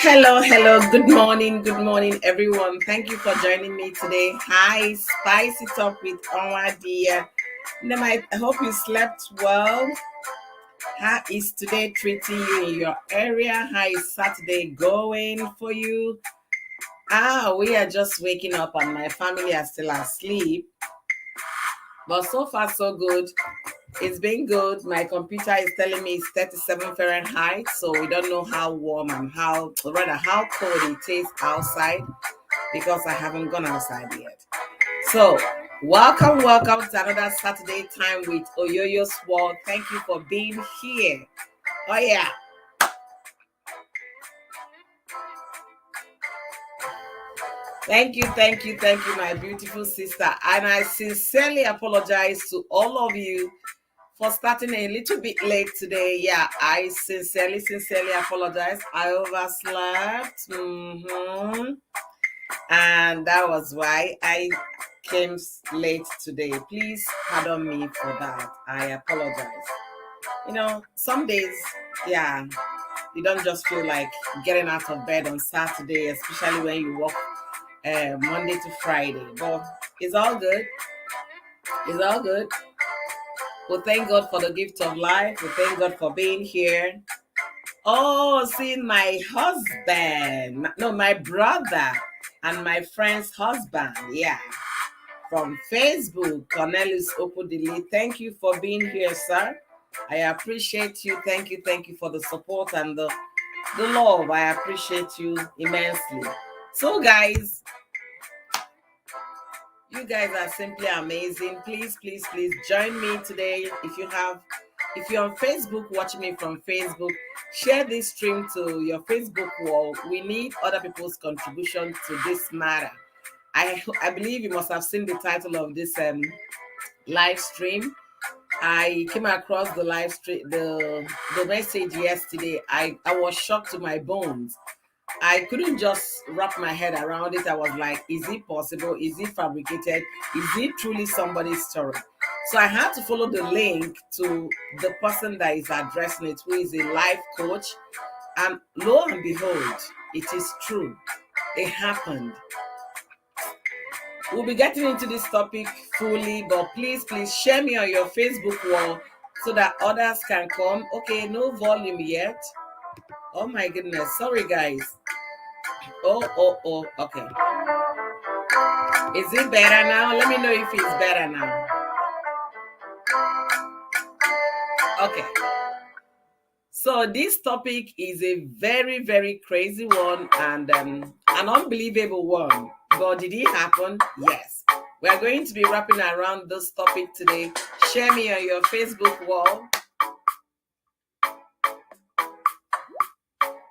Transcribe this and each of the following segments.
Hello, good morning, everyone. Thank you for joining me today. Hi, Spice It Up with Onwa dear. I hope you slept well. How is today treating you in your area? How is Saturday going for you? We are just waking up and my family are still asleep. But so far, so good. It's been good. My computer is telling me it's 37 Fahrenheit, so we don't know how warm and how cold it is outside because I haven't gone outside yet. So, welcome to another Saturday time with Oyoyo's World. Thank you for being here. Oh yeah. Thank you, my beautiful sister. And I sincerely apologize to all of you for starting a little bit late today. Yeah, I sincerely apologize. I overslept. And that was why I came late today. Please pardon me for that. I apologize. Some days, yeah, you don't just feel like getting out of bed on Saturday, especially when you work Monday to Friday. But it's all good. It's all good. We thank God for the gift of life. We thank God for being here. Oh, seeing my husband. No, my brother and my friend's husband. Yeah. From Facebook, Cornelius Opudili. Thank you for being here, sir. I appreciate you. Thank you for the support and the love. I appreciate you immensely. So, guys, you guys are simply amazing. Please join me today. If you're on Facebook watching me from Facebook, share this stream to your Facebook wall. We need other people's contribution to this matter. I believe you must have seen the title of this live stream. I came across the live stream, the message yesterday. I was shocked to my bones. I couldn't just wrap my head around it. I was like, is it possible? Is it fabricated? Is it truly somebody's story? So I had to follow the link to the person that is addressing it, who is a life coach. And lo and behold, it is true. It happened. We'll be getting into this topic fully, but please share me on your Facebook wall so that others can come. Okay, no volume yet. Oh my goodness. Sorry, guys. Oh, okay. Is it better now? Let me know if it's better now. Okay. So this topic is a very, very crazy one and an unbelievable one. But did it happen? Yes. We are going to be wrapping around this topic today. Share me on your Facebook wall.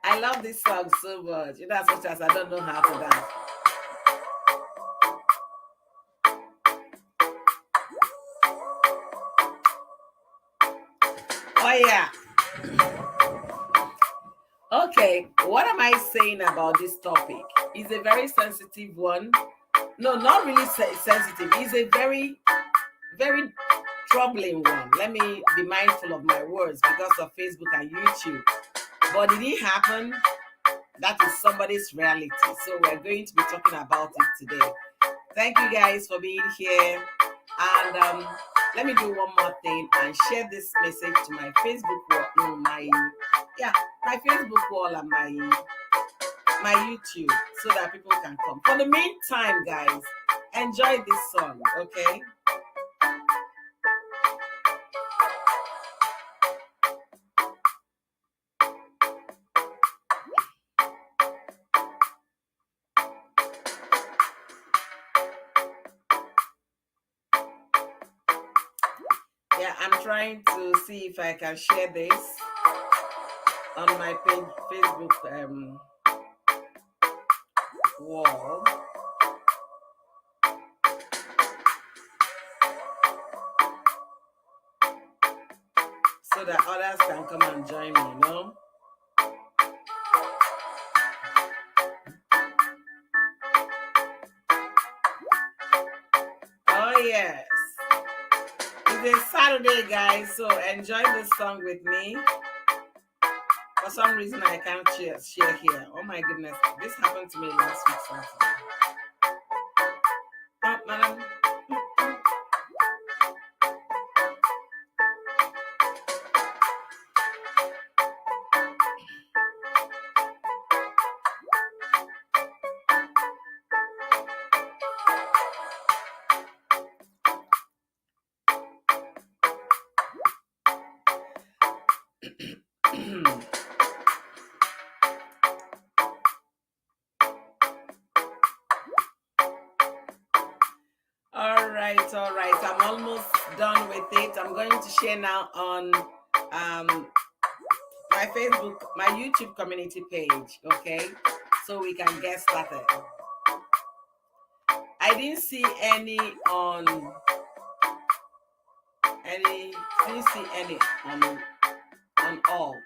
I love this song so much. As much as I don't know how to dance. Oh yeah. Okay, what am I saying about this topic? It's a very sensitive one. No, not really sensitive. It's a very, very troubling one. Let me be mindful of my words because of Facebook and YouTube. But did it happen? That is somebody's reality. So we're going to be talking about it today. Thank you guys for being here. And let me do one more thing and share this message to my Facebook wall, my Facebook wall and my YouTube so that people can come. For the meantime, guys, enjoy this song, okay? Yeah, I'm trying to see if I can share this on my Facebook wall. So that others can come and join me, Oh, yes. It's a Saturday, guys, so enjoy this song with me. For some reason, I can't share here. Oh my goodness, this happened to me last week Saturday. Oh, madam. All right. I'm almost done with it. I'm going to share now on my Facebook, my YouTube community page. Okay, so we can get started. I didn't see any on any. Didn't see any on all.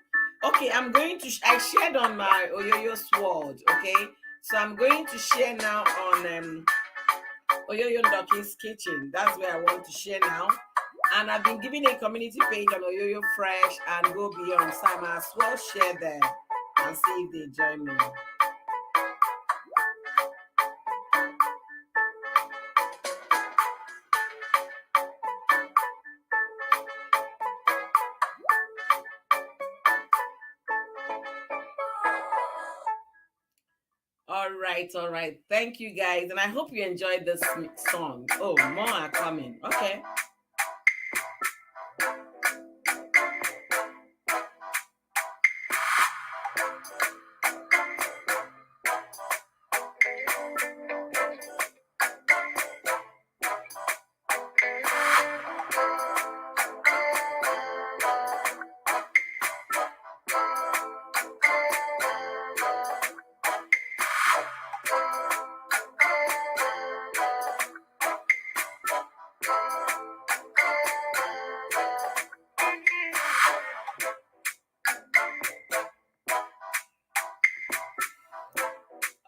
Okay, I'm going to. I shared on my Oyoyo Sword. Okay, so I'm going to share now on Oyoyo Ndoki's Kitchen. That's where I want to share now. And I've been giving a community page on Oyoyo Fresh and Go Beyond. So I might as well share there and see if they join me. All right. Thank you guys. And I hope you enjoyed this song. Oh, more are coming. Okay.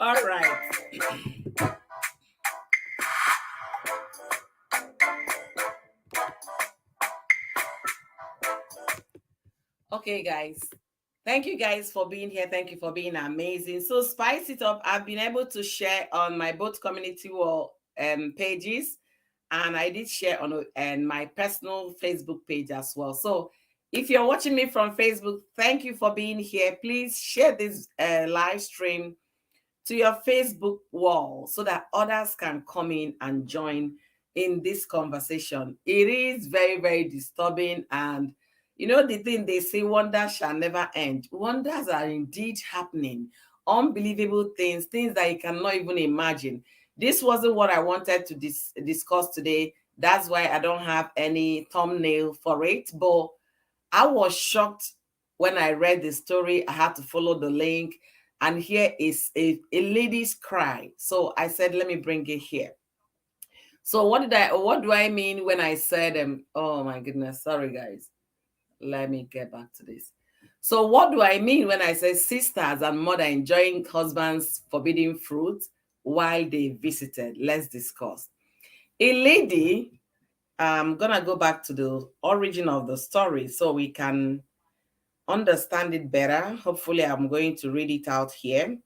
All right. Okay, guys. Thank you guys for being here. Thank you for being amazing. So spice it up. I've been able to share on my both community wall pages, and I did share on and my personal Facebook page as well. So if you're watching me from Facebook, thank you for being here. Please share this live stream to your Facebook wall so that others can come in and join in this conversation. It is very, very disturbing. And you know, the thing they say, wonders shall never end. Wonders are indeed happening. Unbelievable things, things that you cannot even imagine. This wasn't what I wanted to discuss today. That's why I don't have any thumbnail for it. But I was shocked when I read the story. I had to follow the link, and here is a lady's cry. So I said, let me bring it here. So what do I mean when I said oh my goodness, sorry guys. Let me get back to this. So what do I mean when I say sisters and mother enjoying husband's forbidden fruit while they visited? Let's discuss. A lady, I'm gonna go back to the origin of the story so we can understand it better. Hopefully, I'm going to read it out here.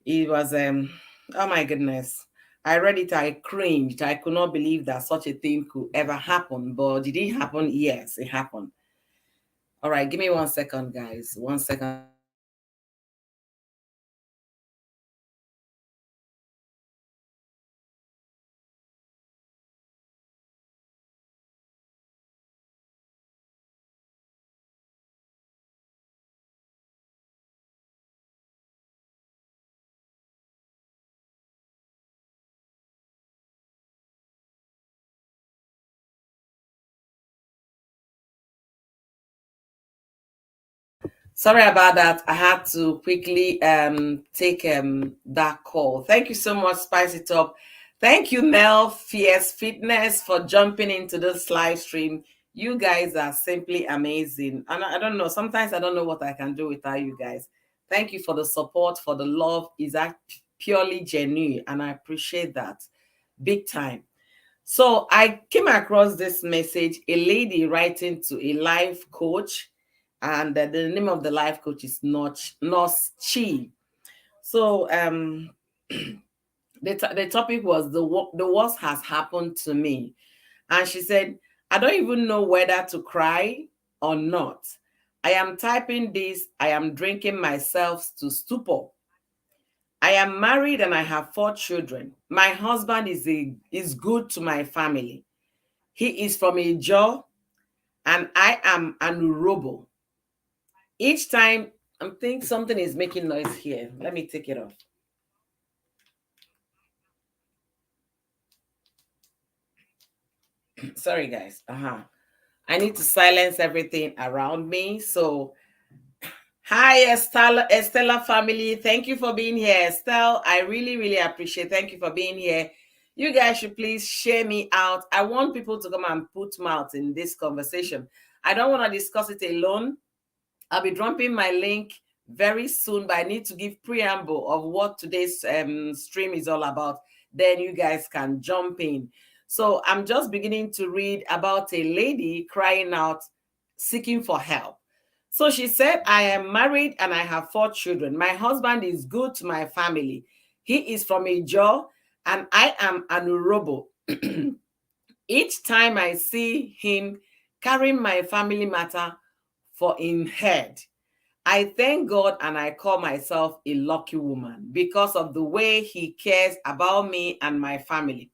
It was oh my goodness. I read it, I cringed. I could not believe that such a thing could ever happen. But did it happen? Yes, it happened. All right, give me 1 second, guys. 1 second. Sorry about that. I had to quickly take that call. Thank you so much, Spice It Up. Thank you, Mel Fierce Fitness, for jumping into this live stream. You guys are simply amazing. And I don't know, sometimes I don't know what I can do without you guys. Thank you for the support, for the love. Is that purely genuine, and I appreciate that big time. So I came across this message, a lady writing to a life coach, and the name of the life coach is Nurse Chi. So the topic was the worst has happened to me, and she said, I don't even know whether to cry or not. I am typing this. I am drinking myself to stupor. I am married and I have 4 children. My husband is good to my family. He is from a jaw and I am an urobo. Each time I'm thinking something is making noise here. Let me take it off. Sorry, guys. I need to silence everything around me. So, hi, Estella family. Thank you for being here, Estelle. I really, really appreciate. Thank you for being here. You guys should please share me out. I want people to come and put mouth in this conversation. I don't want to discuss it alone. I'll be dropping my link very soon, but I need to give preamble of what today's stream is all about. Then you guys can jump in. So I'm just beginning to read about a lady crying out, seeking for help. So she said, I am married and I have 4 children. My husband is good to my family. He is from a jaw and I am an urobo. Each time I see him carrying my family matter for in head, I thank God and I call myself a lucky woman because of the way he cares about me and my family.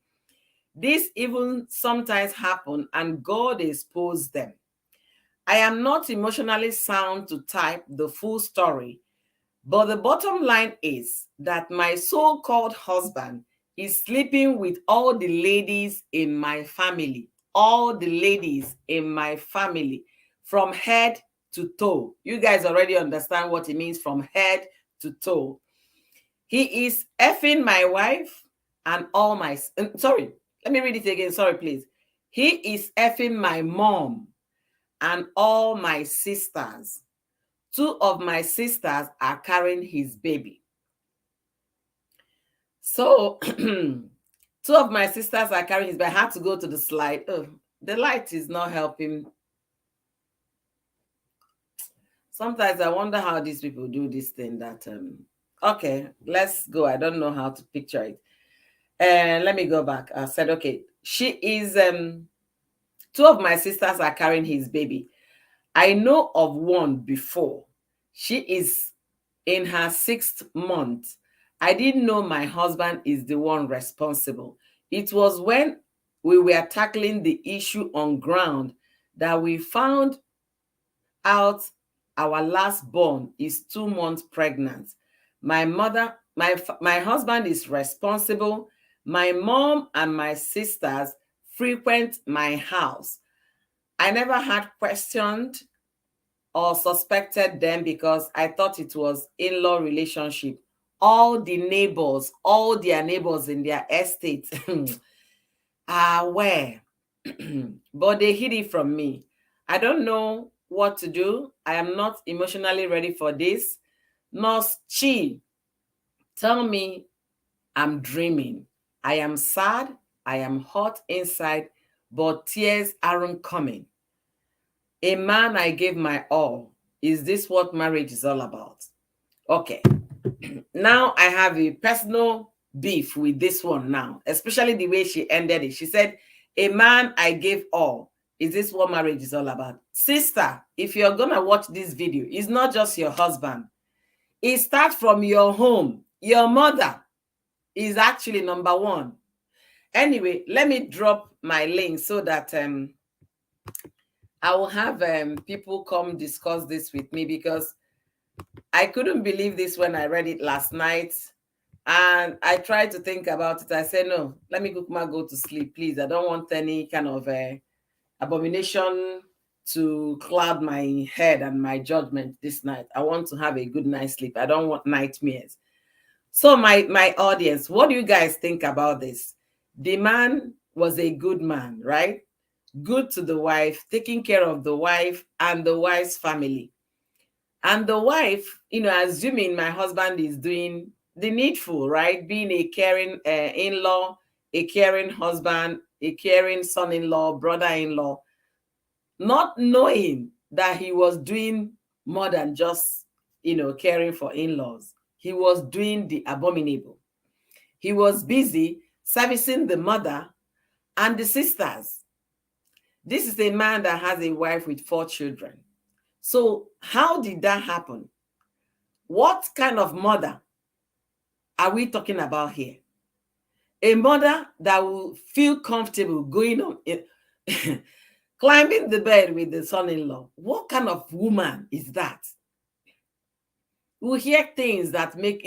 This even sometimes happen and God exposed them. I am not emotionally sound to type the full story, but the bottom line is that my so-called husband is sleeping with all the ladies in my family. All the ladies in my family, from head to toe. You guys already understand what it means from head to toe. He is effing my wife and all my... Sorry, let me read it again. Sorry, please. He is effing my mom and all my sisters. 2 of my sisters are carrying his baby. So 2 of my sisters are carrying his baby. I had to go to the slide. Oh, the light is not helping. Sometimes I wonder how these people do this thing that okay, let's go. I don't know how to picture it. And let me go back. I said, okay, she is 2 of my sisters are carrying his baby. I know of one before. She is in her 6th month. I didn't know my husband is the one responsible. It was when we were tackling the issue on ground that we found out our last born is 2 months pregnant. My husband is responsible. My mom and my sisters frequent my house. I never had questioned or suspected them because I thought it was in-law relationship. All their neighbors in their estate are aware, but they hid it from me. I don't know what to do. I am not emotionally ready for this. Nurse Chi, tell me I'm dreaming. I am sad. I am hot inside, but tears aren't coming. A man I gave my all. Is this what marriage is all about? Okay. Now I have a personal beef with this one now, especially the way she ended it. She said, a man I gave all. Is this what marriage is all about? Sister, if you're going to watch this video, it's not just your husband. It starts from your home. Your mother is actually number one. Anyway, let me drop my link so that I will have people come discuss this with me, because I couldn't believe this when I read it last night. And I tried to think about it. I said, no, let me go to sleep, please. I don't want any kind of abomination to cloud my head and my judgment this night. I want to have a good night's sleep. I don't want nightmares. So my audience, what do you guys think about this? The man was a good man, right? Good to the wife, taking care of the wife and the wife's family. And the wife, assuming my husband is doing the needful, right? Being a caring in-law, a caring husband, a caring son-in-law, brother-in-law, not knowing that he was doing more than just, caring for in-laws. He was doing the abominable. He was busy servicing the mother and the sisters. This is a man that has a wife with 4 children. So how did that happen? What kind of mother are we talking about here? A mother that will feel comfortable going on climbing the bed with the son-in-law. What kind of woman is that? We hear things that make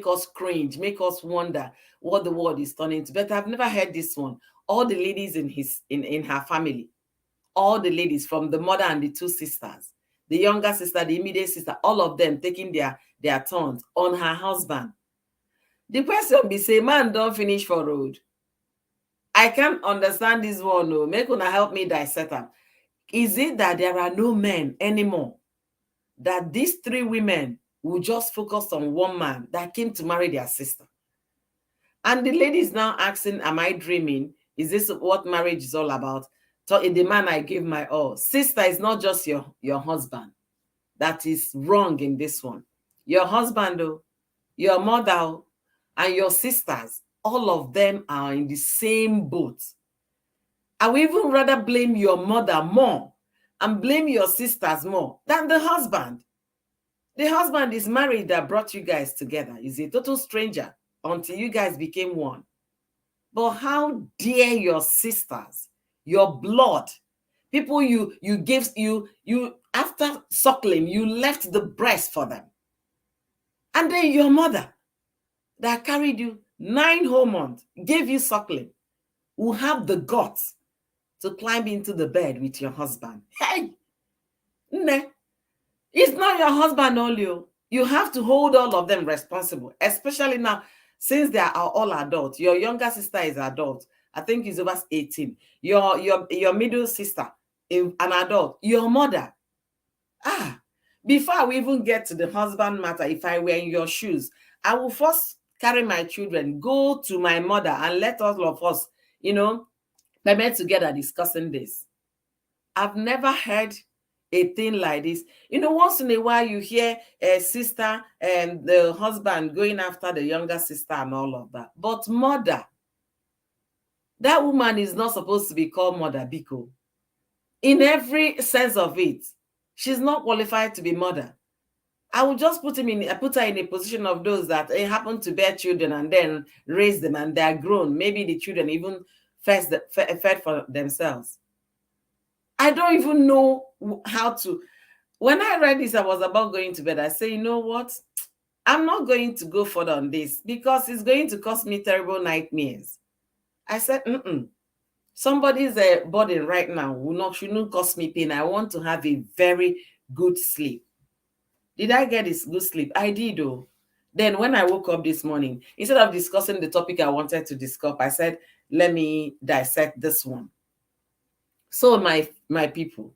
us cringe, make us wonder what the world is turning to. But I've never heard this one. All the ladies in her family, all the ladies, from the mother and the 2 sisters, the younger sister, the immediate sister, all of them taking their turns on her husband. The question be say, man don't finish for road. I can't understand this one. No, make una help me dissect am. Is it that there are no men anymore? That these 3 women will just focus on one man that came to marry their sister? And the lady is now asking, am I dreaming? Is this what marriage is all about? So in the man I give my all. Sister is not just your husband. That is wrong in this one. Your husband, though, your mother, and your sisters, all of them are in the same boat. I would even rather blame your mother more and blame your sisters more than the husband. The husband is married that brought you guys together. He's a total stranger until you guys became one. But how dare your sisters, your blood, people you after suckling, you left the breast for them. And then your mother that carried you 9 whole months, gave you suckling, will have the guts to climb into the bed with your husband. Hey, it's not your husband only. You have to hold all of them responsible, especially now, since they are all adults. Your younger sister is adult. I think he's over 18. Your middle sister, an adult. Your mother. Before we even get to the husband matter, if I were in your shoes, I will first carry my children, go to my mother, and let all of us, be met together discussing this. I've never heard a thing like this. Once in a while you hear a sister and the husband going after the younger sister and all of that. But mother, that woman is not supposed to be called mother, Biko. In every sense of it, she's not qualified to be mother. I will just put her in a position of those that happen to bear children and then raise them, and they're grown. Maybe the children even fed for themselves. I don't even know how to. When I read this, I was about going to bed. I say, you know what? I'm not going to go further on this because it's going to cause me terrible nightmares. I said, somebody's burden right now shouldn't cause me pain. I want to have a very good sleep. Did I get this good sleep? I did, though. Then when I woke up this morning, instead of discussing the topic I wanted to discuss, I said, let me dissect this one. So my people,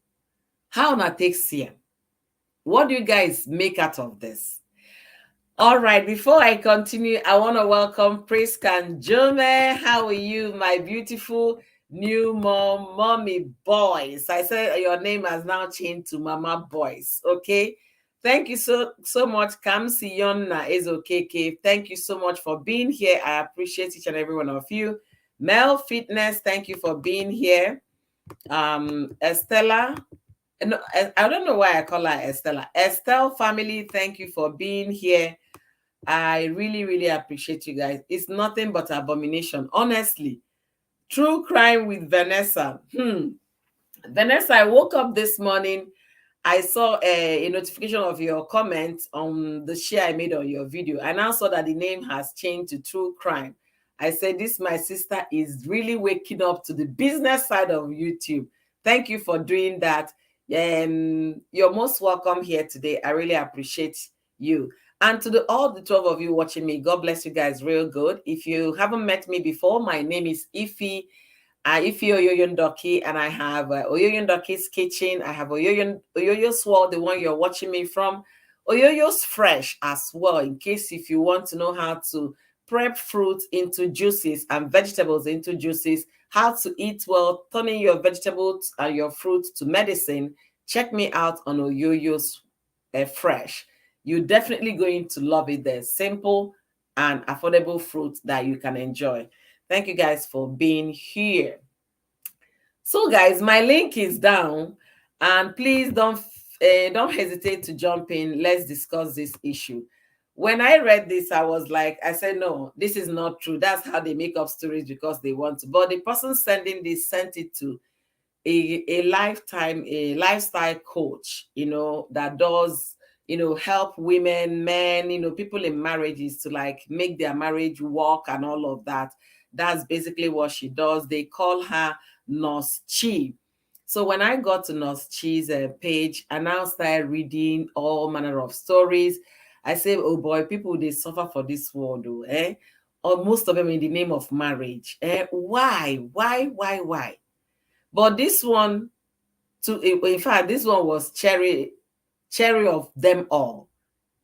how na take see? What do you guys make out of this? All right, before I continue, I want to welcome Praise Kanjome. How are you, my beautiful new mommy boys? I said your name has now changed to Mama Boys. Okay. Thank you so much. Kamsi Yonna is okay. Thank you so much for being here. I appreciate each and every one of you. Mel Fitness, thank you for being here. Estella, no, I don't know why I call her Estella. Estelle family, thank you for being here. I really, really appreciate you guys. It's nothing but abomination. Honestly, true crime with Vanessa. Vanessa, I woke up this morning. I saw a notification of your comment on the share I made on your video. I now saw that the name has changed to True Crime. I said, this, my sister, is really waking up to the business side of YouTube. Thank you for doing that. You're most welcome here today. I really appreciate you. And to all the 12 of you watching me, God bless you guys real good. If you haven't met me before, my name is Ife. Ife Oyoyondoki, and I have Oyoyondoki's Kitchen. I have Oyoyo's World, the one you're watching me from. Oyoyo's Fresh as well, in case if you want to know how to prep fruits into juices and vegetables into juices, how to eat well, turning your vegetables and your fruits to medicine. check me out on Oyoyo's Fresh. You're definitely going to love it. There's simple and affordable fruit that you can enjoy. Thank you guys for being here. So, guys, my link is down, and please don't hesitate to jump in. Let's discuss this issue. When I read this, I was like, I said, no, this is not true. That's how they make up stories because they want to. But the person sending this sent it to a lifestyle coach, that does, help women, men, people in marriages to like make their marriage work and all of that. That's basically what she does. They call her Nurse Chi. So when I got to Nurse Chi's page, I now started reading all manner of stories. I say, oh boy, people, they suffer for this world, though, eh? Or most of them in the name of marriage. Why? But this one, in fact, this one was cherry of them all.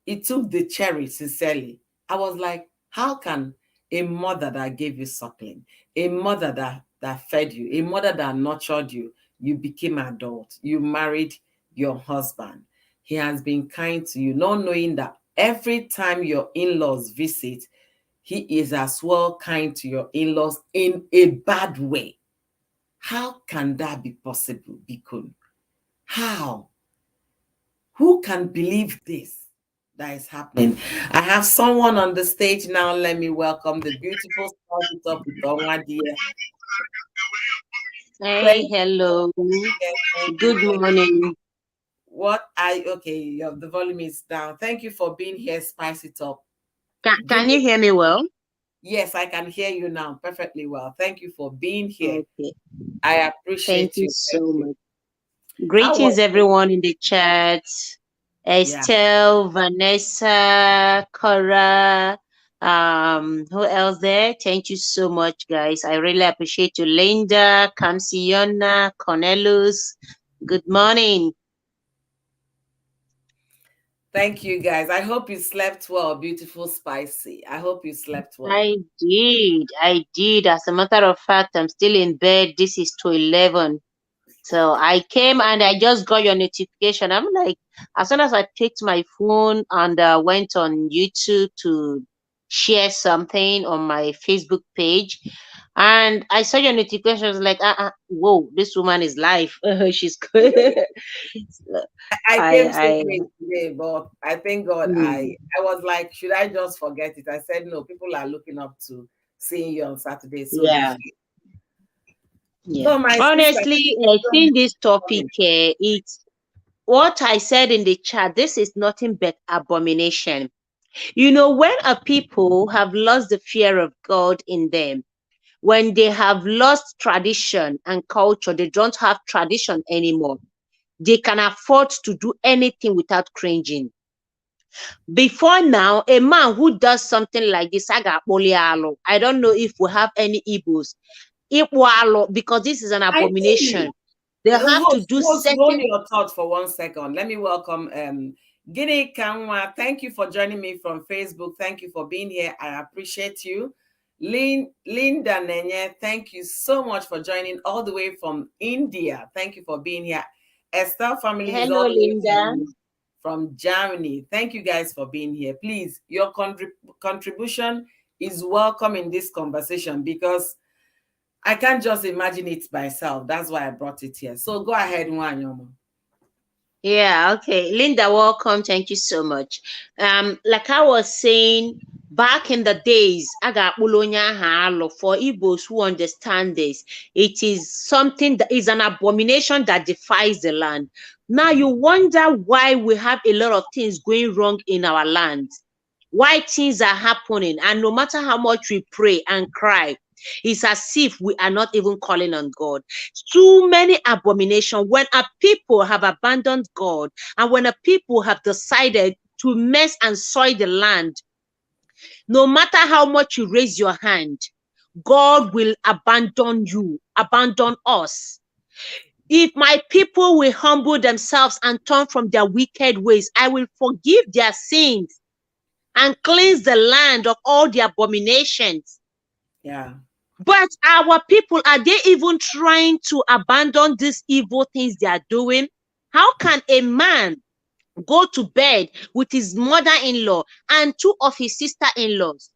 It took the cherry, sincerely. I was like, how can a mother that gave you suckling, a mother that fed you, a mother that nurtured you, you became adult, you married your husband, he has been kind to you, not knowing that every time your in-laws visit, he is as well kind to your in-laws in a bad way. How can that be possible, Bikun? How? Who can believe this that is happening? I have someone on the stage now. Let me welcome the beautiful Start with Onwa dear. Hey, hello. Thank you. Good morning. Okay, the volume is down. Thank you for being here. Spice it up. Give Can me. you hear me well? Yes, I can hear you now perfectly well. Thank you for being here. Okay. I Thank appreciate you you. so Thank you. much. How was Greetings, it? everyone in the chat. Yeah. Estelle, Vanessa, Cora. Who else there? Thank you so much, guys. I really appreciate you. Linda, Kamsiona, Cornelius. Good morning. Thank you, guys. I hope you slept well, beautiful Spicy. I hope you slept well. I did. I did. As a matter of fact, I'm still in bed. This is to 11. So I came and I just got your notification. I'm like, as soon as I picked my phone and went on YouTube to share something on my Facebook page, and I saw your notification, I was like, whoa, this woman is live. She's good. So I came so I, late today, but I thank God hmm, I was like, should I just forget it? I said no, people are looking up to seeing you on Saturday. So yeah, yeah. so my sister, Honestly, I think this topic, it's what I said in the chat. This is nothing but abomination. You know, when a people have lost the fear of God in them, when they have lost tradition and culture, they don't have tradition anymore. They can afford to do anything without cringing. Before now, a man who does something like this, I don't know if we have any Igbos, because this is an I see. abomination. They have to do Hold certain. your thoughts for 1 second. Let me welcome Guinea Kanwa. Thank you for joining me from Facebook. Thank you for being here. I appreciate you. Linda Nenye, thank you so much for joining all the way from India. Thank you for being here. Estelle family is Hello, all the way Linda. from Germany. Thank you guys for being here. Please, your contribution is welcome in this conversation because I can't just imagine it myself. That's why I brought it here. So go ahead, Wanyomo. Yeah, okay. Linda, welcome. Thank you so much. Like I was saying, back in the days, aga Bulonya Halo for Igbos who understand this, it is something that is an abomination that defies the land. Now you wonder why we have a lot of things going wrong in our land, why things are happening, and no matter how much we pray and cry, it's as if we are not even calling on God. Too many abominations. When a people have abandoned God and when a people have decided to mess and soil the land, no matter how much you raise your hand, God will abandon you, abandon us. If my people will humble themselves and turn from their wicked ways, I will forgive their sins and cleanse the land of all the abominations. Yeah. But our people, are they even trying to abandon these evil things they are doing? How can a man go to bed with his mother-in-law and two of his sister-in-laws?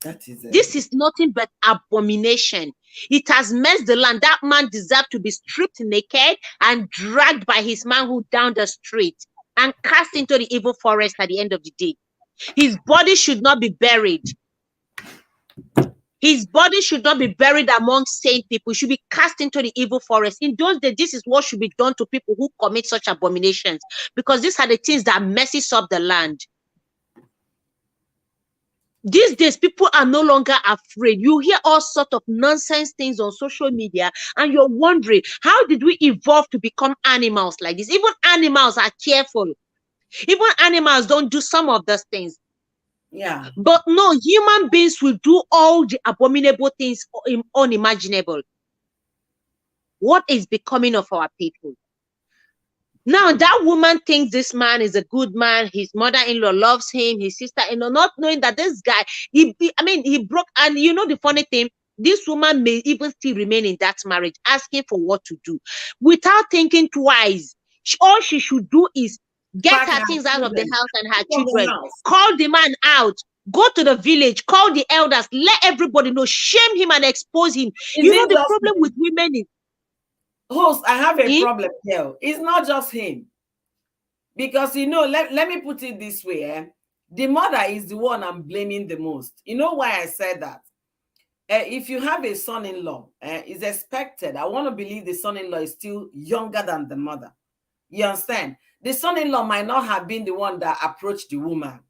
That is This is nothing but abomination. It has messed the land. That man deserved to be stripped naked and dragged by his manhood down the street and cast into the evil forest at the end of the day. His body should not be buried. His body should not be buried among saint people. He should be cast into the evil forest. In those days, this is what should be done to people who commit such abominations, because these are the things that messes up the land. These days, people are no longer afraid. You hear all sorts of nonsense things on social media, and you're wondering, how did we evolve to become animals like this? Even animals are careful. Even animals don't do some of those things. Yeah. But no, human beings will do all the abominable things unimaginable. What is becoming of our people? Now, that woman thinks this man is a good man. His mother-in-law loves him. His sister-in-law, not knowing that this guy, he broke. And you know the funny thing, this woman may even still remain in that marriage, asking for what to do, without thinking twice. All she should do is get her things out of the house and her children. Call the man out. Go to the village. Call the elders. Let everybody know. Shame him and expose him. You know the problem with women is, host, I have a problem here. It's not just him. Because, you know, let me put it this way. The mother is the one I'm blaming the most. You know why I said that? If you have a son-in-law, it's expected. I want to believe the son-in-law is still younger than the mother. You understand? The son-in-law might not have been the one that approached the woman.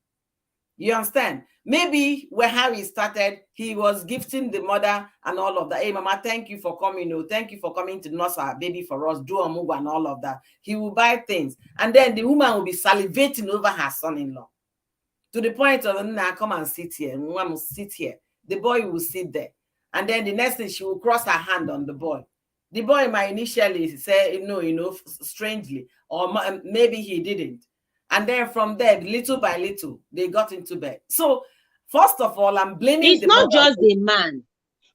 You understand? Maybe where Harry started, he was gifting the mother and all of that. Hey, mama, thank you for coming. Oh, thank you for coming to nurse our baby for us, do a move and all of that. He will buy things. And then the woman will be salivating over her son-in-law. To the point of, now come and sit here. Mama will sit here. The boy will sit there. And then the next thing, she will cross her hand on the boy. The boy might initially say, strangely, or maybe he didn't. And then from there, little by little, they got into bed. So, first of all, I'm blaming it's not just the man.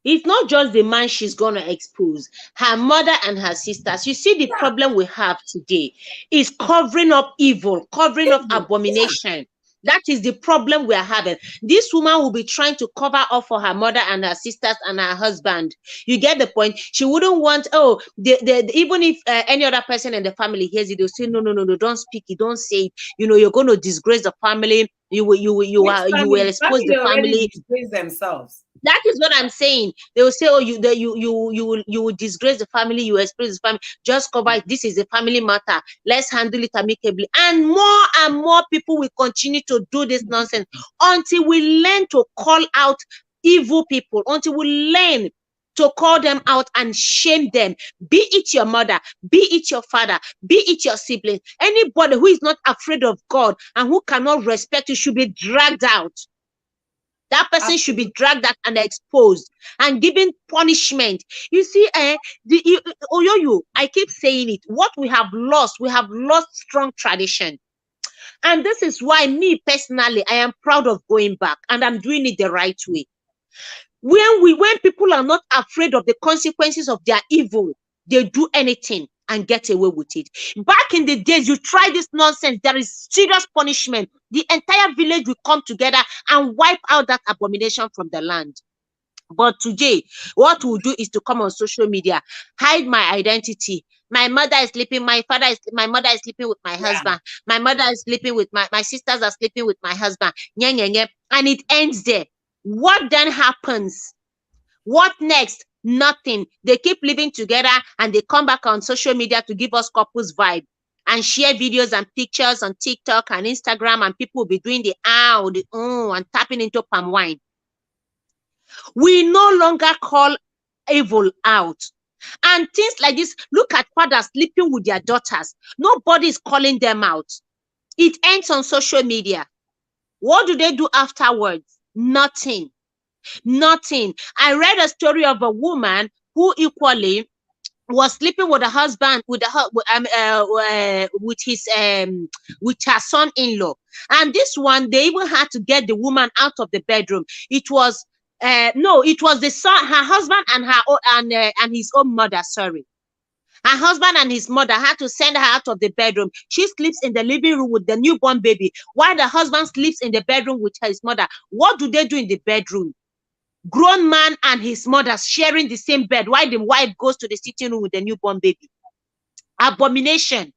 It's not just the man she's going to expose. Her mother and her sisters. You see, the problem we have today is covering up evil, covering up abomination. Yeah. That is the problem we are having. This woman will be trying to cover up for her mother and her sisters and her husband. You get the point? She wouldn't want, even if any other person in the family hears it, they'll say, no, don't speak it, don't say it. You know, you're going to disgrace the family. You will expose the family. Disgrace themselves. That is what I'm saying. They will say, oh, you will disgrace the family, you expose the family, just cover it. This is a family matter. Let's handle it amicably. And more people will continue to do this nonsense until we learn to call out evil people, until we learn to call them out and shame them. Be it your mother, be it your father, be it your sibling. Anybody who is not afraid of God and who cannot respect you should be dragged out. That person should be dragged out and exposed and given punishment. You see, Oyoyo, I keep saying it. What we have lost strong tradition. And this is why me personally, I am proud of going back and I'm doing it the right way. When people are not afraid of the consequences of their evil, they do anything and get away with it. Back in the days, you try this nonsense, there is serious punishment. The entire village will come together and wipe out that abomination from the land. But today, what we'll do is to come on social media, hide my identity. My mother is sleeping, my mother is sleeping with my husband. My mother is sleeping with my sisters are sleeping with my husband. And it ends there. What then happens? What next? Nothing. They keep living together and they come back on social media to give us couples vibe and share videos and pictures on TikTok and Instagram, and people will be doing the and tapping into palm wine. We no longer call evil out. And things like this, look at fathers sleeping with their daughters. Nobody is calling them out. It ends on social media. What do they do afterwards? Nothing. I read a story of a woman who equally was sleeping with a husband with her son-in-law, and this one they even had to get the woman out of the bedroom. It was the son, her husband, and his own mother. Sorry, Her husband and his mother had to send her out of the bedroom. She sleeps in the living room with the newborn baby, while the husband sleeps in the bedroom with his mother. What do they do in the bedroom? Grown man and his mother sharing the same bed, while the wife goes to the sitting room with the newborn baby. Abomination.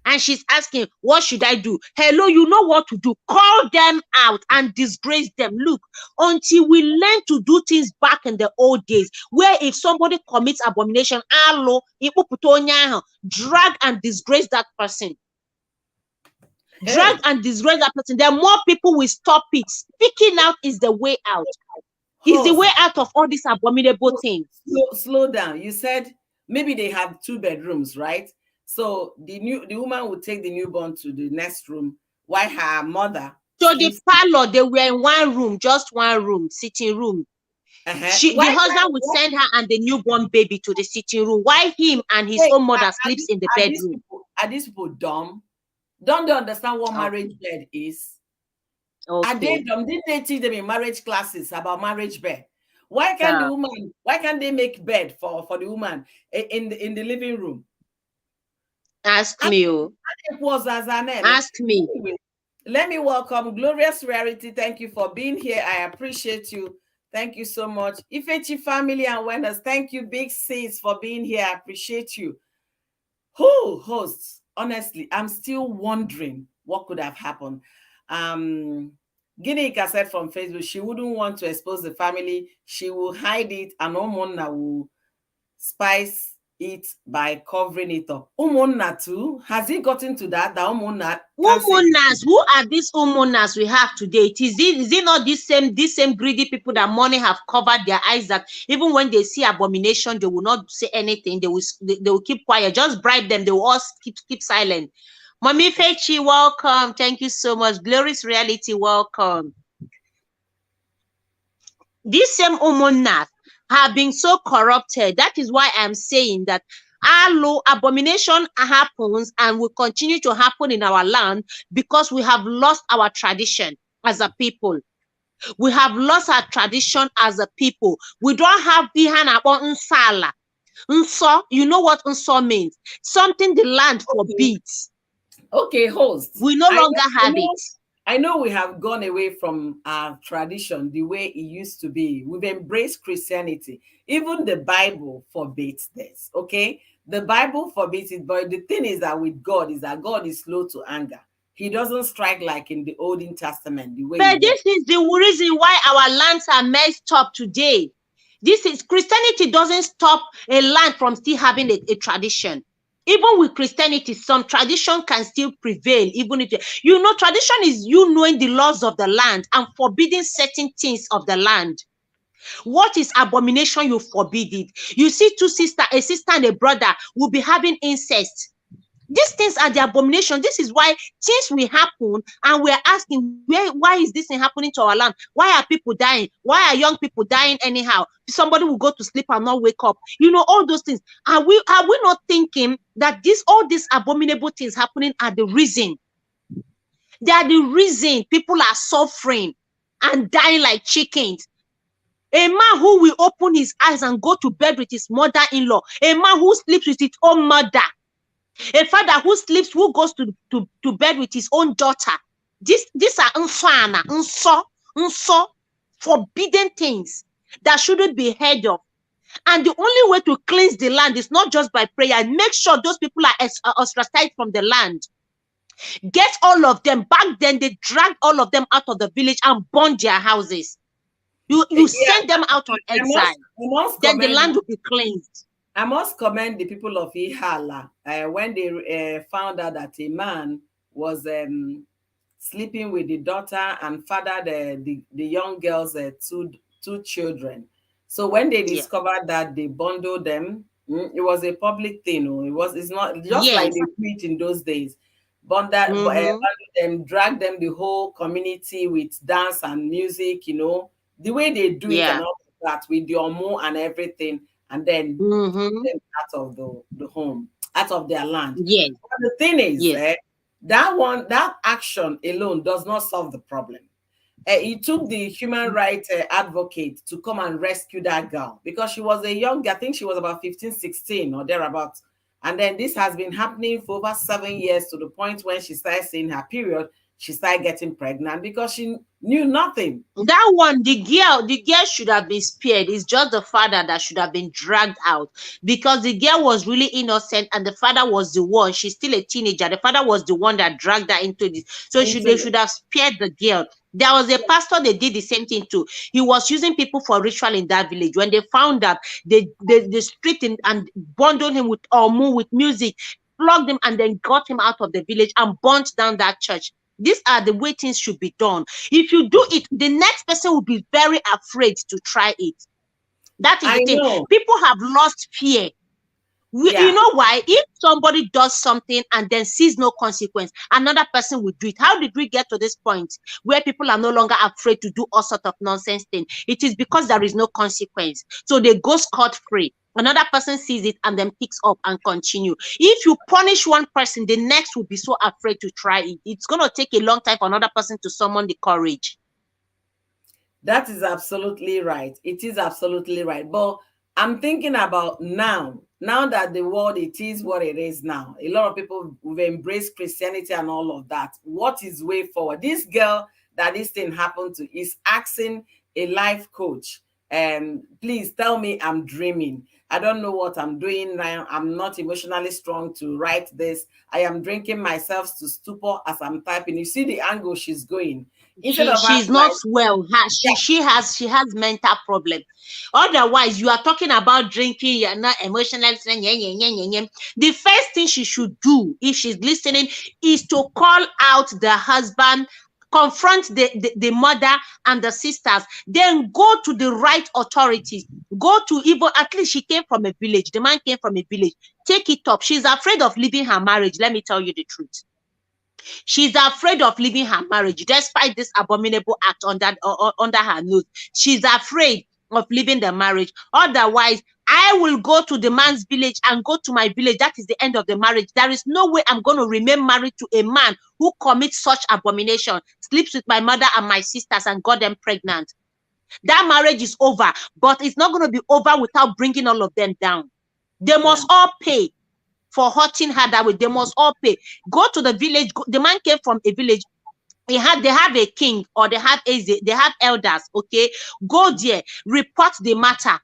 And she's asking, what should I do? Hello, you know what to do. Call them out and disgrace them. Look, until we learn to do things back in the old days, where if somebody commits abomination, drag and disgrace that person. Drag Hey, and disgrace that person. Then more people will stop it. Speaking out is the way out. Is the host, way out of all these abominable things. slow down. You said maybe they have 2 bedrooms, right? So the woman would take the newborn to the next room while her mother So the sleeps. parlor, they were in one room, just one room, sitting room. The Why husband would send her and the newborn baby to the sitting room, while him and his wait, own mother sleeps in the bedroom. are these people dumb? Don't they understand what Oh, marriage bed is? Are they okay. dumb? Didn't they teach them in marriage classes about marriage bed? Why can't the woman? Why can't they make bed for the woman in the living room? Ask And me. Oh. it was as an Ask me. anyway. Let me welcome Glorious Rarity. Thank you for being here. I appreciate you. Thank you so much. Ifechi family and Wenders, thank you, Big Sis, for being here. I appreciate you. Who hosts? Honestly, I'm still wondering what could have happened. Ginika said from Facebook, she wouldn't want to expose the family. She will hide it, and Omonna will spice it by covering it up. Omonna too? Has it gotten to that? That Omonna can't say. Who are these homeowners we have today? Is it not these same greedy people that money have covered their eyes, that even when they see abomination, they will not say anything. They will keep quiet. Just bribe them. They will all keep silent. Mommy Fechi, welcome. Thank you so much. Glorious Reality, welcome. These same homeowners have been so corrupted. That is why I'm saying that abomination happens and will continue to happen in our land, because we have lost our tradition as a people. We have lost our tradition as a people. We don't have nsala. Nso, you know what nso means? Something the land forbids. Okay, host. We no longer have it. I know we have gone away from our tradition the way it used to be. We've embraced Christianity. Even the Bible forbids this, okay? The Bible forbids it, but the thing is that with God is that God is slow to anger. He doesn't strike like in the Old Testament, the way. But this is the reason why our lands are messed up today. This is Christianity doesn't stop a land from still having a tradition. Even with Christianity, some tradition can still prevail. Even if tradition is you knowing the laws of the land and forbidding certain things of the land. What is abomination? You forbid it. You see a sister and a brother will be having incest. These things are the abomination. This is why things will happen, and we're asking, why is this thing happening to our land? Why are people dying? Why are young people dying anyhow? Somebody will go to sleep and not wake up. All those things. Are we not thinking that all these abominable things happening are the reason? They are the reason people are suffering and dying like chickens. A man who will open his eyes and go to bed with his mother-in-law. A man who sleeps with his own mother. A father who goes to bed with his own daughter. These are unso, forbidden things that shouldn't be heard of. And the only way to cleanse the land is not just by prayer. Make sure those people are ostracized from the land. Get all of them. Back then, they dragged all of them out of the village and burned their houses. You send them out on exile. Then the land will be cleansed. I must commend the people of Ihala when they found out that a man was sleeping with the daughter and fathered the young girl's two children. So when they discovered that, they bundled them. It was a public thing. It's not just like they preach in those days. Bundled them, dragged them, the whole community, with dance and music. The way they do it and all that, with the omu and everything. And then them out of the home, out of their land. Yes. But the thing is, that action alone does not solve the problem. It took the human rights advocate to come and rescue that girl because she was a young, I think she was about 15, 16 or thereabouts. And then this has been happening for over 7 years to the point when she started seeing her period, she started getting pregnant because she knew nothing. That one, the girl should have been spared. It's just the father that should have been dragged out, because the girl was really innocent and the father was the one. She's still a teenager. The father was the one that dragged her into this. So they Into should have spared the girl. There was a pastor, they did the same thing too. He was using people for ritual in that village. When they found that, they stripped him and bundled him with omu, with music, flogged him, and then got him out of the village and burnt down that church. These are the way things should be done. If you do it, the next person will be very afraid to try it. That is I the thing. know. People have lost fear. You Yeah. know why? If somebody does something and then sees no consequence, another person will do it. How did we get to this point where people are no longer afraid to do all sort of nonsense thing? It is because there is no consequence. So they go scot-free. Another person sees it and then picks up and continue. If you punish one person, the next will be so afraid to try it. It's going to take a long time for another person to summon the courage. That is absolutely right. It is absolutely right. But I'm thinking about now that the world, it is what it is now. A lot of people will embrace Christianity and all of that. What is way forward? This girl that this thing happened to is asking a life coach, please tell me I'm dreaming. I don't know what I'm doing now. I'm not emotionally strong to write this. I am drinking myself to stupor as I'm typing. You see the angle she's going. Instead of her She's not like, well. She has mental problem. Otherwise, you are talking about drinking, you're not emotional. The first thing she should do, if she's listening, is to call out the husband, confront the mother and the sisters, then go to the right authorities. Go to, even at least she came from a village, the man came from a village. Take it up. She's afraid of leaving her marriage. Let me tell you the truth. She's afraid of leaving her marriage despite this abominable act under her nose. She's afraid of leaving the marriage. Otherwise, I will go to the man's village and go to my village. That is the end of the marriage. There is no way I'm going to remain married to a man who commits such abomination, sleeps with my mother and my sisters and got them pregnant. That marriage is over, but it's not going to be over without bringing all of them down. They must all pay for hurting her that way. They must all pay. Go to the village. The man came from a village. They have a king, or they have elders. Okay, go there, report the matter.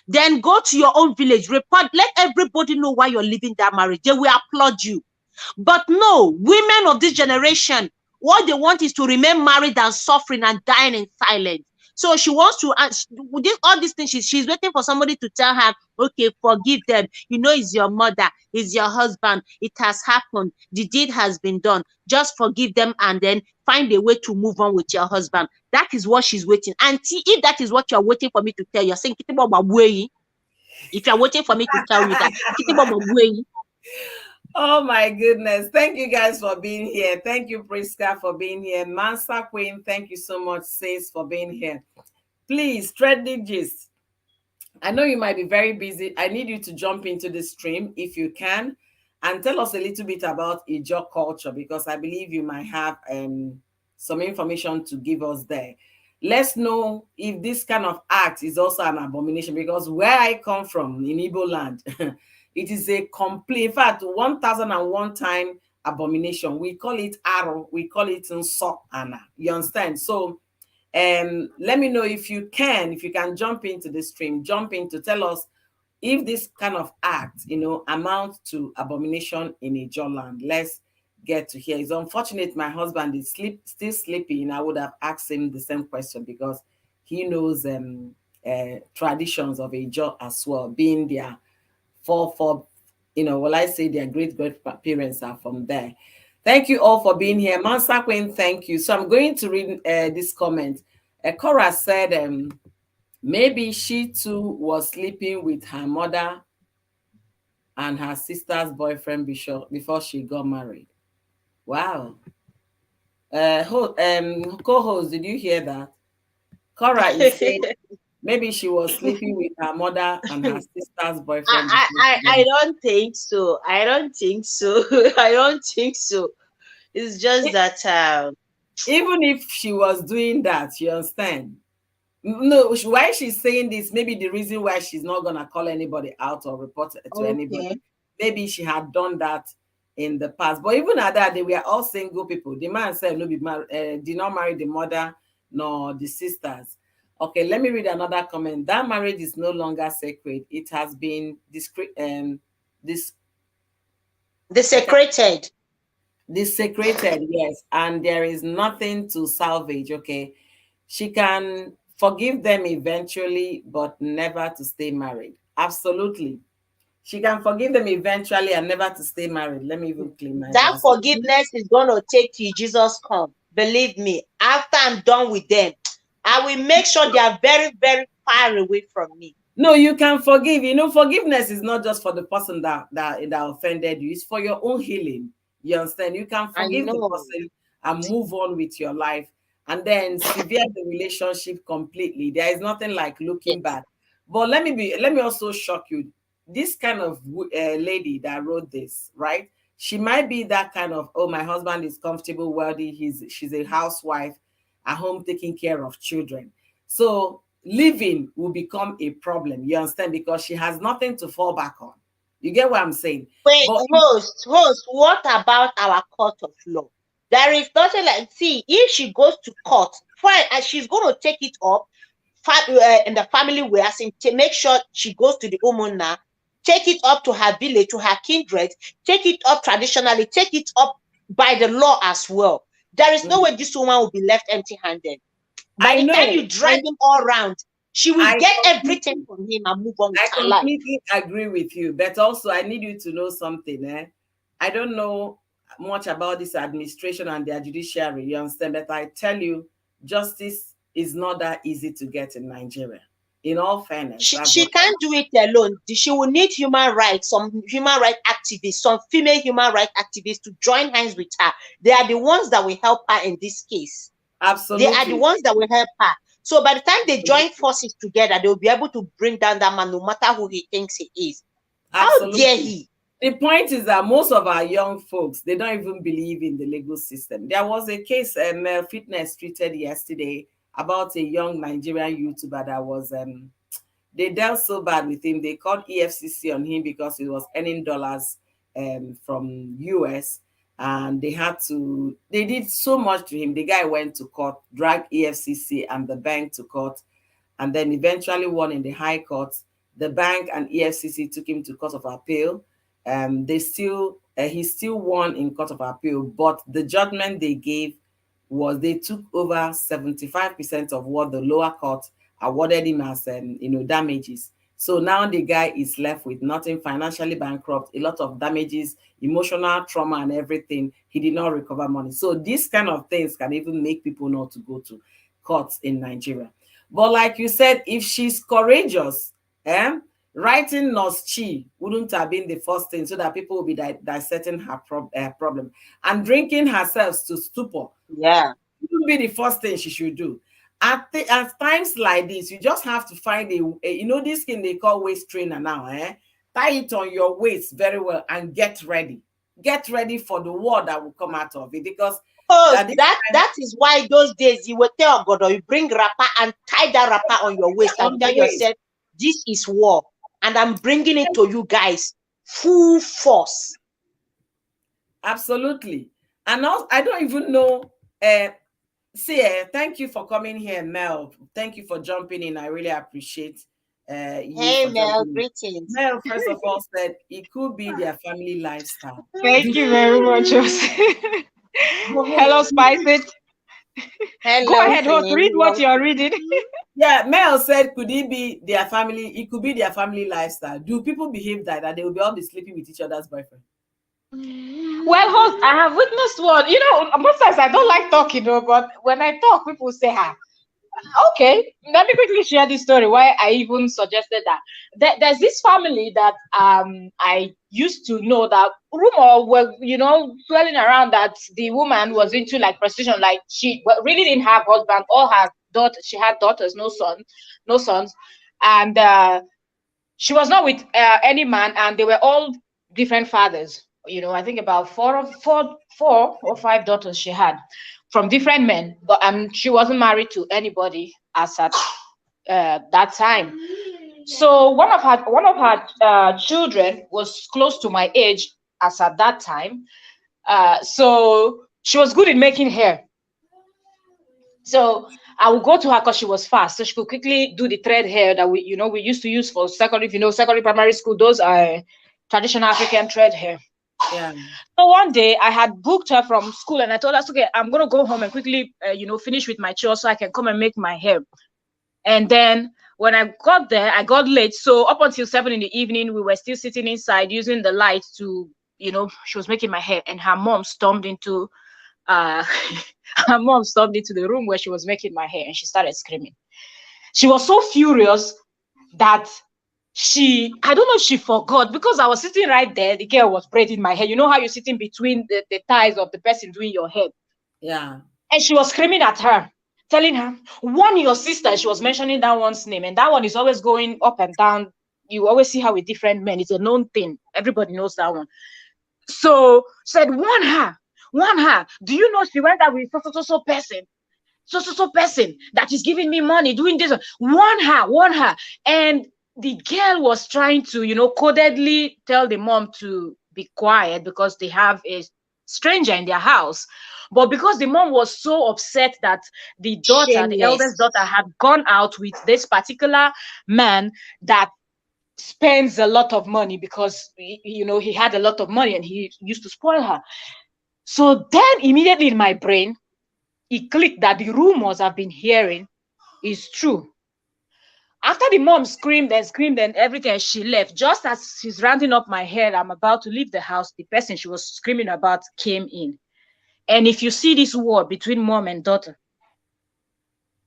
Then go to your own village, report. Let everybody know why you're leaving that marriage. They will applaud you. But no, women of this generation, what they want is to remain married and suffering and dying in silence. So she wants to, all these things, she's waiting for somebody to tell her, okay, forgive them. You know, it's your mother, it's your husband. It has happened. The deed has been done. Just forgive them and then find a way to move on with your husband. That is what she's waiting. And see, if that is what you're waiting for me to tell you, you're saying, if you're waiting for me to tell you that, oh my goodness. Thank you guys for being here. Thank you, Priska, for being here. Mansa Queen, thank you so much, Sis, for being here. Please, Trendy Gist. I know you might be very busy. I need you to jump into the stream if you can and tell us a little bit about Ijaw culture, because I believe you might have some information to give us there. Let's know if this kind of act is also an abomination, because where I come from in Igbo land, it is a complete, in fact, 1001 time abomination. We call it aro, we call it nso ana. You understand? So let me know if you can jump into the stream, jump in to tell us if this kind of act, amounts to abomination in Ijaw land. Let's get to hear. It's unfortunate my husband is still sleeping. I would have asked him the same question because he knows traditions of Ijaw as well, being their I say their great parents are from there. Thank you all for being here. Mansa Queen, thank you. So I'm going to read this comment. Cora said maybe she too was sleeping with her mother and her sister's boyfriend before she got married. Wow. Co-host, did you hear that? Cora is saying maybe she was sleeping with her mother and her sister's boyfriend. I don't think so. I don't think so. I don't think so. It's just that Even if she was doing that, you understand? No, why she's saying this, maybe the reason why she's not gonna call anybody out or report it to anybody, Okay. maybe she had done that in the past. But even at that, they were all single people. The man said no, did not marry the mother nor the sisters. Okay, let me read another comment. That marriage is no longer sacred. It has been discreet this I can Desecrated. desecrated, yes, and there is nothing to salvage. Okay, she can forgive them eventually, but never to stay married. Absolutely. She can forgive them eventually and never to stay married. Let me even clean my That glasses. forgiveness is going to take till Jesus come. Believe me, after I'm done with them, I will make sure they are very, very far away from me. No, you can forgive. You know, forgiveness is not just for the person that offended you. It's for your own healing. You understand? You can I forgive the know. person and move on with your life, and then sever the relationship completely. There is nothing like looking Yes. back. But let me also shock you. This kind of lady that wrote this, right? She might be that kind of, oh, my husband is comfortable, wealthy. She's a housewife at home taking care of children. So living will become a problem. You understand? Because she has nothing to fall back on. You get what I'm saying? Wait, But host, what about our court of law? There is nothing like, see, if she goes to court, fine, and she's going to take it up in the family way, as in to make sure she goes to the umuna, take it up to her village, to her kindred, take it up traditionally, take it up by the law as well. There is no way this woman will be left empty-handed. By I the time know, you drag him all around, she will I get everything completely, from him and move on with I her life. completely agree with you. But also, I need you to know something. I don't know much about this administration and their judiciary. You understand? But I tell you, justice is not that easy to get in Nigeria. In all fairness, that's She what I. can't do it alone. She will need human rights, some human rights activists, some female human rights activists to join hands with her. They are the ones that will help her in this case. They are the Absolutely. ones that will help her. So by the time they join forces together, they will be able to bring down that man, no matter who he thinks he is. How dare Absolutely. he? The point is that most of our young folks, they don't even believe in the legal system. There was a case Fitness tweeted yesterday about a young Nigerian YouTuber that was they dealt so bad with him. They called EFCC on him because he was earning dollars from US, and they did so much to him. The guy went to court, dragged EFCC and the bank to court, and then eventually won in the high court. The bank and EFCC took him to court of appeal. He still won in court of appeal, but the judgment they gave was they took over 75% of what the lower court awarded him as damages. So now the guy is left with nothing, financially bankrupt, a lot of damages, emotional trauma and everything. He did not recover money. So these kind of things can even make people not to go to courts in Nigeria. But like you said, if she's courageous, eh, writing Nurse Chi wouldn't have been the first thing, so that people will be dissecting her problem. And drinking herself to stupor Yeah. wouldn't be the first thing she should do. At times like this, you just have to find this thing they call waist trainer now. Tie it on your waist very well and get ready. Get ready for the war that will come out of it, because Oh, this time that is why those days you will tell God, or you bring wrapper and tie that wrapper on your waist and on tell the waist. yourself, this is war, and I'm bringing it to you guys full force. Absolutely. And also, I don't even know. See, thank you for coming here, Mel. Thank you for jumping in. I really appreciate you Hey for Mel, jumping in. greetings. Mel, first of all, said it could be their family lifestyle. Thank Do you very much, Jose. Hello, Spice It. Go Hello, ahead, host. Finn. Read what you're Welcome. reading. yeah, Mel said, could it be their family? It could be their family lifestyle. Do people behave that they will be all be sleeping with each other's boyfriend? Well, host, I have witnessed one. Most times I don't like talking, though, but when I talk, people say, okay, let me quickly share this story why I even suggested that. There's this family that I used to know, that rumor were swirling around that the woman was into like prostitution, like she really didn't have husband. All her daughters, she had daughters, no sons, and she was not with any man, and they were all different fathers. I think about four or five daughters she had from different men, but she wasn't married to anybody as at that time. So one of her children was close to my age as at that time. So she was good in making hair. So I would go to her because she was fast, so she could quickly do the thread hair that we used to use for secondary, secondary primary school. Those are traditional African thread hair. Yeah. So one day I had booked her from school, and I told her, okay, I'm gonna go home and quickly, finish with my chores so I can come and make my hair. And then when I got there, I got late. So up until 7 in the evening, we were still sitting inside using the light to, she was making my hair, and her mom stormed into her mom stormed into the room where she was making my hair, and she started screaming. She was so furious that I don't know if she forgot, because I was sitting right there. The girl was braiding my hair. You know how you're sitting between the thighs of the person doing your hair? Yeah. And she was screaming at her, telling her, warn your sister. She was mentioning that one's name, and that one is always going up and down. You always see her with different men. It's a known thing. Everybody knows that one. So said, warn her. Do you know she went out with so person that is giving me money, doing this? Warn her. And the girl was trying to, codedly tell the mom to be quiet because they have a stranger in their house. But because the mom was so upset that the daughter, the eldest daughter, had gone out with this particular man that spends a lot of money, because he had a lot of money and he used to spoil her. So then immediately in my brain, it clicked that the rumors I've been hearing is true. After the mom screamed and everything, she left. Just as she's rounding up my hair, I'm about to leave the house, the person she was screaming about came in. And if you see this war between mom and daughter,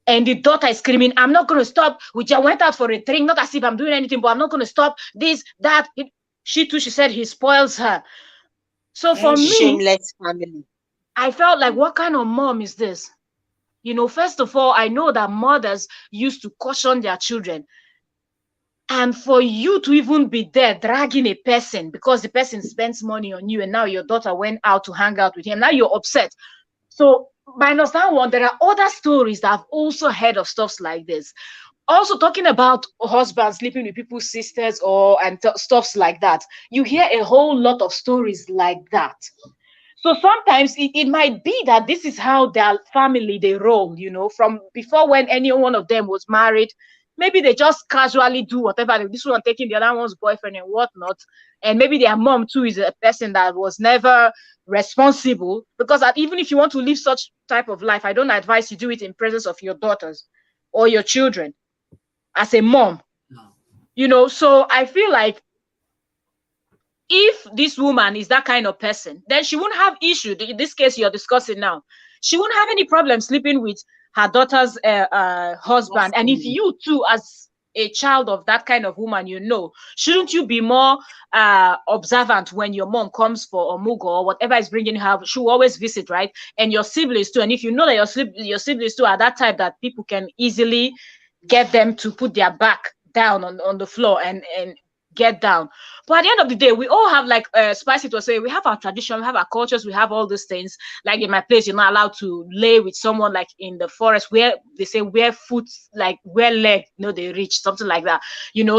and the daughter is screaming, I'm not going to stop. We just went out for a drink, not as if I'm doing anything, but I'm not going to stop this, that. She said he spoils her. So for me, shameless family. I felt like, what kind of mom is this? First of all, I know that mothers used to caution their children. And for you to even be there dragging a person because the person spends money on you, and now your daughter went out to hang out with him, now you're upset. So minus that one, there are other stories that I've also heard of stuffs like this. Also talking about husbands sleeping with people's sisters and stuffs like that. You hear a whole lot of stories like that. So sometimes it might be that this is how their family, they roll, from before, when any one of them was married. Maybe they just casually do whatever. This one taking the other one's boyfriend and whatnot. And maybe their mom too is a person that was never responsible. Because even if you want to live such type of life, I don't advise you do it in presence of your daughters or your children as a mom. No. So I feel like if this woman is that kind of person, then she won't have issue. In this case you're discussing now, she won't have any problem sleeping with her daughter's husband. And if you too, as a child of that kind of woman, shouldn't you be more observant when your mom comes for omugo or whatever is bringing her? She will always visit, right? And your siblings too. And if you know that your siblings too are that type that people can easily get them to put their back down on the floor and get down. But at the end of the day, we all have, like Spicy was saying, we have our tradition, we have our cultures, we have all these things. Like in my place, you're not allowed to lay with someone, like in the forest where they say where foot, like where leg, they reach, something like that.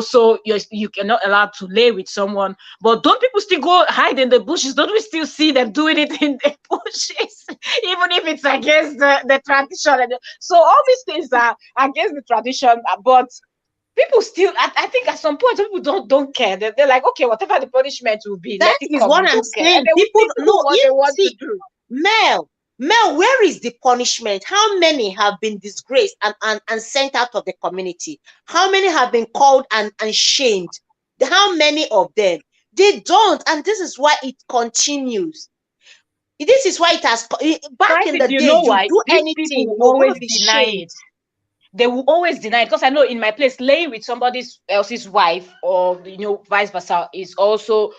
So you cannot allowed to lay with someone. But don't people still go hide in the bushes? Don't we still see them doing it in the bushes, even if it's against the tradition? So all these things are against the tradition, but people still, I think at some point, people don't care. They're like, okay, whatever the punishment will be. That is what I'm saying. People know what they want to do. Mel, where is the punishment? How many have been disgraced and sent out of the community? How many have been called and shamed? How many of them? They don't. And this is why it continues. This is why it has, back in the day, you do anything, you always deny it. They will always deny it, because I know in my place, laying with somebody else's wife or vice versa is also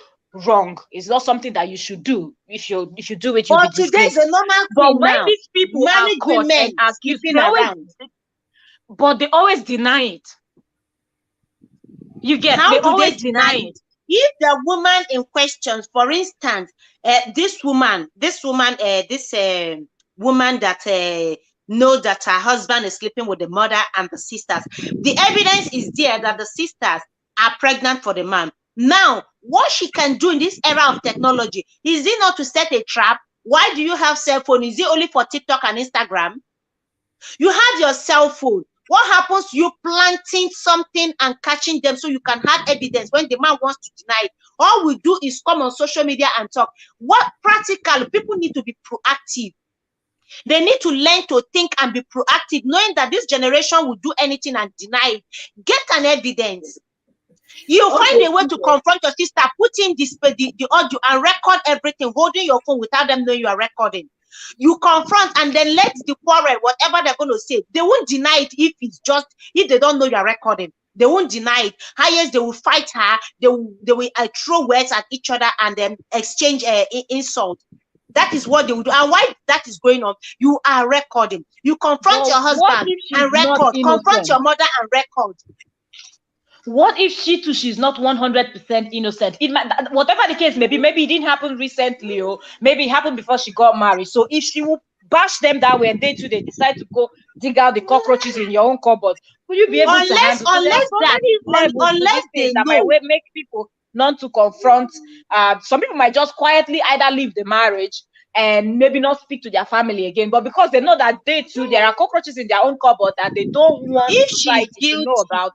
wrong. It's not something that you should do. If you do it, you'll be disgraced. Today's a normal thing. But when these people are caught and accused, but they always deny it. You get? They always deny it. if the woman in question, for instance, this woman, woman that knows that her husband is sleeping with the mother and the sisters, the evidence is there that the sisters are pregnant for the man. Now, what she can do in this era of technology, is it not to set a trap? Why do you have cell phone? Is it only for TikTok and Instagram? You have your cell phone. What happens? You planting something and catching them so you can have evidence when the man wants to deny it. All we do is come on social media and talk. What practically people need to be proactive. They need to learn to think and be proactive, knowing that this generation will do anything and deny it. Get an evidence. You find a way to confront your sister, put in the audio and record everything, holding your phone without them knowing you are recording. You confront and then let the quarrel, whatever they're going to say. They won't deny it if they don't know you are recording. They won't deny it. Highest, they will fight her. They will throw words at each other and then exchange insult. That is what they will do. And why that is going on, you are recording. You confront your husband and record. Confront your mother and record. What if she's not 100% innocent? It might, whatever the case may be, maybe it didn't happen recently, or maybe it happened before she got married. So if she will bash them that way and they decide to go dig out the cockroaches in your own cupboard, will you be able to handle? Unless they know, might make people not to confront. Some people might just quietly either leave the marriage and maybe not speak to their family again, but because they know that they too, there are cockroaches in their own cupboard that they don't want society to know about,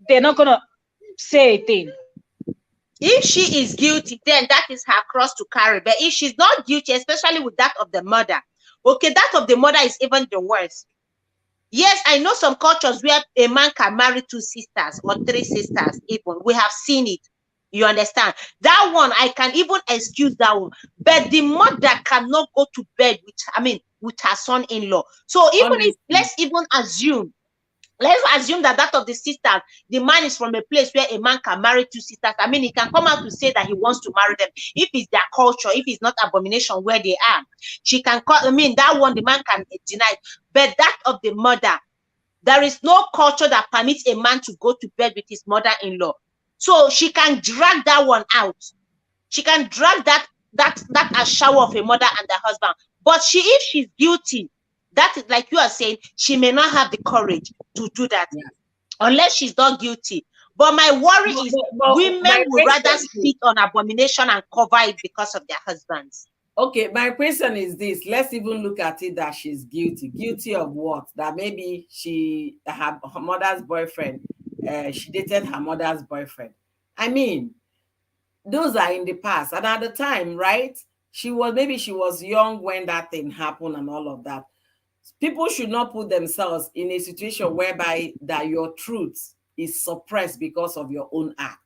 they're not gonna say a thing. If she is guilty, then that is her cross to carry. But if she's not guilty, especially with that of the mother, okay, that of the mother is even the worst. Yes, I know some cultures where a man can marry 2 sisters or 3 sisters even. We have seen it. You understand? That one, I can even excuse that one. But the mother cannot go to bed with her son-in-law. So even if, let's assume that of the sisters, the man is from a place where a man can marry 2 sisters. He can come out to say that he wants to marry them. If it's their culture, if it's not abomination where they are, she can call, that one, the man can deny. But that of the mother, there is no culture that permits a man to go to bed with his mother-in-law. So she can drag that one out. She can drag that a shower of a mother and the husband. But if she's guilty, that is like you are saying, she may not have the courage to do that unless she's not guilty. But my worry is women would rather speak on abomination and cover it because of their husbands. Okay, my question is this. Let's even look at it that she's guilty. Guilty of what? That maybe her mother's boyfriend, she dated her mother's boyfriend. Those are in the past. And at the time, right? She was young when that thing happened and all of that. People should not put themselves in a situation whereby that your truth is suppressed because of your own act.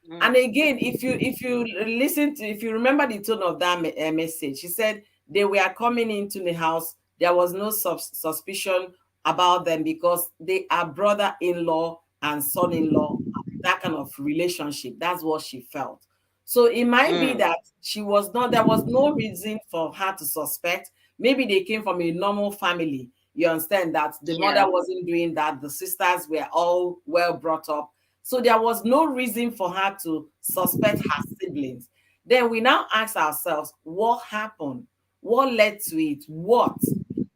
And again, if you remember the tone of that message, she said they were coming into the house. There was no suspicion about them because they are brother-in-law and son-in-law, that kind of relationship. That's what she felt. So it might be that there was no reason for her to suspect. Maybe they came from a normal family. You understand that the mother wasn't doing that. The sisters were all well brought up. So there was no reason for her to suspect her siblings. Then we now ask ourselves, what happened? What led to it? What?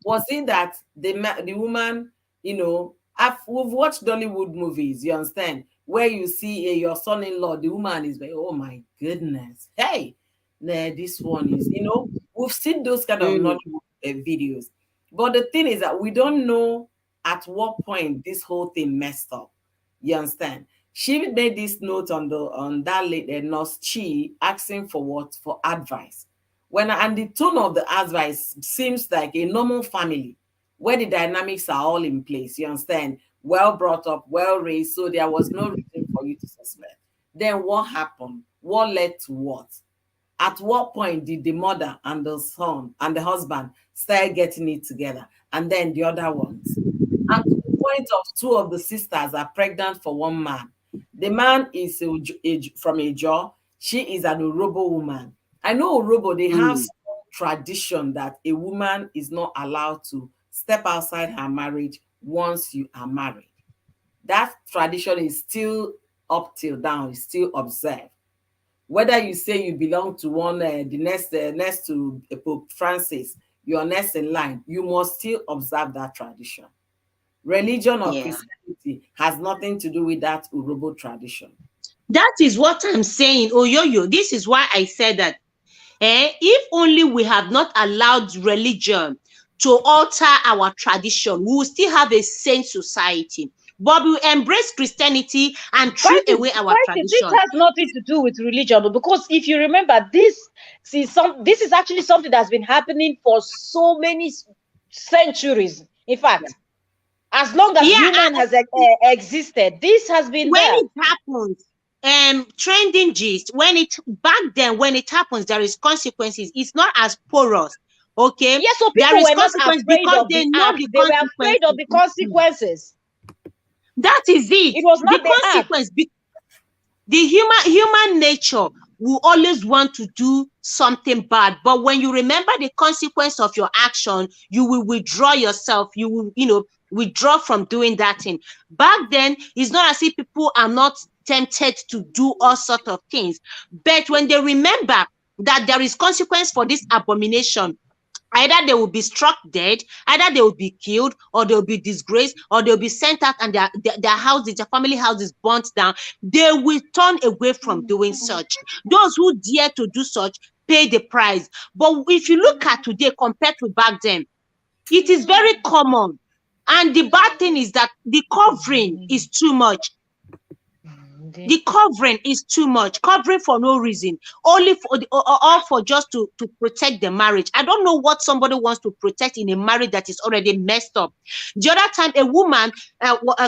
Was it that the woman, we've watched Dollywood movies, you understand, where you see your son-in-law, the woman is like, oh my goodness, hey, this one is, we've seen those kind of videos. But the thing is that we don't know at what point this whole thing messed up. You understand? She made this note on that lady nurse Chi, asking for what? For advice. And the tone of the advice seems like a normal family where the dynamics are all in place. You understand? Well brought up, well raised. So there was no reason for you to suspect. Then what happened? What led to what? At what point did the mother and the son and the husband start getting it together? And then the other ones. And to the point of 2 of the sisters are pregnant for 1 man. The man is from a jaw. She is an Urobo woman. I know Urobo, they have some tradition that a woman is not allowed to step outside her marriage once you are married. That tradition is still up till now is still observed. Whether you say you belong to one, the next to Pope Francis, you're next in line, you must still observe that tradition. Religion or Yeah. Christianity has nothing to do with that Urobo tradition. That is what I'm saying. Oh, yo. This is why I said that. If only we have not allowed religion to alter our tradition, we will still have a sane society. But we embrace Christianity and threw away our This tradition. has nothing to do with religion, because if you remember, this is actually something that's been happening for so many centuries. In fact, as long as human has existed, this has been when there. it happens. Trending gist, back then when it happens, there is consequences. It's not as porous. Okay. Yes, so There people is were not consequence afraid because of they the know act. the They were afraid of the consequences. That is it. It was not The the act. consequence. The human nature will always want to do something bad, but when you remember the consequence of your action, you will withdraw yourself. You will, withdraw from doing that thing. Back then, it's not as if people are not tempted to do all sorts of things, but when they remember that there is consequence for this abomination, either they will be struck dead, either they will be killed, or they will be disgraced, or they will be sent out and their houses, their family houses burnt down. They will turn away from doing such. Those who dare to do such pay the price. But if you look at today compared to back then, it is very common. And the bad thing is that the covering is too much. The covering is too much, covering for no reason, only for all for just to protect the marriage. I don't know what somebody wants to protect in a marriage that is already messed up. The other time, a woman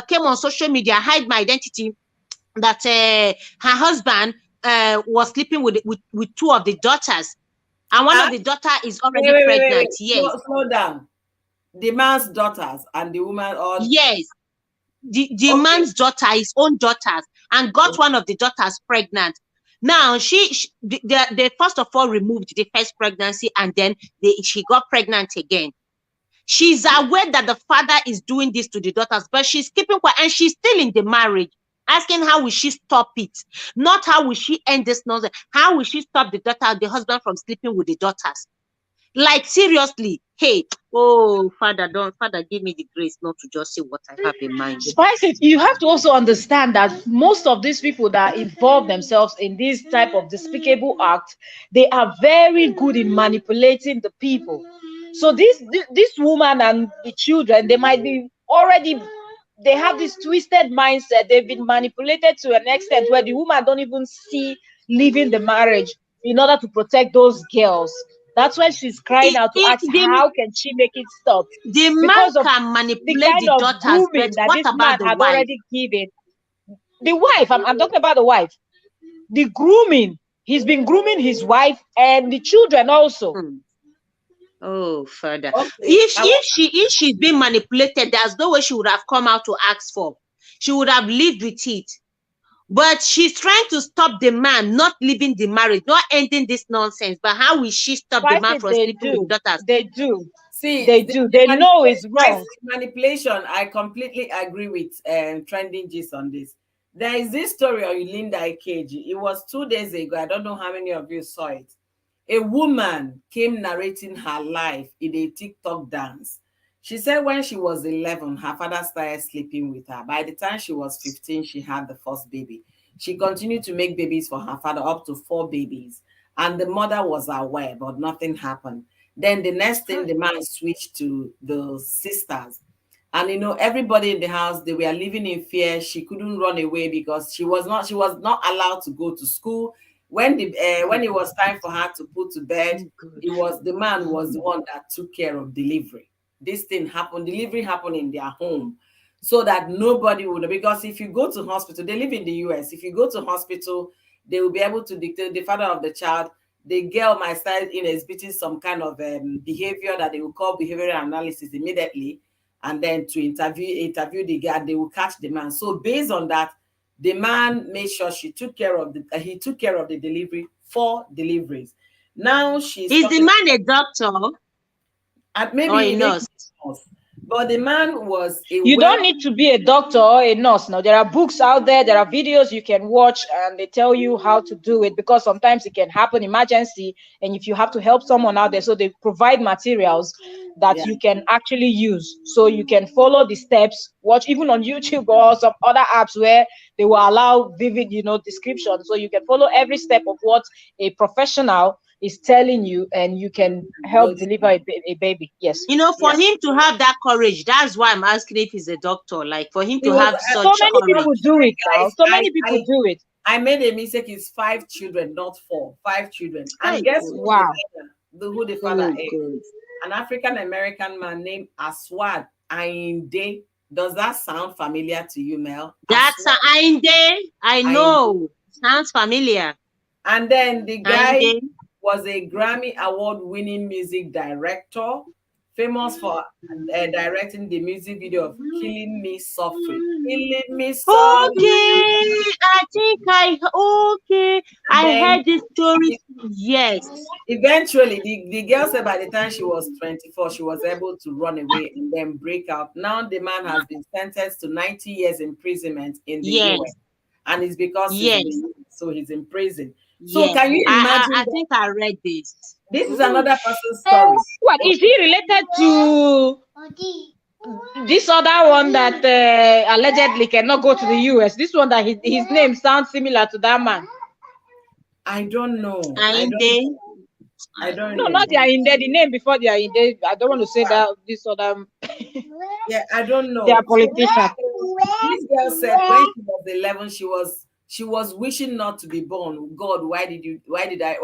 came on social media, hide my identity, that her husband was sleeping with two of the daughters, and one of the daughter is already pregnant. Yes. Slow down. The man's daughters and the woman all. Yes. The man's daughter, his own daughters, and got one of the daughters pregnant. Now they first of all removed the first pregnancy, and then she got pregnant again. She's aware that the father is doing this to the daughters, but she's keeping quiet, and she's still in the marriage, asking how will she stop it, not how will she end this nonsense. How will she stop the husband from sleeping with the daughters? Like, seriously, hey, oh, Father, give me the grace not to just say what I have in mind. Spicy, you have to also understand that most of these people that involve themselves in this type of despicable act, they are very good in manipulating the people. So this woman and the children, they might be already, they have this twisted mindset. They've been manipulated to an extent where the woman don't even see leaving the marriage in order to protect those girls. That's why she's crying out to ask how can she make it stop. The because man of can manipulate the kind the of daughters, grooming but that what this about man the had wife? already given. The wife, I'm talking about the wife. The grooming, he's been grooming his wife and the children also. Oh, Father. Okay. If she's been manipulated, there's no way she would have come out to ask for. She would have lived with it. But she's trying to stop the man not leaving the marriage, not ending this nonsense. But how will she stop the man from sleeping with daughters? They do. See, they do. They know it's wrong. Manipulation. I completely agree with Trending Gist on this. There is this story on Linda Ikeji. It was 2 days ago. I don't know how many of you saw it. A woman came narrating her life in a TikTok dance. She said when she was 11, her father started sleeping with her. By the time she was 15, she had the first baby. She continued to make babies for her father, up to 4 babies. And the mother was aware, but nothing happened. Then the next thing, the man switched to the sisters. And everybody in the house, they were living in fear. She couldn't run away because she was not allowed to go to school. When it was time for her to put to bed, the man was the one that took care of delivery. This thing happened, delivery happened in their home, so that nobody would, because if you go to hospital, they live in the US, if you go to hospital, they will be able to dictate the father of the child. The girl might start exhibiting some kind of behavior that they will call behavioral analysis immediately, and then to interview the girl, they will catch the man. So based on that, the man made sure he took care of the delivery, 4 deliveries. Now is the man a doctor? And maybe a nurse. But the man was a You don't need to be a doctor or a nurse. Now, there are books out there, there are videos you can watch, and they tell you how to do it, because sometimes it can happen emergency, and if you have to help someone out there, so they provide materials that you can actually use. So you can follow the steps, watch even on YouTube or some other apps where they will allow vivid, description. So you can follow every step of what a professional is telling you, and you can help deliver a baby. Yes. For him to have that courage, that's why I'm asking if he's a doctor. Like, for him He to was, have So such many courage. people do it, guys. So many people do it. I made a mistake. It's 5 children, not 4. 5 children. And Hi, guess God. who who the father Oh, is? God. An African American man named Aswad Ainde. Does that sound familiar to you, Mel? That's Ainde. I know. Sounds familiar. And then the guy Ainde was a Grammy Award-winning music director, famous for directing the music video of "Killing Me Softly." Killing Me Softly. Okay, I heard this story. Yes. Eventually, the girl said by the time she was 24, she was able to run away and then break out. Now the man has been sentenced to 90 years imprisonment in the US. And it's because he's in prison. So can you imagine? I think I read this. This is another person's story. What is he related to? This other one that allegedly cannot go to the US. This one that his name sounds similar to that man. I don't know. I don't No, know. not they are in there. The name before they are in there. I don't want to say that this other. Yeah, I don't know. They are politicians. This girl said when she was 11, she was wishing not to be born. God, why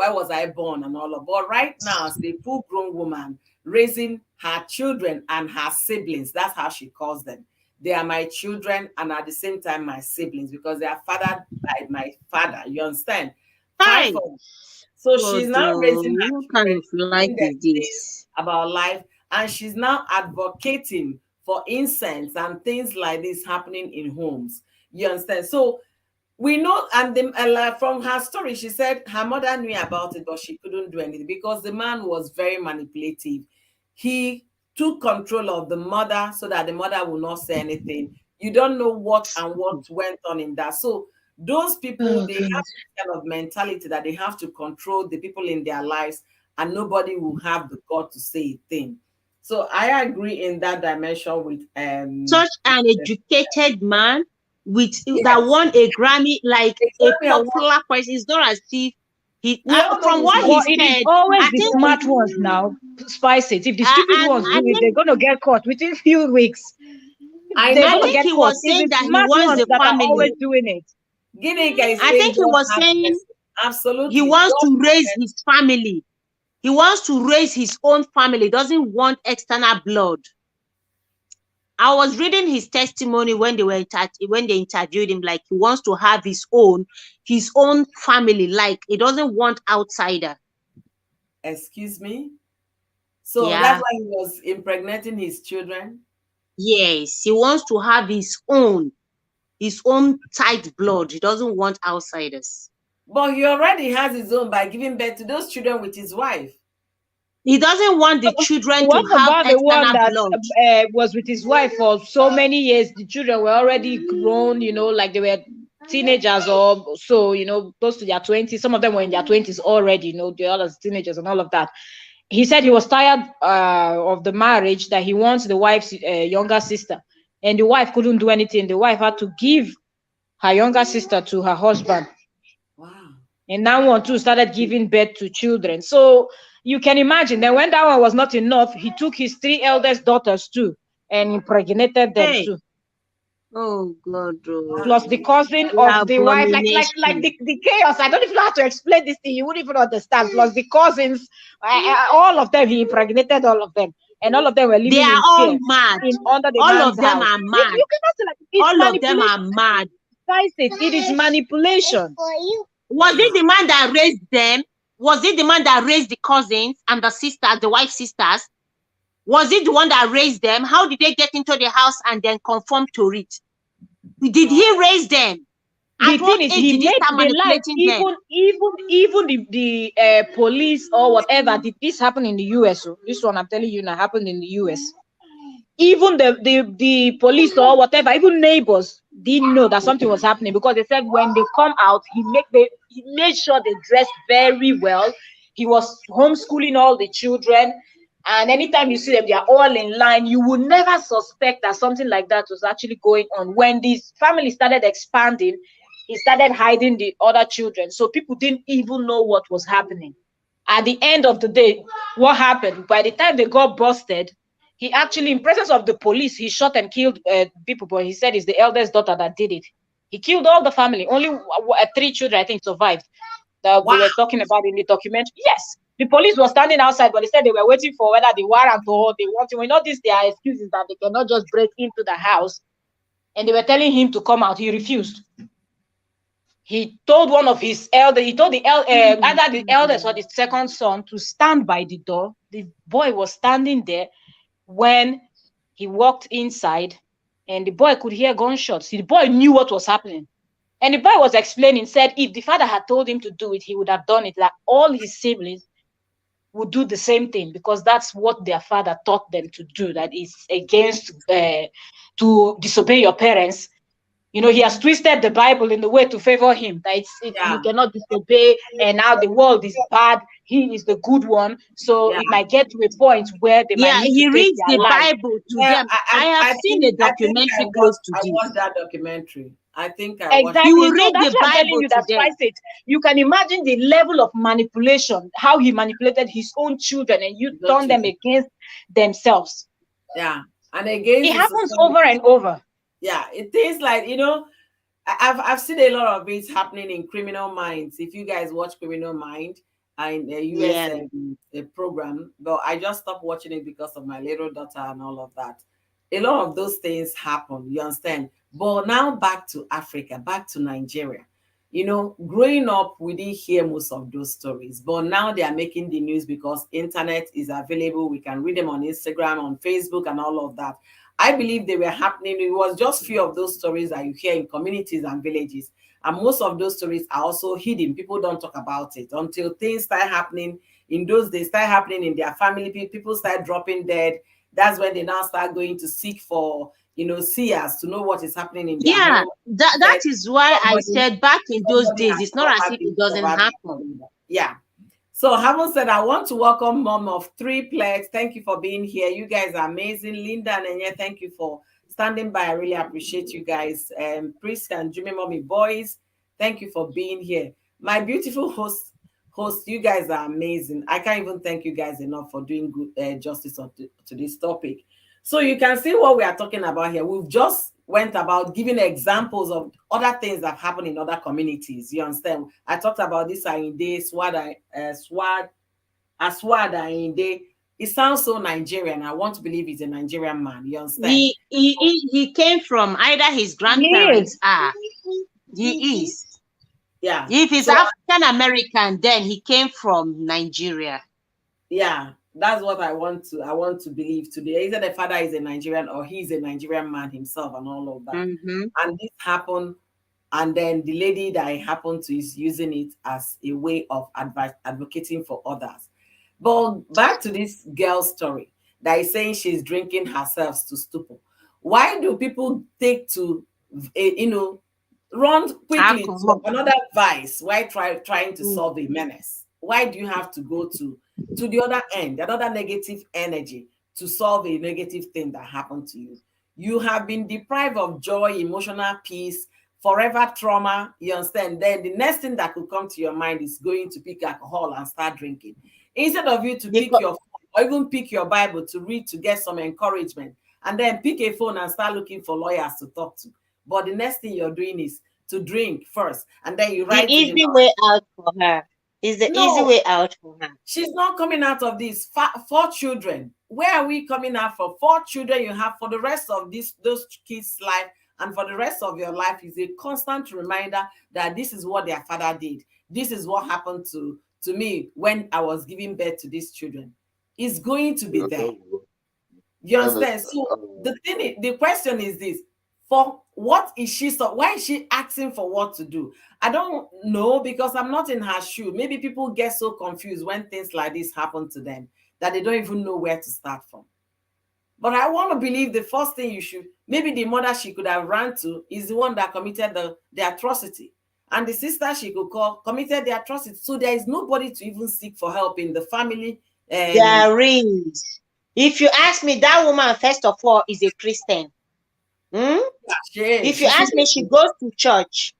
was I born and all of? But right now, as a full-grown woman raising her children and her siblings, that's how she calls them. They are my children and at the same time my siblings, because they are fathered by my father. You understand? Fine. So she's now raising her what kind of life is this? About life, and she's now advocating for incest and things like this happening in homes. You understand? So we know, and from her story, she said her mother knew about it, but she couldn't do anything because the man was very manipulative. He took control of the mother so that the mother will not say anything. You don't know what went on in that. So those people, they have this kind of mentality that they have to control the people in their lives, and nobody will have the God to say a thing. So I agree in that dimension with such an educated man that won a Grammy, like a popular person. It's not as if from what he said, it is always the smart ones now spice it. If the stupid ones do it, they're gonna get caught within a few weeks. I think he was saying that he wants the family. Always doing it. I think he was saying absolutely he wants to raise his family. He wants to raise his own family. Doesn't want external blood. I was reading his testimony when they interviewed him. Like, he wants to have his own family. Like, he doesn't want outsider. Excuse me. So that's why he was impregnating his children. Yes, he wants to have his own tight blood. He doesn't want outsiders. But he already has his own by giving birth to those children with his wife. He doesn't want the children to have external blood. What about the one that was with his wife for so many years? The children were already grown, like they were teenagers or so, close to their 20s. Some of them were in their 20s already, the others teenagers and all of that. He said he was tired of the marriage, that he wants the wife's younger sister. And the wife couldn't do anything. The wife had to give her younger sister to her husband. Wow. And that one too started giving birth to children. So you can imagine that when that one was not enough, he took his 3 eldest daughters too and impregnated them too. Oh God! Plus the cousin of the wife, like the chaos. I don't even know how to explain this thing. You wouldn't even understand. Plus the cousins, all of them, he impregnated all of them, and all of them were living. They are all mad. Under the all of them house. are mad. You cannot say like all of them are mad. It is manipulation. Was it the man that raised them? Was it the man that raised the cousins and the sisters, the wife's sisters? Was it the one that raised them? How did they get into the house and then conform to it? Did he raise them? The thing is, he made the life, even the police or whatever. Did this happen in the US? This one I'm telling you now happened in the US. even the police or whatever, even neighbors didn't know that something was happening, because they said when they come out, he made sure they dressed very well. He was homeschooling all the children, and anytime you see them, they are all in line. You would never suspect that something like that was actually going on. When this family started expanding, he started hiding the other children, so people didn't even know what was happening. At the end of the day, what happened? By the time they got busted, he actually, in presence of the police, he shot and killed people. But he said it's the eldest daughter that did it. He killed all the family. Only 3 children, I think, survived. That they Wow. were talking about in the documentary. Yes, the police were standing outside, but they said they were waiting for whether the warrant or they wanted. We know this. There are excuses that they cannot just break into the house, and they were telling him to come out. He refused. He told one of his elder, he told either the eldest or the second son to stand by the door. The boy was standing there when he walked inside, and the boy could hear gunshots. The boy knew what was happening. And the boy was explaining, said if the father had told him to do it, he would have done it. That all his siblings would do the same thing, because that's what their father taught them to do. That is against to disobey your parents. You know, he has twisted the Bible in the way to favor him. That you cannot disobey, and now the world is bad. He is the good one. So it might get to a point where they might need he to take reads their the life. Bible to them. I have seen a documentary close to I this. watched that documentary. I think I watched. Exactly. He will So read that's the why I'm telling Bible you to that them. spice it. You can imagine the level of manipulation, how he manipulated his own children, and you turn them against themselves. Yeah, and against It the happens society. over and over. Yeah, it is like, you know, I've seen a lot of it happening in Criminal Minds. If you guys watch Criminal Mind in the US Yeah. program, but I just stopped watching it because of my little daughter and all of that. A lot of those things happen, you understand? But now back to Africa, back to Nigeria. You know, growing up, we didn't hear most of those stories, but now they are making the news because internet is available. We can read them on Instagram, on Facebook, and all of that. I believe they were happening. It was just few of those stories that you hear in communities and villages. And most of those stories are also hidden. People don't talk about it until things start happening. In those days, start happening in their family. People start dropping dead. That's when they now start going to seek for, you know, seers to know what is happening in their Yeah, home. that is why I said back in those Somebody days, has it's not as covered if this, it doesn't covered this, happen. covered that. Yeah. So having said, I want to welcome mom of triplets. Thank you for being here. You guys are amazing. Linda and Enye, thank you for standing by. I really appreciate you guys. Priest and Jimmy Mommy boys, thank you for being here. My beautiful host, you guys are amazing. I can't even thank you guys enough for doing good justice to this topic. So you can see what we are talking about here. We've just went about giving examples of other things that happen in other communities. You understand? I talked about this Ainde, Aswad Ainde. It sounds so Nigerian. I want to believe he's a Nigerian man. You understand? He came from either his grandparents are. He is. Yeah. If he's So, African American, then he came from Nigeria. yeah, that's what I want to believe today. Either the father is a Nigerian or he's a Nigerian man himself and all of that. Mm-hmm. And this happened, and then the lady that I happen to is using it as a way of advocating for others. But back to this girl story that is saying she's drinking herself to stupor. Why do people take to, run quickly to Alcohol. another vice? Why trying to solve a menace? Why do you have to go to the other end, another negative energy to solve a negative thing that happened to you? You have been deprived of joy, emotional peace, forever trauma. You understand? Then the next thing that could come to your mind is going to pick alcohol and start drinking. Instead of you to pick your phone or even pick your Bible to read to get some encouragement, and then pick a phone and start looking for lawyers to talk to. But the next thing you're doing is to drink first, and then you The write easy way out for her. Is the easy way out for her. She's not coming out of this. 4 children. Where are we coming out for? 4 children you have for the rest of those kids' life, and for the rest of your life is a constant reminder that this is what their father did. This is what happened to me when I was giving birth to these children. It's going to be there. You understand? So the question is this: for what is she? So why is she asking for what to do? I don't know, because I'm not in her shoe. Maybe people get so confused when things like this happen to them that they don't even know where to start from. But I want to believe the first thing you should, maybe the mother she could have ran to is the one that committed the atrocity. And the sister she could call committed the atrocity. So there is nobody to even seek for help in the family. There is. If you ask me, that woman, first of all, is a Christian. If you ask me, she goes to church.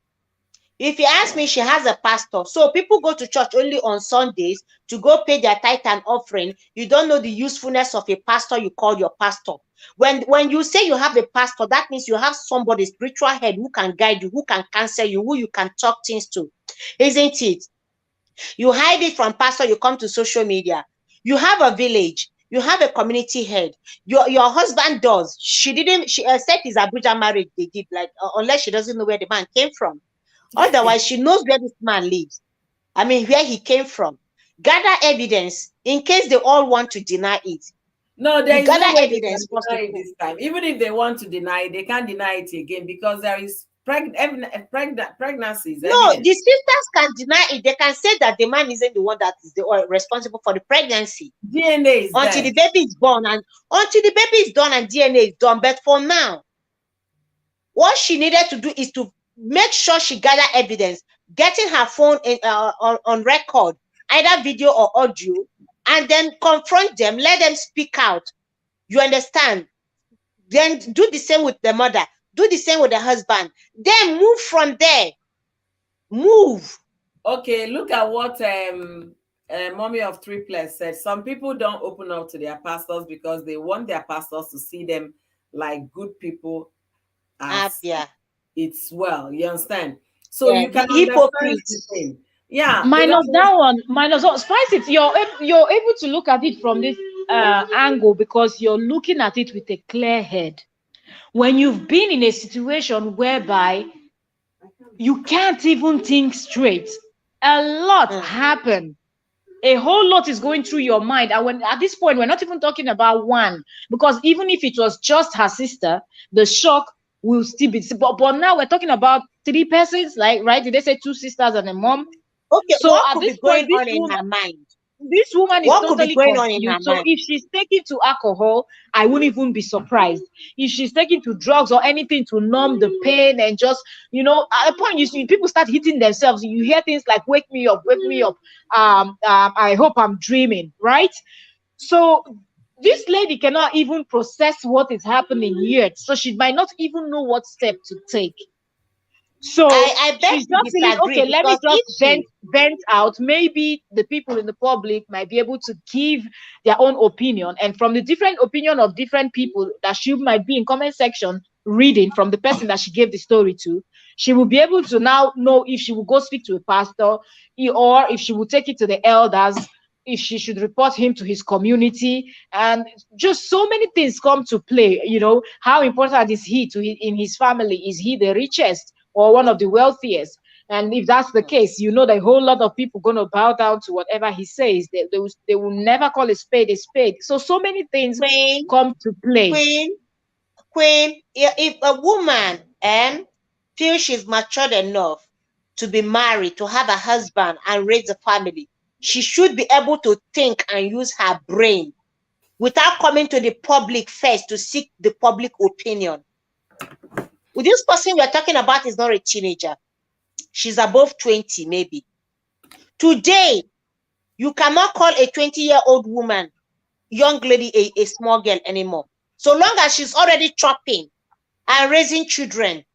If you ask me, she has a pastor. So people go to church only on Sundays to go pay their tithe and offering. You don't know the usefulness of a pastor you call your pastor. When you say you have a pastor, that means you have somebody, spiritual head, who can guide you, who can counsel you, who you can talk things to. Isn't it? You hide it from pastor, you come to social media. You have a village. You have a community head. Your husband does. She said it's Abuja marriage they did, like unless she doesn't know where the man came from. Otherwise, she knows where this man lives. I mean, where he came from. Gather evidence in case they all want to deny it. No, there is no way they can deny it this time. Even if they want to deny it, they can't deny it again because there is pregnancies. No, the sisters can deny it. They can say that the man isn't the one that is responsible for the pregnancy. DNA is until there. The baby is born, and until the baby is done and DNA is done. But for now, what she needed to do is to make sure she gather evidence, getting her phone on record, either video or audio, and then confront them, let them speak out. You understand? Then do the same with the mother, do the same with the husband. Then move from there. Move. Okay, look at what Mommy of Triplets said. Some people don't open up to their pastors because they want their pastors to see them like good people. It's well, you understand? So you can hypocrites. Yeah. Minus that one, spice it. You're able to look at it from this angle because you're looking at it with a clear head. When you've been in a situation whereby you can't even think straight, a lot happen. A whole lot is going through your mind. And at this point, we're not even talking about one, because even if it was just her sister, the shock will still be. But now we're talking about 3 persons, like, right? Did they say 2 sisters and a mom? Okay, so what could be going on in her mind? This woman is totally confused. So if she's taking to alcohol, I wouldn't even be surprised. If she's taking to drugs or anything to numb the pain and just, at a point you see people start hitting themselves. You hear things like "wake me up, wake me up." I hope I'm dreaming, right? So this lady cannot even process what is happening yet. So she might not even know what step to take. So I bet she's just saying, okay, let me just vent out. Maybe the people in the public might be able to give their own opinion, and from the different opinion of different people that she might be in comment section reading from the person that she gave the story to, she will be able to now know if she will go speak to a pastor, or if she will take it to the elders, if she should report him to his community. And just so many things come to play. How important is he in his family? Is he the richest or one of the wealthiest? And if that's the case, the whole lot of people going to bow down to whatever he says. They will never call a spade a spade. So many things come to play. Queen, if a woman feels she's matured enough to be married, to have a husband and raise a family, she should be able to think and use her brain without coming to the public first to seek the public opinion. With this person we're talking about is not a teenager. She's above 20, maybe. Today, you cannot call a 20-year-old woman, young lady, a small girl anymore. So long as she's already chopping and raising children,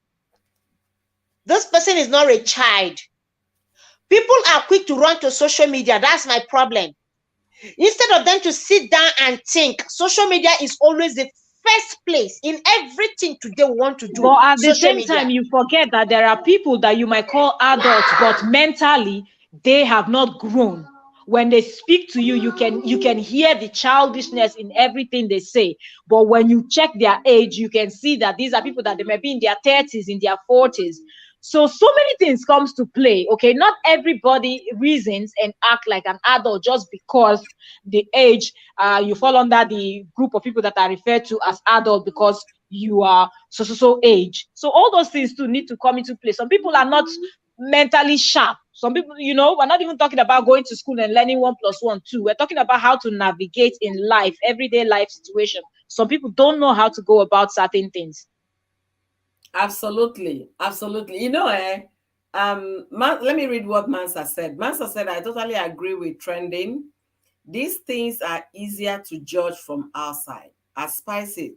this person is not a child. People are quick to run to social media. That's my problem. Instead of them to sit down and think, social media is always the first place in everything today we want to do. But at the same time, you forget that there are people that you might call adults, but mentally they have not grown. When they speak to you, you can hear the childishness in everything they say. But when you check their age, you can see that these are people that they may be in their 30s, in their 40s. So many things comes to play. Okay, not everybody reasons and act like an adult just because the age, you fall under the group of people that are referred to as adult because you are so age. So all those things too need to come into play. Some people are not mentally sharp. Some people, we're not even talking about going to school and learning 1 + 1 2. We're talking about how to navigate in life, everyday life situation. some people don't know how to go about certain things. Absolutely, absolutely. Let me read what Mansa said. Mansa said, I totally agree with trending. These things are easier to judge from outside. As Spice it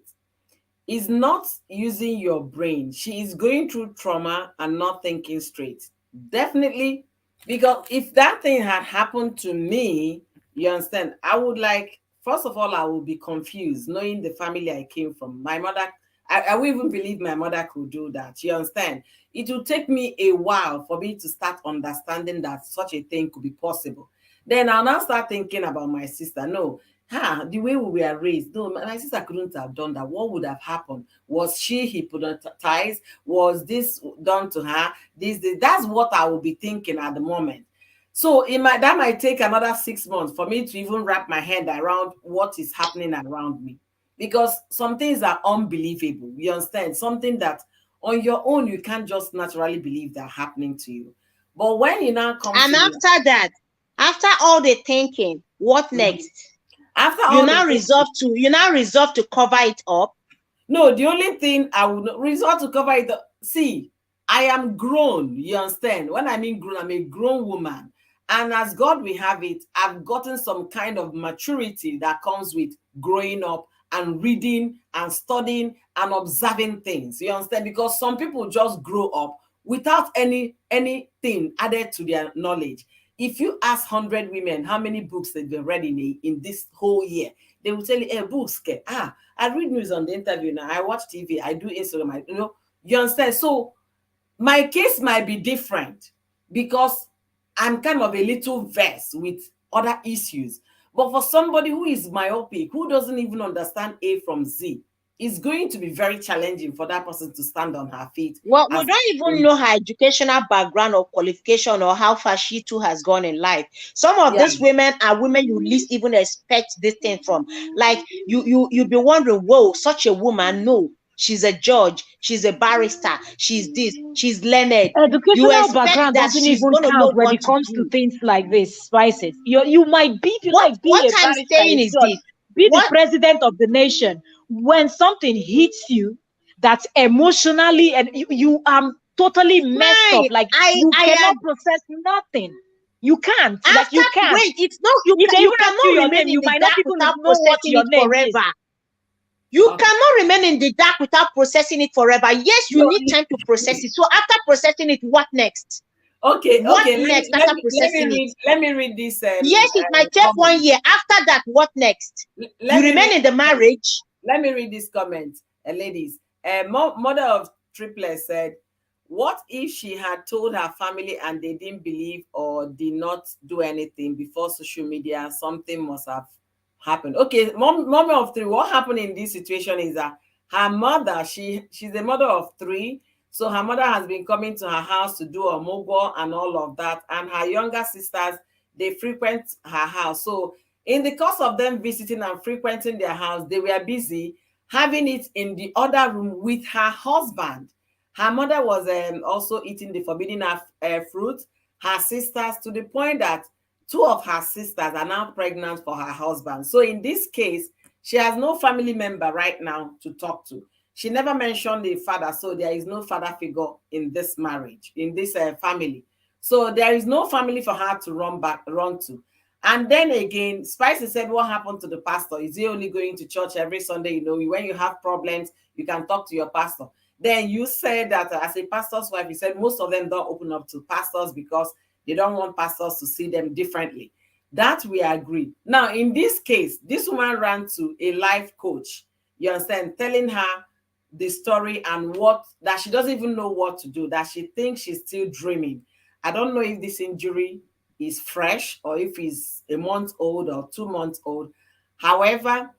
is not using your brain. She is going through trauma and not thinking straight. Definitely, because if that thing had happened to me, you understand, I would like, first of all, I would be confused knowing the family I came from. My mother, I would even believe my mother could do that. You understand? It would take me a while for me to start understanding that such a thing could be possible. Then I'll now start thinking about my sister. No, the way we were raised, no, my sister couldn't have done that. What would have happened? Was she hypnotized? Was this done to her? This. That's what I will be thinking at the moment. So that might take another 6 months for me to even wrap my head around what is happening around me. Because some things are unbelievable. You understand? Something that on your own you can't just naturally believe that happening to you. But when you now come And to after that, after all the thinking, what next? after You all the now things, resolve to cover it up. no, the only thing I would resort to cover it. See, I am grown. You understand? When I mean grown, I'm a grown woman. And as God will have it, I've gotten some kind of maturity that comes with growing up and reading and studying and observing things. You understand? Because some people just grow up without anything added to their knowledge. If you ask 100 women how many books they've been read in this whole year, they will tell you, hey, books. I read news on the interview now. I watch TV. I do Instagram. You understand? So my case might be different because I'm kind of a little versed with other issues. But for somebody who is myopic, who doesn't even understand A from Z, it's going to be very challenging for that person to stand on her feet. Well, we don't even know her educational background or qualification or how far she too has gone in life. Some of Yeah. these women are women you least even expect this thing from. Like you'd be wondering, whoa, such a woman? No, she's a judge, she's a barrister, she's this, she's learned. You Educational expect background that doesn't she's even gonna know count when what it to comes to do. things like this, Spices. You might be, you What might what be a I'm barrister, a saying is judge, this. be the What president of the nation. When something hits you that's emotionally and you are totally messed up, fine. like I you I cannot process nothing. You can't, like After you can't. wait, it's not you. If they You even ask you cannot your name, remain in you the might not dark even without know what processing your it name is. forever. You Okay. cannot remain in the dark without processing it forever. Yes, you No, need time to process it. So after processing it, what next? okay, What okay. next after Let me processing it? read. Let me read this Yes, it might take comment. 1 year. After that, what next? You Let me remain read. in the marriage. Let me read this comment, ladies. Mother of triplets said, "What if she had told her family and they didn't believe or did not do anything before social media? Something must have happened." Okay, mommy of three. What happened in this situation is that her mother, she's a mother of three, so her mother has been coming to her house to do a mobile and all of that, and her younger sisters, they frequent her house. So in the course of them visiting and frequenting their house, they were busy having it in the other room with her husband. Her mother was also eating the forbidden fruit. Her sisters, to the point that two of her sisters are now pregnant for her husband. So in this case, she has no family member right now to talk to. She never mentioned the father, so there is no father figure in this marriage, in this family. So there is no family for her to run to. And then again, Spicy said, what happened to the pastor? Is he only going to church every Sunday? When you have problems, you can talk to your pastor. Then you said that as a pastor's wife, you said most of them don't open up to pastors because they don't want pastors to see them differently. That we agree. Now, in this case, this woman ran to a life coach, you understand, telling her the story and that she doesn't even know what to do, that she thinks she's still dreaming. I don't know if this injury is fresh or if it's a month old or 2 months old. However,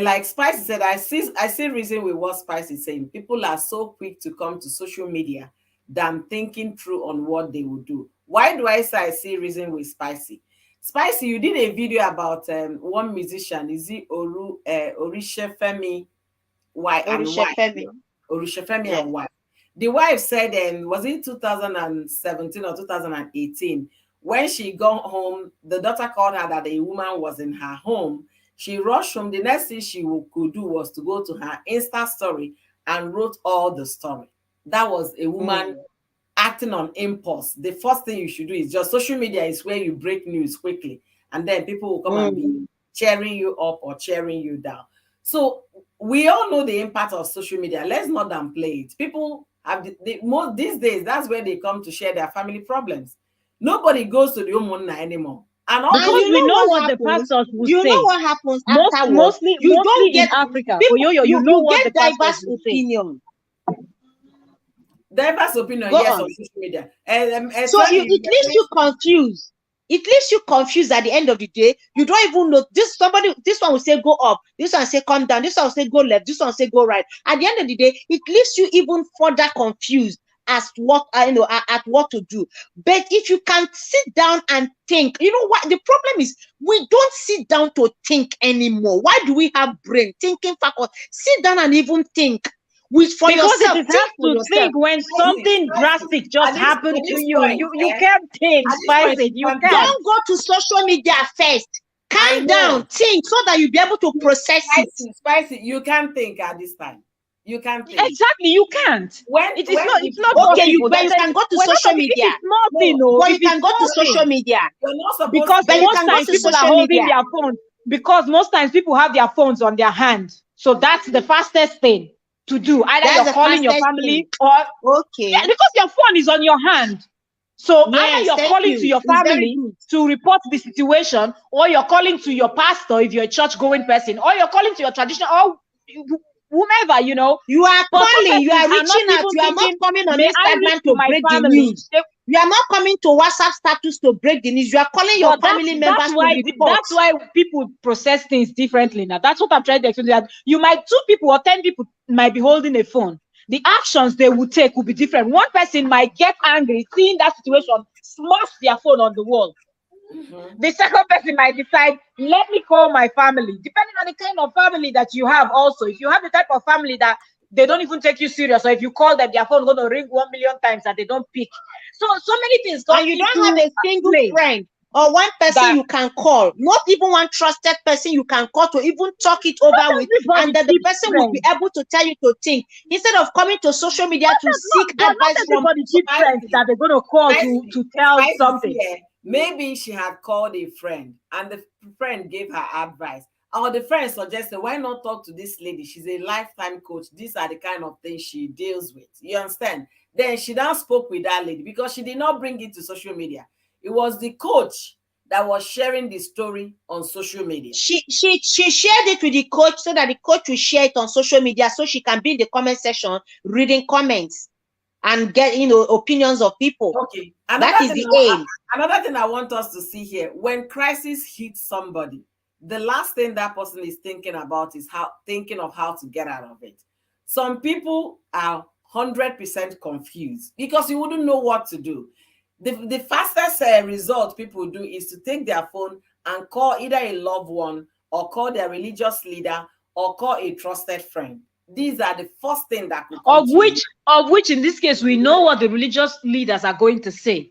like Spicy said, I see reason with what Spicy is saying. People are so quick to come to social media than thinking through on what they would do. Why do I say I see reason with Spicy? Spicy, you did a video about one musician, is it Orishefemi? Why and why? Orishefemi. Orishefemi Yeah. and why? The wife said, was it 2017 or 2018, when she got home, the daughter called her that a woman was in her home. She rushed home. The next thing she could do was to go to her Insta story and wrote all the story. That was a woman acting on impulse. The first thing you should do is just, social media is where you break news quickly, and then people will come and be cheering you up or cheering you down. So we all know the impact of social media. Let's not downplay it. People have the most these days, that's where they come to share their family problems. Nobody goes to the home anymore. And all Because we know what the pastors will say. You know what happens afterwards? Mostly don't in get Africa. people, you know what the diverse pastors will say. opinion. Diverse opinion, Go yes, on. on social media. So it leaves you confused. It leaves you confused at the end of the day. You don't even know this. This one will say go up, this one will say come down, this one will say go left, this one will say go right. At the end of the day, it leaves you even further confused as what at what to do. But if you can sit down and think, you know what the problem is, we don't sit down to think anymore. Why do we have brain thinking faculty? Sit down and even think. For because yourself, it is hard to think when something drastic just happened to you. Point, you can't think, spice it. You can't. Don't go to social media first. Calm down, think so that you'll be able to process it. Spicy, you can't think at this time. You can't think. Exactly, you can't. It's not okay. You possible. can go to social media. But you can go to social media. Because most times people are holding their phones. Because most times people have their phones on their hand. So that's the fastest thing to do. Either you're calling your family or because your phone is on your hand. So either you're calling to your family to report the situation, or you're calling to your pastor if you're a church-going person, or you're calling to your traditional, or whomever, you know. You are calling, you are reaching out, you are not coming on Instagram to break the news. You are not coming to WhatsApp status to break the news. You are calling your family members to report. That's why people process things differently now. That's what I'm trying to explain. That you might, 2 people or 10 people might be holding a phone. The actions they would take will be different. One person might get angry, seeing that situation, smash their phone on the wall. The second person might decide, let me call my family. Depending on the kind of family that you have also. If you have the type of family that they don't even take you serious, or if you call them, their phone is going to ring 1 million times and they don't pick. So many things. And you don't have a single friend or one person you can call, not even one trusted person you can call to even talk it over with, and that the person will be able to tell you to think, instead of coming to social media to seek advice from friends that they're going to call to tell something. Maybe she had called a friend and the friend gave her advice, or the friend suggested, why not talk to this lady? She's a lifetime coach. These are the kind of things she deals with. You understand? Then she now spoke with that lady because she did not bring it to social media. It was the coach that was sharing the story on social media. She shared it with the coach so that the coach will share it on social media, so she can be in the comment section reading comments and get opinions of people. Okay. That is the aim. Another thing I want us to see here: when crisis hits somebody, the last thing that person is thinking about is thinking of how to get out of it. Some people are 100% confused because you wouldn't know what to do. The fastest result people do is to take their phone and call either a loved one, or call their religious leader, or call a trusted friend. These are the first thing that could of which in this case we know what the religious leaders are going to say,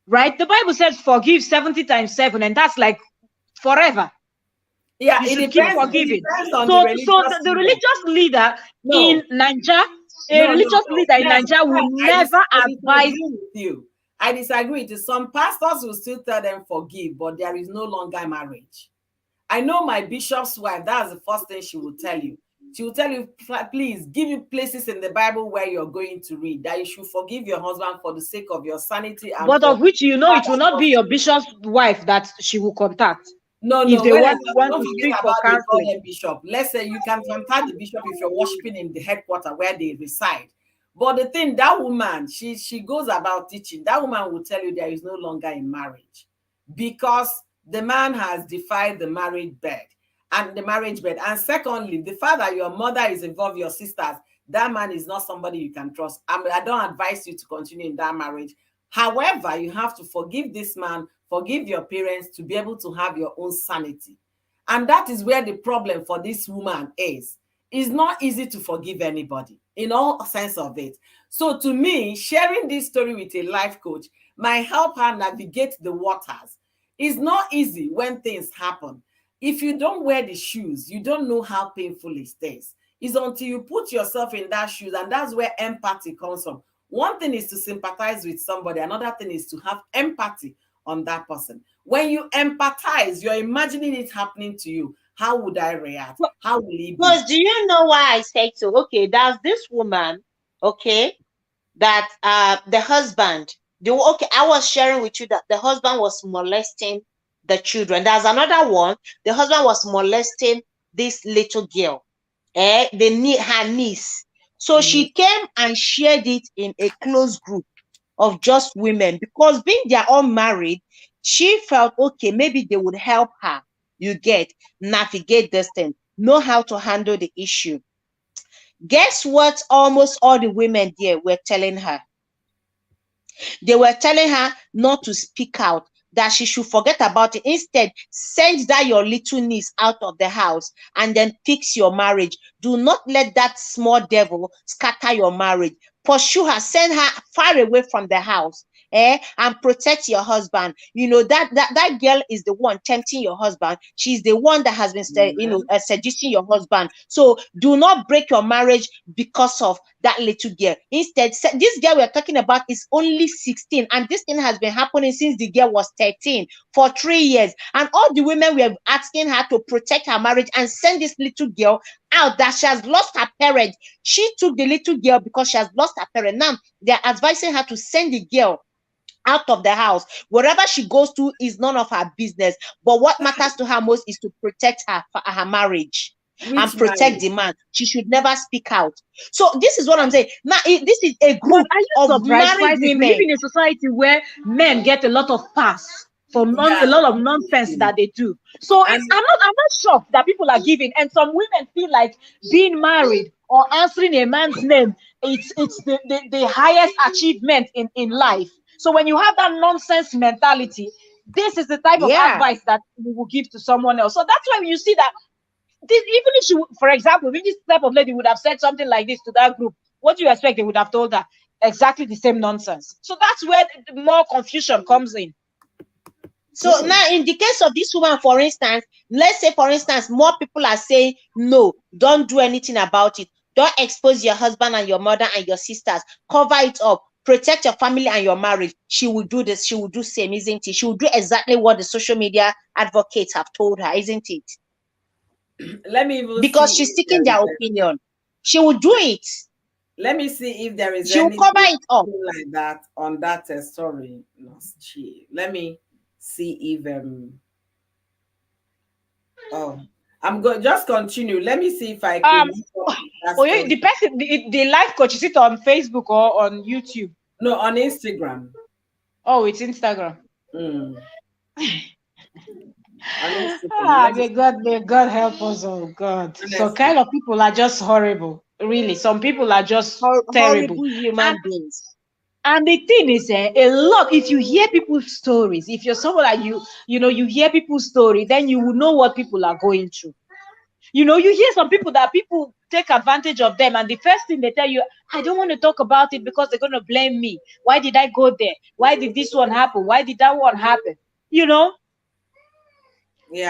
right? The Bible says forgive 70 times 7, and that's like forever. Yeah, you should keep forgiving. So the religious leader in Nigeria, leader in Nigeria will never advise you. I disagree with you. Some pastors will still tell them forgive, but there is no longer marriage. I know my bishop's wife, that's the first thing she will tell you. She will tell you, please give you places in the Bible where you're going to read that you should forgive your husband for the sake of your sanity. But of which it will not be your bishop's wife that she will contact. No, if they want don't to forget speak for about counseling. the bishop. Let's say you can contact the bishop if you're worshiping in the headquarters where they reside. But the thing, that woman, she goes about teaching. That woman will tell you there is no longer a marriage because the man has defied the marriage bed. And secondly, the fact that your mother is involved, your sisters, that man is not somebody you can trust. I don't advise you to continue in that marriage. However, you have to forgive this man, forgive your parents to be able to have your own sanity. And that is where the problem for this woman is. It's not easy to forgive anybody in all sense of it. So to me, sharing this story with a life coach might help her navigate the waters. It's not easy when things happen. if you don't wear the shoes, you don't know how painful it is. It's until you put yourself in that shoes, and that's where empathy comes from. One thing is to sympathize with somebody, another thing is to have empathy on that person. When you empathize, you're imagining it happening to you. How would I react? How will it be? Because do you know why I said so? Okay, there's this woman, okay, that the husband, okay, I was sharing with you that the husband was molesting the children. There's another one, the husband was molesting this little girl, her niece. So she came and shared it in a close group of just women, because being they're all married, she felt okay, maybe they would help her, you get, navigate this thing, know how to handle the issue. Guess what almost all the women there were telling her? They were telling her not to speak out, that she should forget about it. Instead, send that your little niece out of the house and then fix your marriage. Do not let that small devil scatter your marriage. Pursue her, send her far away from the house. And protect your husband. You know that girl is the one tempting your husband. She's the one that has been seducing your husband. So do not break your marriage because of that little girl. Instead, this girl we're talking about is only 16, and this thing has been happening since the girl was 13 for 3 years. And all the women were asking her to protect her marriage and send this little girl out, that she has lost her parent. She took the little girl because she has lost her parent. Now they're advising her to send the girl out of the house. Wherever she goes to is none of her business. But what matters to her most is to protect her marriage. And protect the man. She should never speak out. So this is what I'm saying. Now, this is a group of married women. We live in a society where men get a lot of pass for a lot of nonsense that they do. So I'm not shocked that people are giving, and some women feel like being married or answering a man's name, it's the highest achievement in life. So when you have that nonsense mentality, this is the type of advice that we will give to someone else. So that's why you see that this, even if she, for example, if this type of lady would have said something like this to that group, what do you expect? They would have told her exactly the same nonsense. So that's where more confusion comes in. So now, in the case of this woman, for instance, let's say, for instance, more people are saying, no, don't do anything about it. Don't expose your husband and your mother and your sisters. Cover it up. Protect your family and your marriage. She will do this. She will do same, isn't it? She will do exactly what the social media advocates have told her, isn't it? Let me even because she's seeking their opinion. She will do it. Let me see if there is She'll cover it up like that on that story. No, let me see if oh, I'm going. Just continue. Let me see if I can. The person, the life coach, is it on Facebook or on YouTube? No, on Instagram. Oh, it's Instagram. May God help us. Oh God. Honestly. So kind of people are just horrible. Really, some people are just terrible human beings. And the thing is, a lot. If you hear people's stories, if you're someone that you hear people's story, then you will know what people are going through. You hear some people that people take advantage of them, and the first thing they tell you, I don't want to talk about it because they're going to blame me. Why did I go there? Why did this one happen? Why did that one happen? Yeah.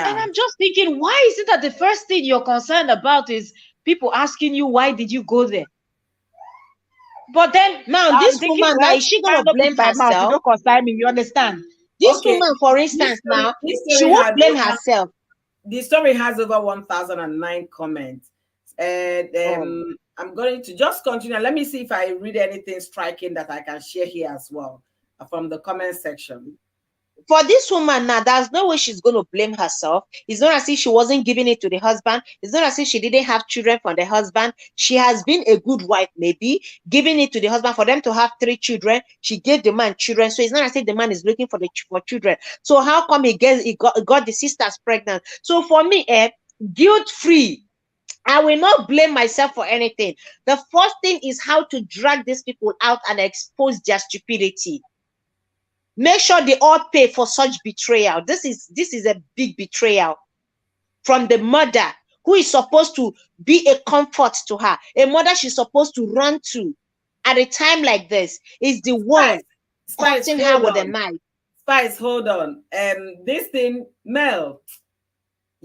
And I'm just thinking, why is it that the first thing you're concerned about is people asking you, why did you go there? But then now this woman, now is she going to blame herself? Don't concern me, you understand? This woman, for instance, now she won't blame herself. The story has over 1,009 comments, and I'm going to just continue. Let me see if I read anything striking that I can share here as well from the comment section. For this woman now, there's no way she's going to blame herself. It's not as if she wasn't giving it to the husband. It's not as if she didn't have children from the husband. She has been a good wife, maybe, giving it to the husband for them to have 3 children. She gave the man children. So it's not as if the man is looking for children. So how come he got the sisters pregnant? So for me, guilt-free. I will not blame myself for anything. The first thing is how to drag these people out and expose their stupidity. Make sure they all pay for such betrayal. This is a big betrayal from the mother, who is supposed to be a comfort to her. A mother she's supposed to run to at a time like this is the one cutting her with a knife. Spice, hold on. This thing, Mel,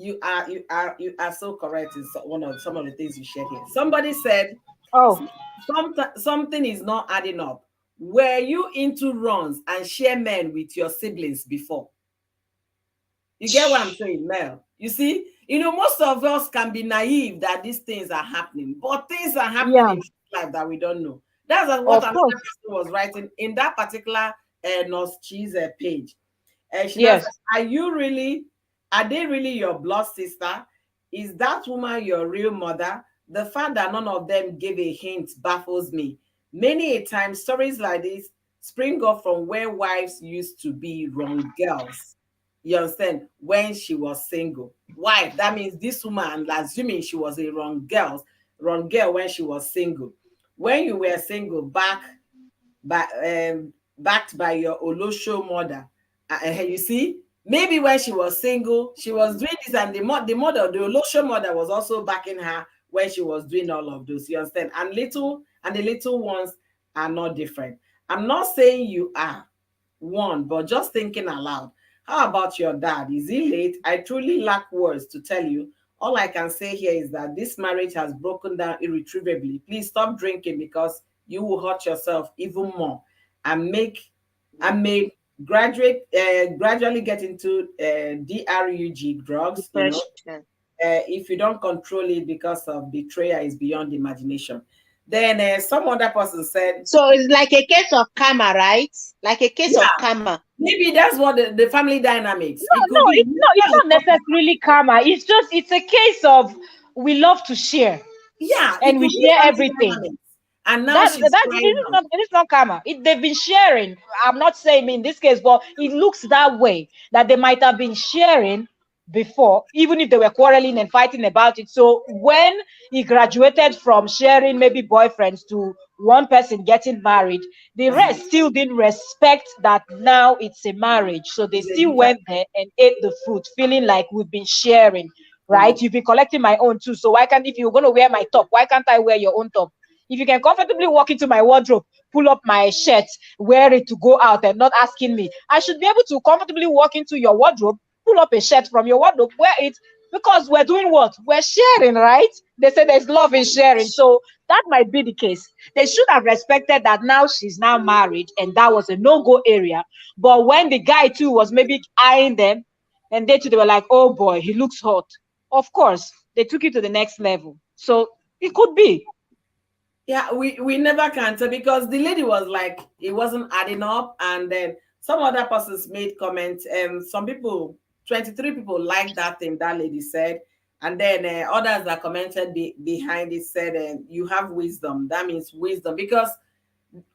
you are so correct in one of some of the things you shared here. Somebody said Oh, something is not adding up. Were you into runs and share men with your siblings before? You get what I'm saying, Mel? You see, most of us can be naive that these things are happening, but things are happening yeah, in life that we don't know. That's what of another course. person was writing in that particular Nurse Cheese page. And she does. Yes. Are they really your blood sister? Is that woman your real mother? The fact that none of them gave a hint baffles me. Many a time, stories like this spring up from where wives used to be wrong girls. You understand? When she was single. Wife, that means this woman, assuming she was a wrong girl when she was single. When you were single by backed by your Olosho mother. You see, maybe when she was single, she was doing this, and the Olosho mother was also backing her when she was doing all of those. You understand? And the little ones are not different. I'm not saying you are one, but just thinking aloud. How about your dad? Is he late? I truly lack words to tell you. All I can say here is that this marriage has broken down irretrievably. Please stop drinking because you will hurt yourself even more and may gradually get into drug drugs, Depression. if you don't control it because of betrayal is beyond imagination. Then some other person said, So it's like a case of karma, right? Like a case of yeah, karma. maybe that's what the family dynamics. No, It no, could be. it's not necessarily karma. It's a case of we love to share Yeah, it and we could be share family everything. dynamics. And now That she's that crying out. it is not karma. They've been sharing. I'm not saying in this case, but it looks that way that they might have been sharing before, even if they were quarreling and fighting about it. So when he graduated from sharing maybe boyfriends to one person getting married, the Uh-huh. rest still didn't respect that now it's a marriage. So they It's a still different went there and ate the fruit, feeling like we've been sharing, right? understanding. You've been collecting my own too. So why can't, if you're going to wear my top, why can't I wear your own top? If you can comfortably walk into my wardrobe, pull up my shirt, wear it to go out and not asking me, I should be able to comfortably walk into your wardrobe, pull up a shirt from your wardrobe, wear it, because we're doing what? We're sharing, right? They say there's love in sharing. So that might be the case. They should have respected that now she's now married and that was a no-go area. But when the guy too was maybe eyeing them and they too, they were like, oh boy, he looks hot. Of course, they took it to the next level. So it could be. Yeah, we never can tell because the lady was like it wasn't adding up, and then some other persons made comments. Some people, 23 people liked that thing that lady said, and then others that commented behind it said, "You have wisdom." That means wisdom because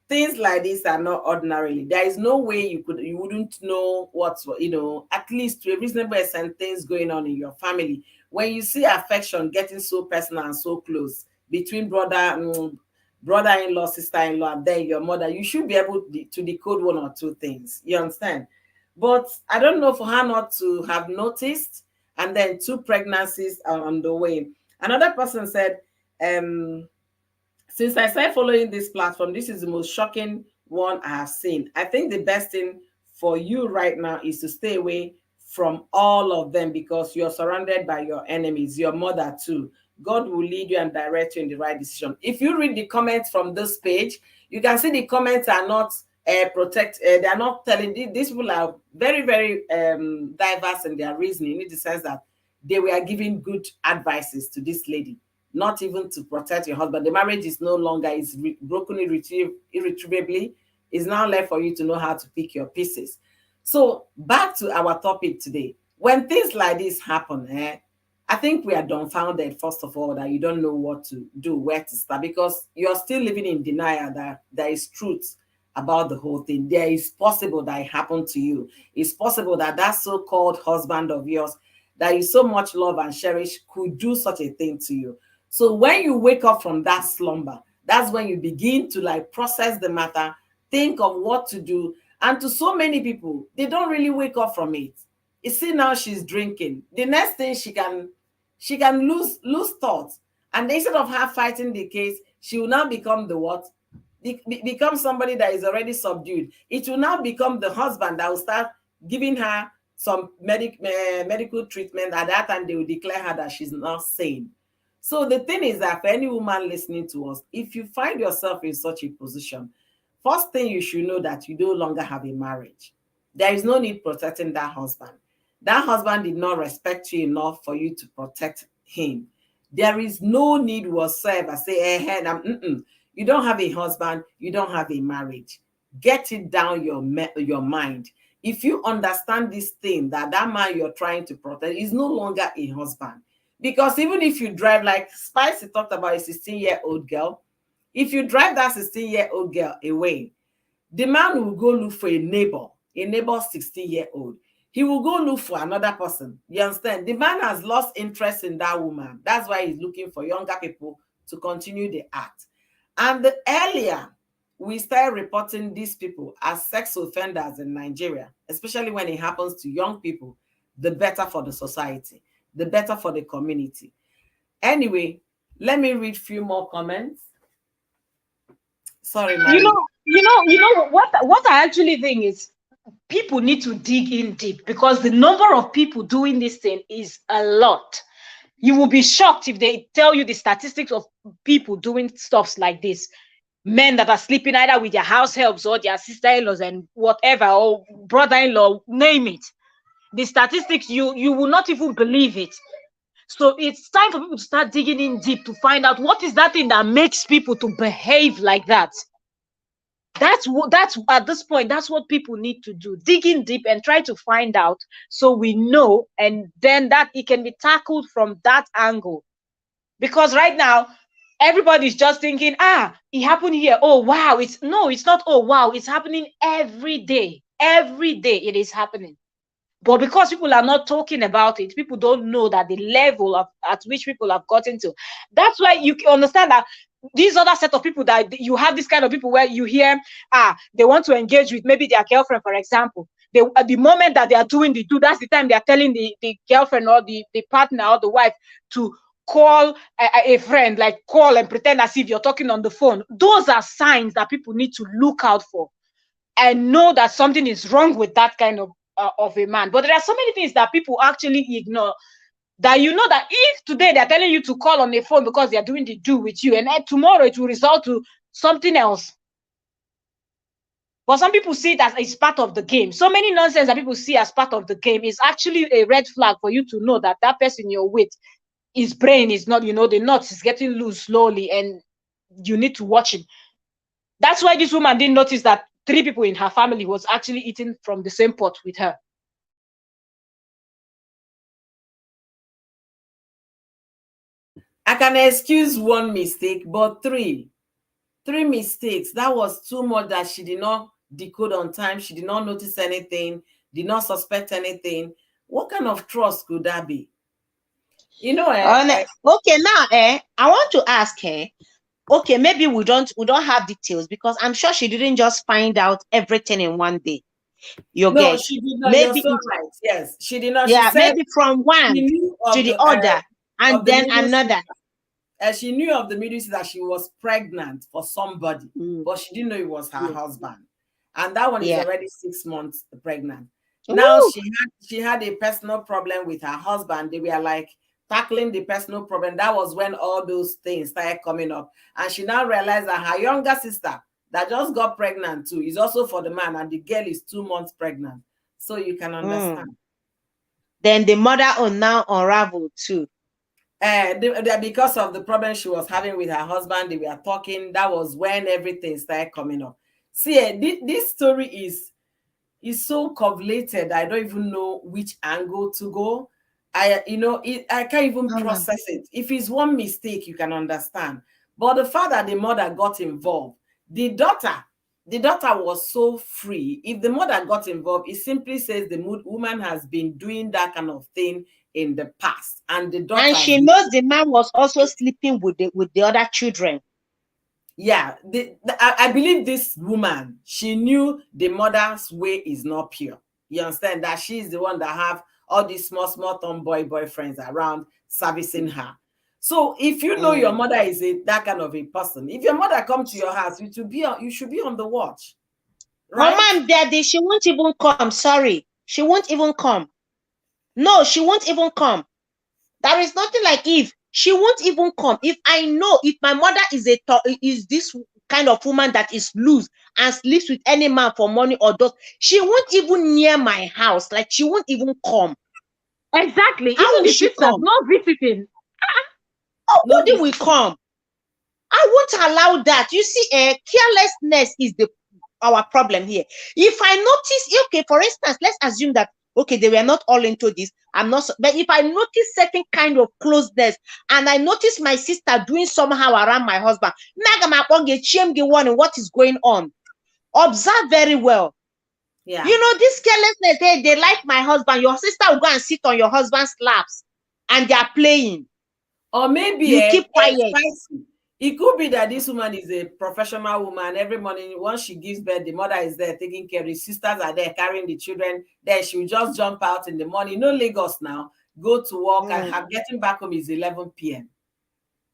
things like this are not ordinarily. There is no way you wouldn't know what's at least to a reasonable extent things going on in your family. When you see affection getting so personal and so close between brother-in-law, sister-in-law, and then your mother, you should be able to decode one or two things. You understand? But I don't know for her not to have noticed, and then two pregnancies are on the way. Another person said, since I started following this platform, this is the most shocking one I have seen. I think the best thing for you right now is to stay away from all of them because you're surrounded by your enemies, your mother too. God will lead you and direct you in the right decision. If you read the comments from this page, you can see the comments are not they are not telling. These people are very, very diverse in their reasoning, in the sense that they were giving good advices to this lady, not even to protect your husband. The marriage is no longer, is broken irretrievably. It's now left for you to know how to pick your pieces. So back to our topic today. When things like this happen, I think we are dumbfounded, first of all, that you don't know what to do, where to start, because you're still living in denial that there is truth about the whole thing. There is possible that it happened to you. It's possible that that so-called husband of yours that you so much love and cherish could do such a thing to you. So when you wake up from that slumber, that's when you begin to like process the matter, think of what to do. And to so many people, they don't really wake up from it. You see, now she's drinking. The next thing she can lose thoughts. And instead of her fighting the case, she will now become the what? Become somebody that is already subdued. It will now become the husband that will start giving her some medical treatment. At that time, they will declare her that she's not sane. So the thing is that for any woman listening to us, if you find yourself in such a position, first thing you should know that you no longer have a marriage. There is no need protecting that husband. That husband did not respect you enough for you to protect him. There is no need whatsoever. Say, you don't have a husband, you don't have a marriage. Get it down your mind. If you understand this thing, that man you're trying to protect is no longer a husband. Because even if you drive, like Spicy talked about a 16-year-old girl, if you drive that 16-year-old girl away, the man will go look for a neighbor 16-year-old. He will go look for another person. You understand? The man has lost interest in that woman. That's why he's looking for younger people to continue the act. And the earlier we start reporting these people as sex offenders in Nigeria, especially when it happens to young people, the better for the society, the better for the community. Anyway, let me read a few more comments. Sorry, Marie. You know what I actually think is people need to dig in deep, because the number of people doing this thing is a lot. You will be shocked if they tell you the statistics of people doing stuffs like this. Men that are sleeping either with their house helps or their sister-in-laws and whatever, or brother-in-law, name it. The statistics, you will not even believe it. So it's time for people to start digging in deep to find out what is that thing that makes people to behave like that. That's at this point, that's what people need to do. Dig in deep and try to find out, so we know, and then that it can be tackled from that angle. Because right now, everybody's just thinking, it happened here. Oh, wow. It's not, oh, wow. It's happening every day. Every day it is happening. But because people are not talking about it, people don't know that the level at which people have gotten to. That's why you understand that these other set of people, that you have this kind of people where you hear, they want to engage with maybe their girlfriend, for example. At the moment that they are doing the do, that's the time they are telling the girlfriend or the partner or the wife to call a friend, like call and pretend as if you're talking on the phone. Those are signs that people need to look out for and know that something is wrong with that kind of a man. But there are so many things that people actually ignore, that you know that if today they're telling you to call on the phone because they're doing the do with you, and then tomorrow it will result to something else. But some people see it as it's part of the game. So many nonsense that people see as part of the game is actually a red flag for you to know that that person you're with, his brain is not, the nuts is getting loose slowly, and you need to watch him. That's why this woman didn't notice that 3 people in her family was actually eating from the same pot with her. I can excuse one mistake, but 3 mistakes, that was too much, that she did not decode on time. She did not notice anything, did not suspect anything. What kind of trust could that be? Okay, now I want to ask her, okay, maybe we don't have details, because I'm sure she didn't just find out everything in one day. No, she did not. Maybe you're so right. Yes, she did not. Yeah, she said maybe from one to the other, and then another. She knew of the middle that she was pregnant for somebody, but she didn't know it was her husband. And that one is already 6 months pregnant. Now she had a personal problem with her husband. They were like tackling the personal problem. That was when all those things started coming up. And she now realized that her younger sister that just got pregnant too is also for the man, and the girl is 2 months pregnant. So you can understand. Then the mother now unraveled too. Because of the problem she was having with her husband, they were talking. That was when everything started coming up. See, this story is so correlated. I don't even know which angle to go. I can't even process it. If it's one mistake, you can understand. But the fact that the mother got involved, the daughter was so free. If the mother got involved, it simply says the woman has been doing that kind of thing in the past, and the daughter, and she knows the man was also sleeping with the other children. Yeah, I believe this woman, she knew the mother's way is not pure. You understand that she's the one that have all these small tomboy boyfriends around servicing her. So if you know your mother is that kind of a person, if your mother comes to your house, you should be on the watch. Right? Mom, daddy, she won't even come. Sorry. She won't even come. No, she won't even come. There is nothing like if. She won't even come. If I know, if my mother is this kind of woman that is loose and sleeps with any man for money or does, she won't even near my house. Like, she won't even come. Exactly. How Even will the she sisters, come? no visiting. Nobody will visiting. come. I won't allow that. You see, carelessness is our problem here. If I notice, okay, for instance, let's assume that, okay, they were not all into this. I'm not, but if I notice certain kind of closeness and I notice my sister doing somehow around my husband, what is going on? Observe very well. Yeah. You know, this carelessness, they like my husband. Your sister will go and sit on your husband's laps and they are playing. Or maybe You keep quiet. spicy. It could be that this woman is a professional woman. Every morning, once she gives birth, the mother is there taking care. His sisters are there carrying the children. Then she will just jump out in the morning. No Lagos now. Go to work. And her getting back home is 11 p.m.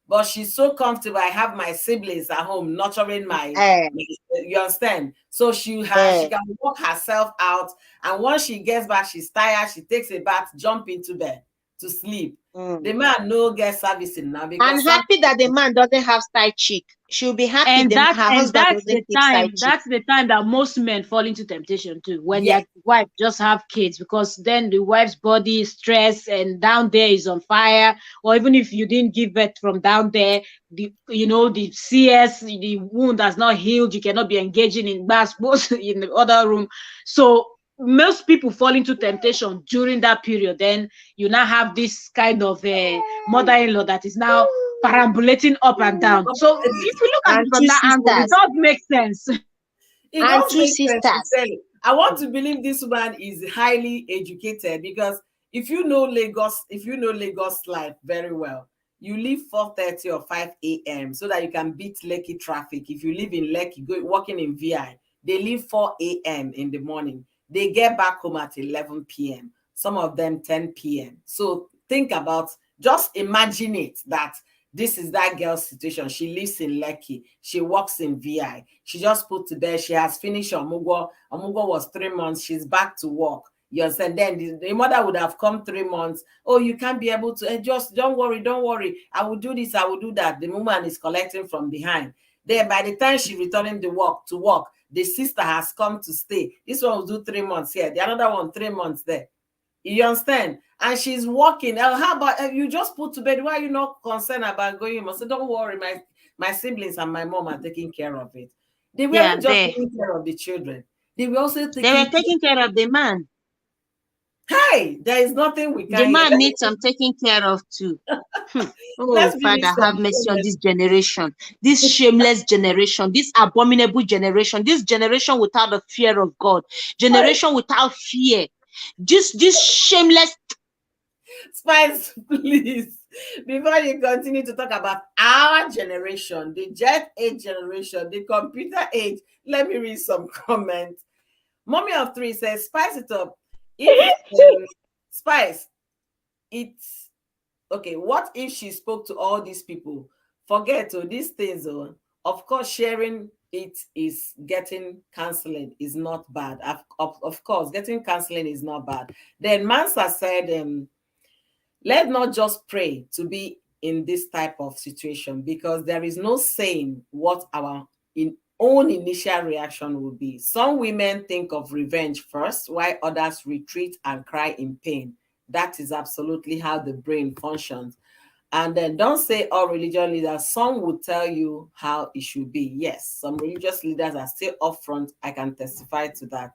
But she's so comfortable. I have my siblings at home nurturing you understand? So she can walk herself out. And once she gets back, she's tired. She takes a bath, jump into bed to sleep. The man no get servicing now because I'm happy that the man doesn't have side chick. She'll be happy And her husband that's doesn't the take side time. chick. That's the time that most men fall into temptation too. When Yes. their wife just have kids, because then the wife's body is stressed and down there is on fire. Or even if you didn't give birth from down there, the CS, the wound has not healed. You cannot be engaging in basketballs in the other room. So most people fall into temptation during that period. Then you now have this kind of mother-in-law that is now perambulating up and down. So if you look at it And from two that angle, it sisters. does make sense. It And does two make sense, sisters. sincerely. I want to believe this woman is highly educated because if you know Lagos life very well, you leave 4:30 or 5 a.m. so that you can beat Lekki traffic. If you live in Lekki, working in VI, they leave 4 a.m. in the morning. They get back home at 11 p.m. Some of them 10 p.m. So think about, just imagine it, that this is that girl's situation. She lives in Lekki. She works in VI. She just put to bed. She has finished Omugwo. Omugwo was 3 months. She's back to work. You understand? Then the mother would have come 3 months. Oh, you can't be able to. Just don't worry. I will do this. I will do that. The woman is collecting from behind. Then by the time she returning to work, the sister has come to stay. This one will do 3 months here. The another one 3 months there. You understand? And she's walking. How about you just put to bed? Why are you not concerned about going home? I said, don't worry, my siblings and my mom are taking care of it. They weren't just taking care of the children. They were also taking care of the man. Hey, there is nothing we The can. man needs some taking care of too. Oh, Father, have mercy on this generation, this shameless generation, this abominable generation, this generation without the fear of God, generation without fear, just this shameless. Spice, please, before you continue to talk about our generation, the Jet Age generation, the computer age, let me read some comments. Mommy of Three says, spice it up. If Spice, it's okay. What if she spoke to all these people? Forget these things. Of course, sharing it is getting counseling is not bad. Of course, getting counseling is not bad. Then Mansa said, let's not just pray to be in this type of situation, because there is no saying what our own initial reaction will be. Some women think of revenge first, while others retreat and cry in pain. That is absolutely how the brain functions. And then don't say all religious leaders. Some will tell you how it should be. Yes, some religious leaders are still upfront. I can testify to that.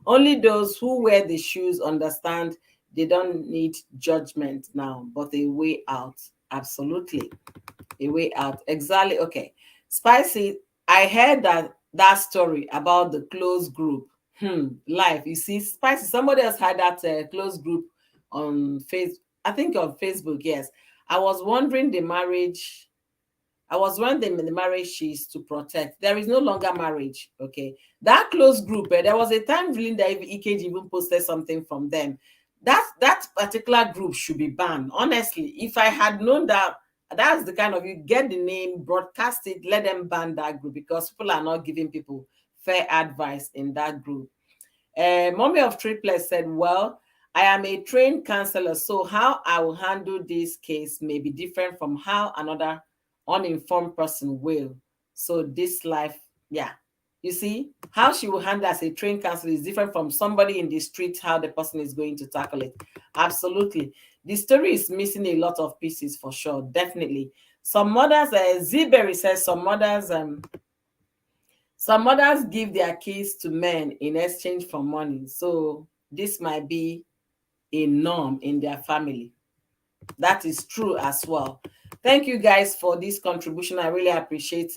Only those who wear the shoes understand they don't need judgment now, but a way out. Absolutely. A way out. Exactly. Okay. Spicy, I heard that story about the closed group. Life. You see, Spicy, somebody else had that closed group on Facebook. I think on Facebook, yes. I was wondering the marriage she's to protect. There is no longer marriage. Okay. That close group, there was a time Linda EKG even posted something from them. That particular group should be banned. Honestly, if I had known that that's the kind of, you get the name, broadcast it, let them ban that group, because people are not giving people fair advice in that group. Mommy of Triplets said, well, I am a trained counselor, so how I will handle this case may be different from how another uninformed person will. So this life, yeah. You see, how she will handle as a trained counselor is different from somebody in the street, how the person is going to tackle it. Absolutely. The story is missing a lot of pieces for sure, definitely. Some mothers, Zberry says some mothers give their kids to men in exchange for money. So this might be a norm in their family. That is true as well. Thank you guys for this contribution. I really appreciate.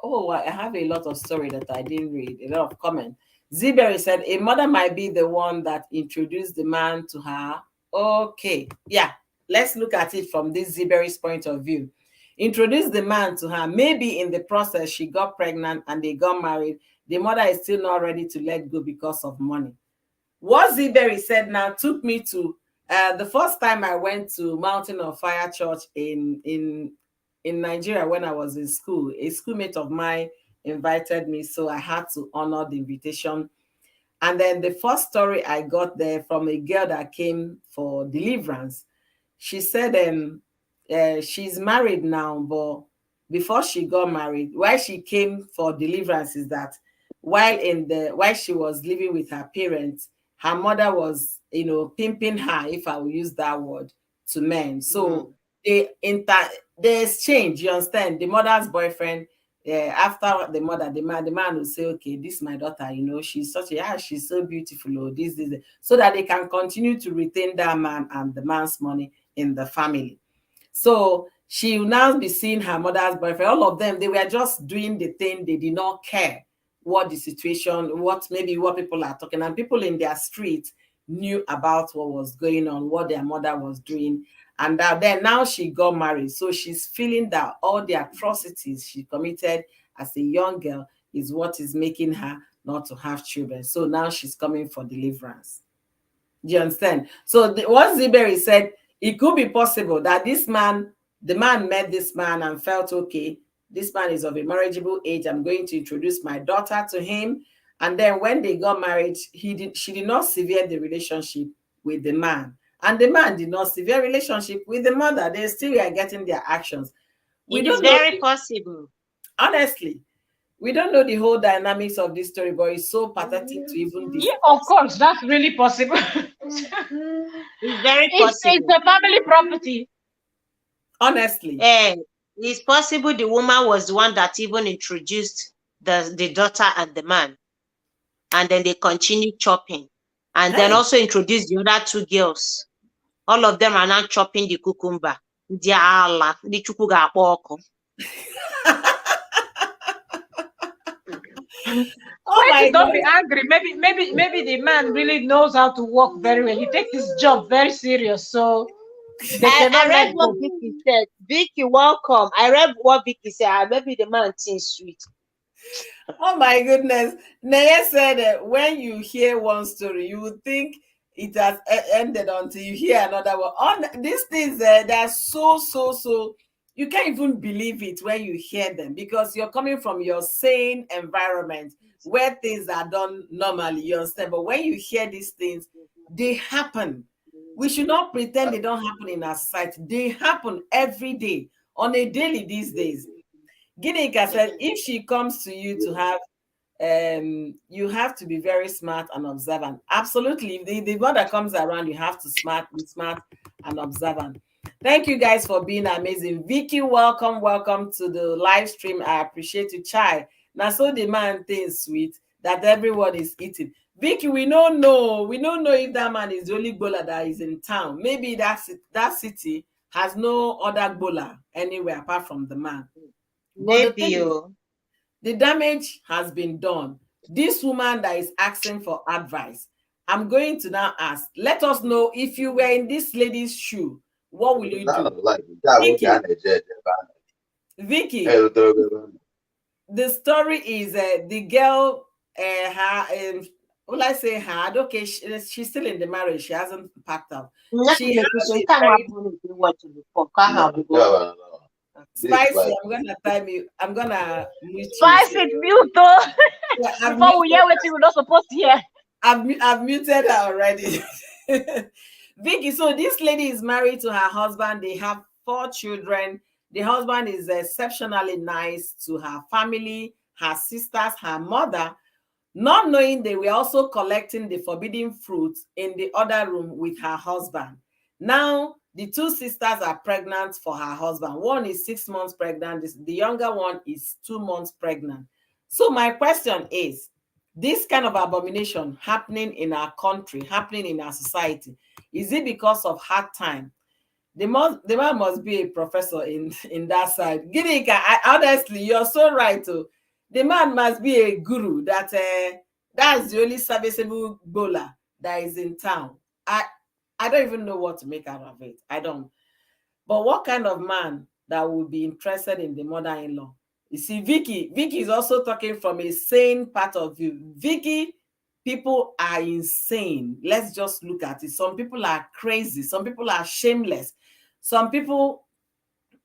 Oh, I have a lot of story that I didn't read. A lot of comment. Zberry said a mother might be the one that introduced the man to her. Okay, yeah. Let's look at it from this Zberry's point of view. Introduce the man to her. Maybe in the process she got pregnant and they got married. The mother is still not ready to let go because of money. What Zberry said now took me to the first time I went to Mountain of Fire Church in Nigeria when I was in school. A schoolmate of mine invited me, so I had to honor the invitation. And then the first story I got there from a girl that came for deliverance. She said she's married now, but before she got married, why she came for deliverance is that while she was living with her parents, her mother was, pimping her, if I will use that word, to men. So they exchange, you understand? The mother's boyfriend, after the man will say, okay, this is my daughter, she's she's so beautiful, or this, so that they can continue to retain that man and the man's money in the family. So she will now be seeing her mother's boyfriend. All of them, they were just doing the thing. They did not care what the situation, what people are talking, and people in their street knew about what was going on, what their mother was doing. And then now she got married. So she's feeling that all the atrocities she committed as a young girl is what is making her not to have children. So now she's coming for deliverance. Do you understand? So what Zberry said, it could be possible that the man met this man and felt, okay, this man is of a marriageable age. I'm going to introduce my daughter to him. And then when they got married, she did not sever the relationship with the man. And the man did not sever relationship with the mother. They still are getting their actions. It is very possible. Honestly, we don't know the whole dynamics of this story, but it's so pathetic to even discuss. Yeah, of course, that's really possible. It's very possible. It's a family property. Honestly. It's possible the woman was the one that even introduced the daughter and the man. And then they continued chopping. And then also introduced the other two girls. All of them are now chopping the cucumber. Don't be angry. Maybe the man really knows how to work very well. He takes his job very serious. So I read what Vicky said. Vicky, welcome. I read what Vicky said. Maybe the man thinks sweet. Oh my goodness. Naya said when you hear one story, you would think it has ended until you hear another one. These things, they're so you can't even believe it when you hear them, because you're coming from your sane environment where things are done normally, you understand? But when you hear these things, they happen. We should not pretend they don't happen in our society. They happen every day, on a daily these days. Ginika said, if she comes to you to have, you have to be very smart and observant. Absolutely. If the mother comes around, you have to be smart and observant. Thank you guys for being amazing. Vicky, welcome to the live stream. I appreciate you. Chai. Now, so the man thinks sweet that everyone is eating. Vicky, we don't know if that man is the only bowler that is in town. Maybe that city has no other bowler anywhere apart from the man. Maybe the damage has been done. This woman that is asking for advice, I'm going to now ask, let us know, if you were in this lady's shoe, what will you do? Vicky, the story is the girl, will I say hard? Okay, she's still in the marriage. She hasn't packed out. Spicy, I'm gonna mute Spicy, mute. Before we hear what we're not supposed to hear. I've muted her already. Vicky, so this lady is married to her husband. They have 4 children. The husband is exceptionally nice to her family, her sisters, her mother, not knowing they were also collecting the forbidden fruit in the other room with her husband. Now, the 2 sisters are pregnant for her husband. One is 6 months pregnant. The younger one is 2 months pregnant. So my question is, this kind of abomination happening in our country, happening in our society, is it because of hard time? The man must be a professor in that side. Ginika, honestly, you're so right. Oh. The man must be a guru that's the only serviceable bowler that is in town. I don't even know what to make out of it. I don't. But what kind of man that would be interested in the mother-in-law? You see, Vicky is also talking from a sane part of view. Vicky, people are insane. Let's just look at it. Some people are crazy. Some people are shameless. Some people,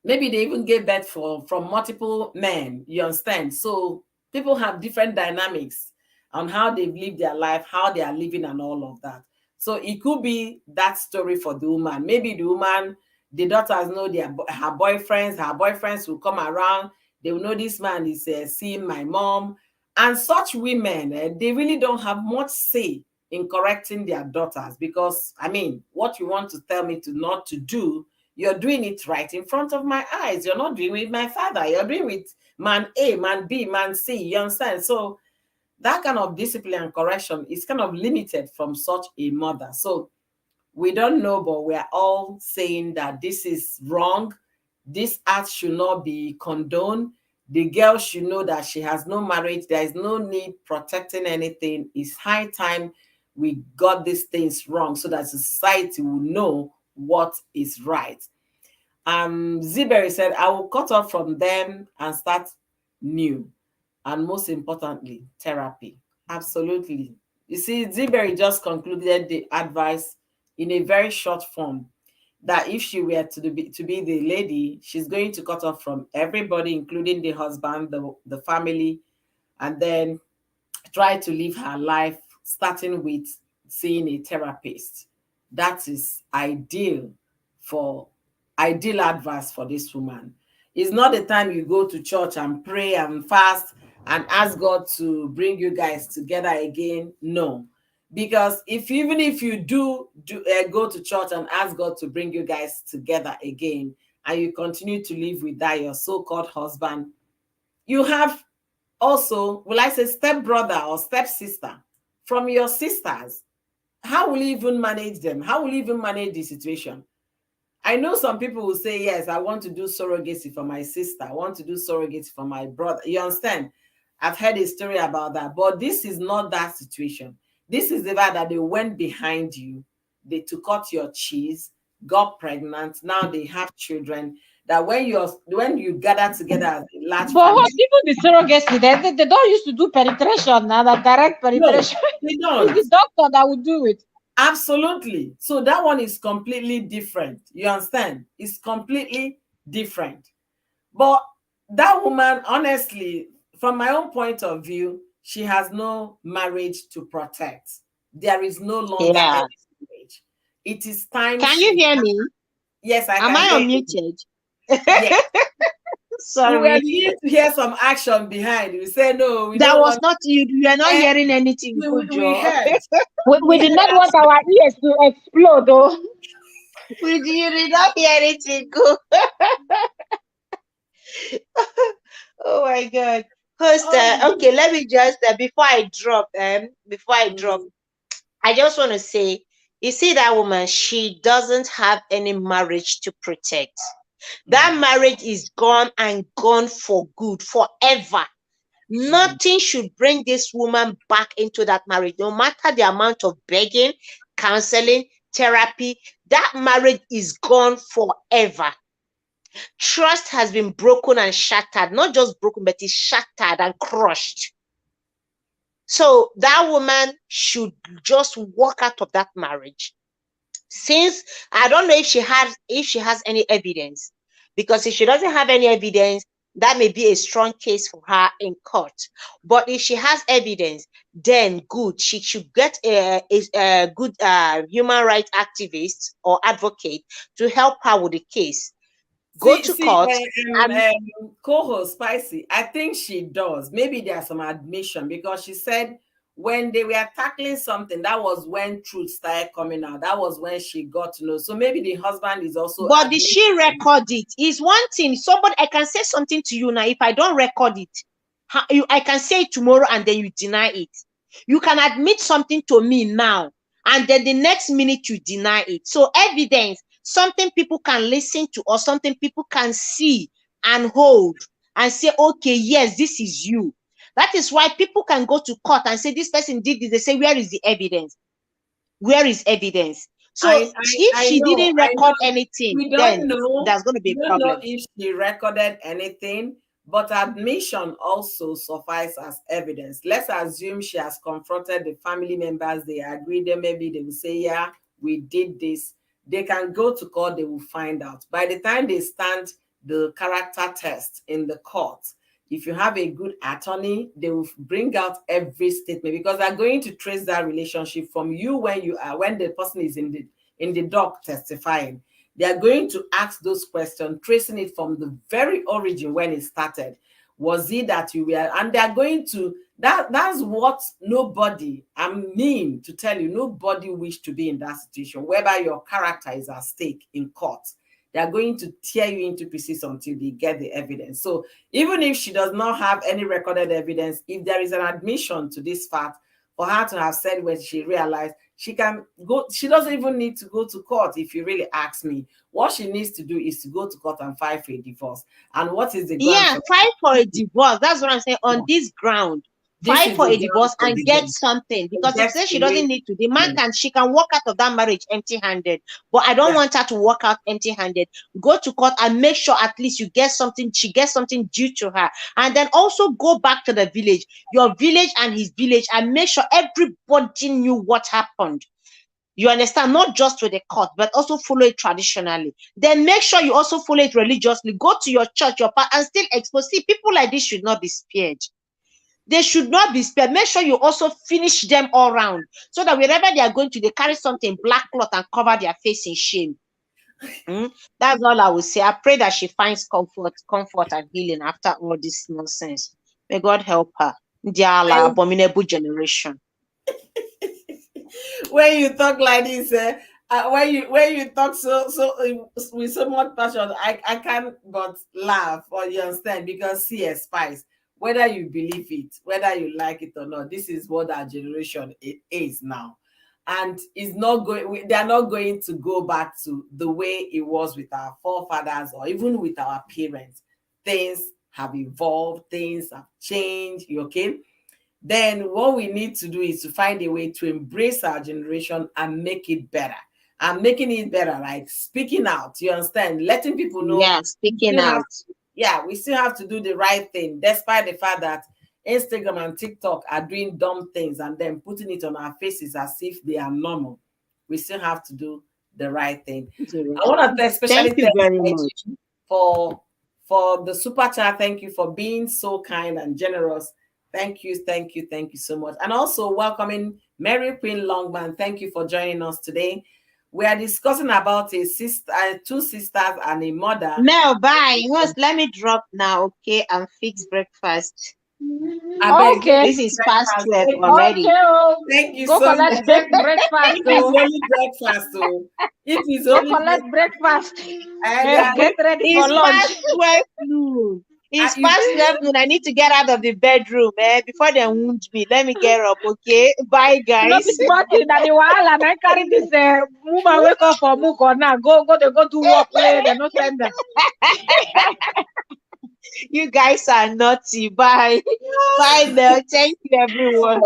maybe they even gave birth from multiple men. You understand? So people have different dynamics on how they've lived their life, how they are living, and all of that. So it could be that story for the woman. Maybe the woman, the daughters know her boyfriends. Her boyfriends will come around. They will know this man is seeing my mom. And such women, they really don't have much say in correcting their daughters, because, I mean, what you want to tell me to not to do, you're doing it right in front of my eyes. You're not doing it with my father. You're doing it with man A, man B, man C. You understand? So that kind of discipline and correction is kind of limited from such a mother. So we don't know, but we're all saying that this is wrong. This act should not be condoned. The girl should know that she has no marriage. There is no need protecting anything. It's high time we got these things wrong so that society will know what is right. Ziberi said, I will cut off from them and start new. And most importantly, therapy. Absolutely. You see, Ziberi just concluded the advice in a very short form, that if she were to be the lady, she's going to cut off from everybody, including the husband, the family, and then try to live her life, starting with seeing a therapist. That is ideal advice for this woman. It's not the time you go to church and pray and fast and ask God to bring you guys together again. No, because even if you do go to church and ask God to bring you guys together again, and you continue to live with that your so-called husband, you have also, will I say, step brother or step sister from your sisters. How will you even manage them? How will you even manage the situation? I know some people will say, yes, I want to do surrogacy for my sister. I want to do surrogacy for my brother. You understand? I've heard a story about that. But this is not that situation. This is the fact that they went behind you. They took out your cheese, got pregnant. Now they have children. That when you gather together as a large But family. even the surrogacy, they don't used to do penetration now, that direct penetration. No, they It's the don't. doctor that would do it. Absolutely. So that one is completely different. You understand? It's completely different. But that woman, honestly, from my own point of view, she has no marriage to protect. There is no longer Yeah. any marriage. It is time Can you hear me? Yes, I Am can I hear you. unmuted? Yes. We were Sorry. beginning to hear some action behind. We say no, we That don't was want. not you. You are not hearing anything good, We Joe. heard. We did not heard. want our ears to explode, though. You did not hear anything good. Oh my God. Host, Oh, okay, let me just before I drop, mm, I just want to say, you see that woman, she doesn't have any marriage to protect. That mm, marriage is gone and gone for good, forever. mm. Nothing should bring this woman back into that marriage, no matter the amount of begging, counseling, therapy. That marriage is gone forever. Trust has been broken and shattered, not just broken, but it's shattered and crushed. So that woman should just walk out of that marriage. Since I don't know if she has any evidence, because if she doesn't have any evidence, that may be a strong case for her in court. But if she has evidence, then good. She should get a good human rights activist or advocate to help her with the case. Go to court and co-host Spicy, I think she does. Maybe there's some admission because she said when they were tackling something, that was when truth started coming out. That was when she got to know. So maybe the husband is also. But did she record it? Is one thing. Somebody, I can say something to you now. If I don't record it, I can say it tomorrow and then you deny it. You can admit something to me now, and then the next minute you deny it. So evidence, something people can listen to or something people can see and hold and say, okay, yes, this is you. That is why people can go to court and say this person did this. They say, where is the evidence? Where is evidence? So if she didn't record anything, we don't then know. there's going to be a problem. We don't know if she recorded anything, but admission also suffices as evidence. Let's assume she has confronted the family members. They agree. Then maybe they will say, yeah, we did this. They can go to court. They will find out. By the time they stand the character test in the court, if you have a good attorney, they will bring out every statement because they're going to trace that relationship from you when the person is in the dock testifying. They are going to ask those questions, tracing it from the very origin when it started. Was it that you were? And they're going to that's what nobody, I mean to tell you, nobody wished to be in that situation, whereby your character is at stake in court. They are going to tear you into pieces until they get the evidence. So even if she does not have any recorded evidence, if there is an admission to this fact, for her to have said when she realized, she can go, she doesn't even need to go to court. If you really ask me, what she needs to do is to go to court and file for a divorce. And what is the ground? Yeah, file for a divorce. That's what I'm saying. On this ground, file for a divorce and get something. Because if she doesn't need to, the man she can walk out of that marriage empty-handed. But I don't want her to walk out empty-handed. Go to court and make sure at least you get something, she gets something due to her. And then also go back to the village, your village and his village, and make sure everybody knew what happened. You understand? Not just with the court, but also follow it traditionally. Then make sure you also follow it religiously. Go to your church, your part, and still expose. See, people like this should not be spared. They should not be spared. Make sure you also finish them all round, so that wherever they are going to, they carry something black cloth and cover their face in shame. That's all I will say. I pray that she finds comfort and healing after all this nonsense. May God help her. Diala, abominable generation. When you talk like this, when you talk so with so much passion, I can't but laugh, or you understand, because see, Spice, whether you believe it, whether you like it or not, this is what our generation is now. And it's not going, they're not going to go back to the way it was with our forefathers or even with our parents. Things have evolved, things have changed, okay? Then what we need to do is to find a way to embrace our generation and make it better. And making it better, like speaking out, you understand? Letting people know. Yeah, speaking out. We still have to do the right thing, despite the fact that Instagram and TikTok are doing dumb things and then putting it on our faces as if they are normal. We still have to do the right thing. I want to especially thank you very much for the super chat. Thank you for being so kind and generous. Thank you so much. And also welcoming Mary Queen Longman. Thank you for joining us today. We are discussing about two sisters and a mother. Mel, bye. Let me drop now, okay, and fix breakfast. Okay. This is past 12 already. Okay. Thank you so much. Go collect breakfast. If it's only breakfast, if it's only collect breakfast. Get ready for lunch. Past 12 noon. It's past 12 noon. I need to get out of the bedroom, before they wound me. Let me get up, okay? Bye, guys. Not smarting that the while and I carry this woman wake up for Muko now. Go to work. They're not send them. You guys are naughty. Bye. Bye now. Thank you, everyone.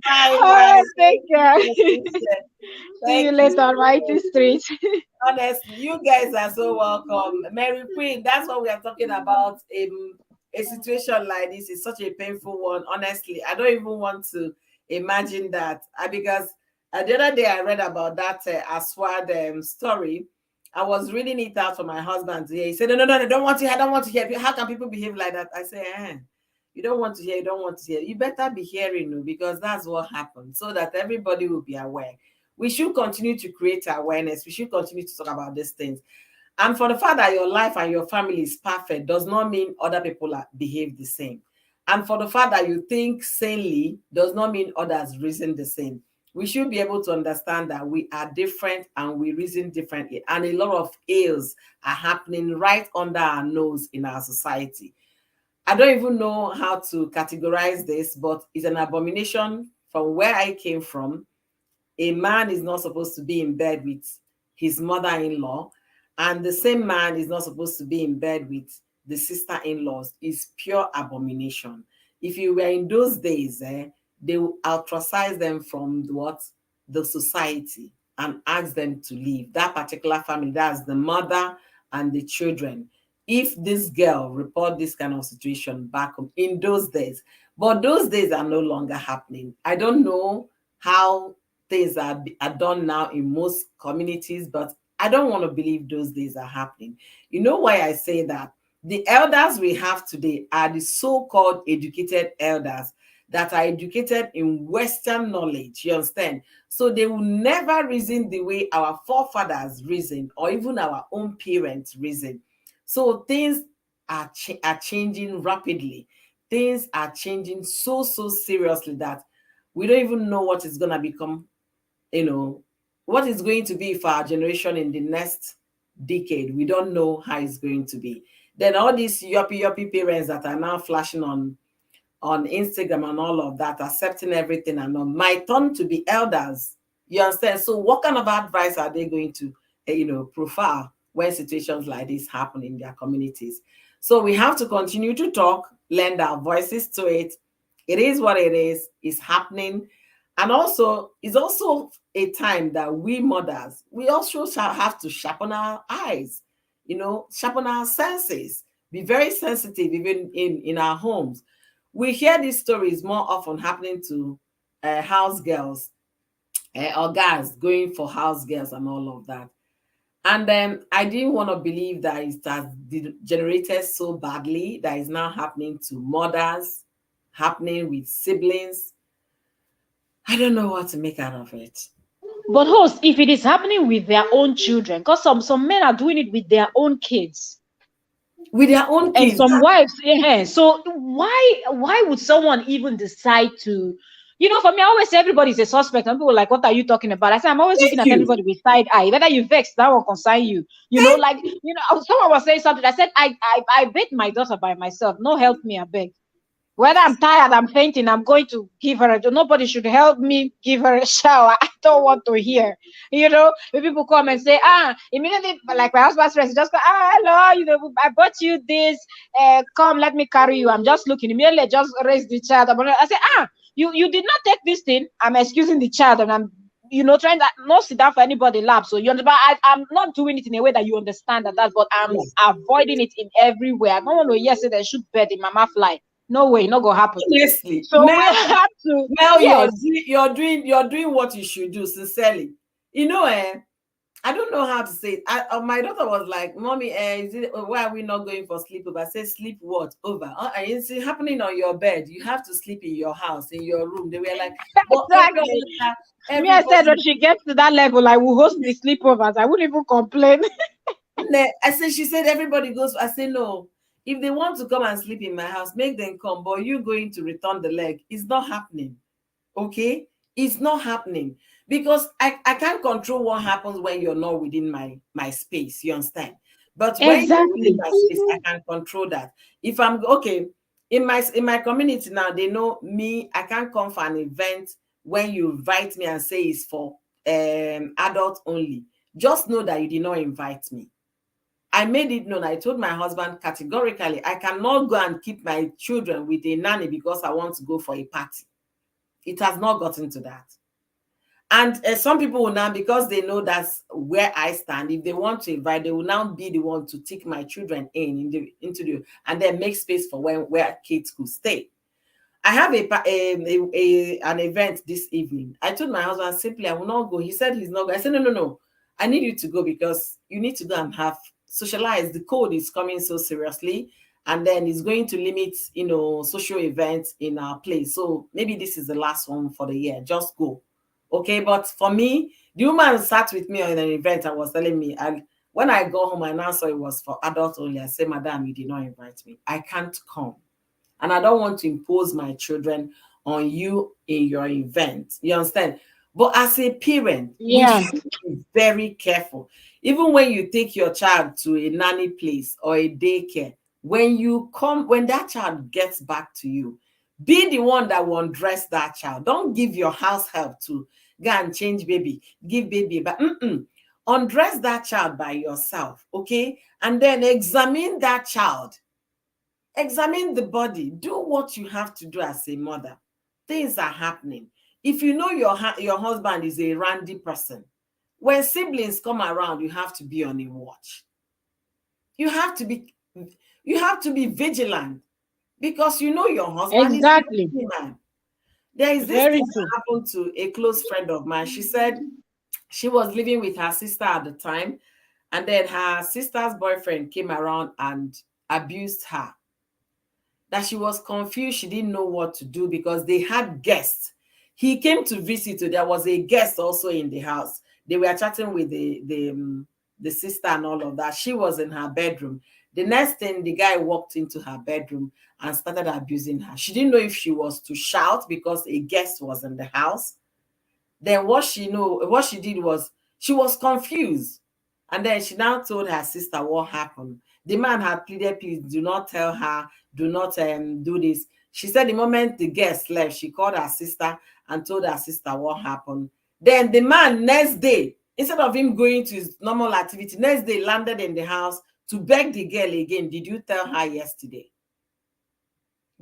Bye. Take care. See you later on Mighty Street. Honestly, you guys are so welcome. Mary Queen, that's what we are talking about. A situation like this is such a painful one. Honestly, I don't even want to imagine that. Because the other day I read about that Aswad story. I was reading it out for my husband to hear. He said, no, no, no, I don't want to hear. I don't want to hear. How can people behave like that? I say, you don't want to hear. You don't want to hear. You better be hearing, because that's what happened, so that everybody will be aware. We should continue to create awareness. We should continue to talk about these things. And for the fact that your life and your family is perfect does not mean other people behave the same. And for the fact that you think sanely does not mean others reason the same. We should be able to understand that we are different and we reason differently. And a lot of ills are happening right under our nose in our society. I don't even know how to categorize this, but it's an abomination from where I came from. A man is not supposed to be in bed with his mother-in-law, and the same man is not supposed to be in bed with the sister-in-laws. Is pure abomination. If you were in those days, they will ostracize them from the society and ask them to leave. That particular family, that's the mother and the children. If this girl report this kind of situation back home in those days, but those days are no longer happening. I don't know how things are done now in most communities, but I don't want to believe those days are happening. You know why I say that? The elders we have today are the so-called educated elders that are educated in Western knowledge, you understand? So they will never reason the way our forefathers reasoned, or even our own parents reasoned. So things are changing rapidly. Things are changing so seriously that we don't even know what is going to become, what is going to be for our generation in the next decade. We don't know how it's going to be. Then all these yuppie parents that are now flashing on Instagram and all of that, accepting everything and on my turn to be elders. You understand? So what kind of advice are they going to, profile when situations like this happen in their communities? So we have to continue to talk, lend our voices to it. It is what it is. It's happening. And also, it's also a time that we mothers, we also shall have to sharpen our eyes, sharpen our senses, be very sensitive even in our homes. We hear these stories more often happening to house girls or guys going for house girls and all of that. And then I didn't want to believe that it has degenerated so badly that is now happening to mothers, happening with siblings. I don't know what to make out of it. But host, if it is happening with their own children, because some men are doing it with their own kids. With their own And kids. some wives, yeah. So why would someone even decide to, for me, I always say everybody's a suspect. And people are like, what are you talking about? I say, I'm always looking at everybody with side eye. Whether you vex, that will concern you. Someone was saying something. I said, I bathe my daughter by myself. No help me, I beg. Whether I'm tired, I'm fainting, I'm going to give her nobody should help me give her a shower. I don't want to hear. When people come and say, immediately, like my husband's friends, just go, hello, I bought you this. Come, let me carry you. I'm just looking. Immediately, just raise the child. I say, you did not take this thing. I'm excusing the child, and I'm trying to not sit down for anybody lap. So you understand, I'm not doing it in a way that you understand that, but I'm avoiding it in every way. I don't want to hear say they shoot bird in mama fly. No way, not gonna happen. Honestly, so we have to. Mel, yes. you're doing what you should do, sincerely. I don't know how to say it. My daughter was like, "Mommy, why are we not going for sleepover?" I said, "Sleep what over? It's happening on your bed. You have to sleep in your house, in your room." They were like, exactly. Me, I said when she gets to that level, I will host the sleepovers. I wouldn't even complain. She said everybody goes. I said no. If they want to come and sleep in my house, make them come. But you going to return the leg? It's not happening. Okay, it's not happening. Because I can't control what happens when you're not within my space. You understand? But when you're within my space, I can control that. If I'm okay in my community now, they know me. I can't come for an event when you invite me and say it's for adults only. Just know that you did not invite me. I made it known. I told my husband categorically, I cannot go and keep my children with a nanny because I want to go for a party. It has not gotten to that. And some people will now, because they know that's where I stand, if they want to invite, they will now be the one to take my children into the, and then make space for where kids could stay. I have an event this evening. I told my husband simply, I will not go. He said he's not going. I said, no. I need you to go because you need to go and have socialize. The code is coming so seriously, and then it's going to limit, social events in our place. So maybe this is the last one for the year. Just go. Okay. But for me, the woman sat with me on an event and was telling me, and when I go home, I now saw it was for adults only. I said, Madam, you did not invite me. I can't come. And I don't want to impose my children on you in your event. You understand? But as a parent, we Yeah, should be very careful. Even when you take your child to a nanny place or a daycare, when that child gets back to you, be the one that will undress that child. Don't give your house help to go and change baby, give baby, but undress that child by yourself, okay? And then examine that child. Examine the body. Do what you have to do as a mother. Things are happening. If you know your husband is a randy person, when siblings come around, you have to be on a watch. You have to be vigilant because you know your husband is a exactly. randy man. There is this Very thing that true. happened to a close friend of mine. She said she was living with her sister at the time, and then her sister's boyfriend came around and abused her. That she was confused. She didn't know what to do because they had guests. He came to visit. There was a guest also in the house. They were chatting with the sister and all of that. She was in her bedroom. The next thing, the guy walked into her bedroom and started abusing her. She didn't know if she was to shout because a guest was in the house. Then what she did was she was confused. And then she now told her sister what happened. The man had pleaded, please do not tell her, do not do this. She said the moment the guest left, she called her sister and told her sister what happened. Then the man next day, instead of him going to his normal activity, next day landed in the house to beg the girl again. Did you tell her yesterday?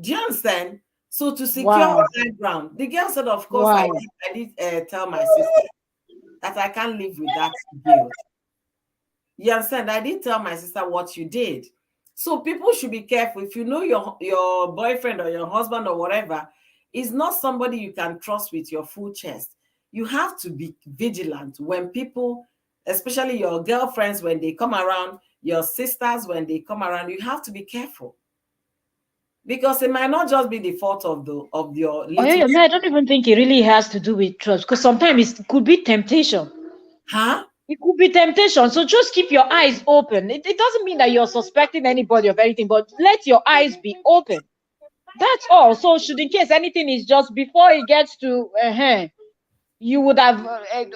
Do you understand? So to secure Wow. high ground, the girl said, of course, Wow. I did tell my sister that I can't live with that guilt. You understand? I did tell my sister what you did. So people should be careful. If you know your boyfriend or your husband or whatever is not somebody you can trust with your full chest, you have to be vigilant when people, especially your girlfriends, when they come around, your sisters, when they come around, you have to be careful. Because it might not just be the fault of your Oh, yeah, little, yeah, man, I don't even think it really has to do with trust because sometimes it could be temptation. huh? It could be temptation. So just keep your eyes open. It doesn't mean that you're suspecting anybody of anything, but let your eyes be open. That's all. So should in case anything is just before it gets to you would have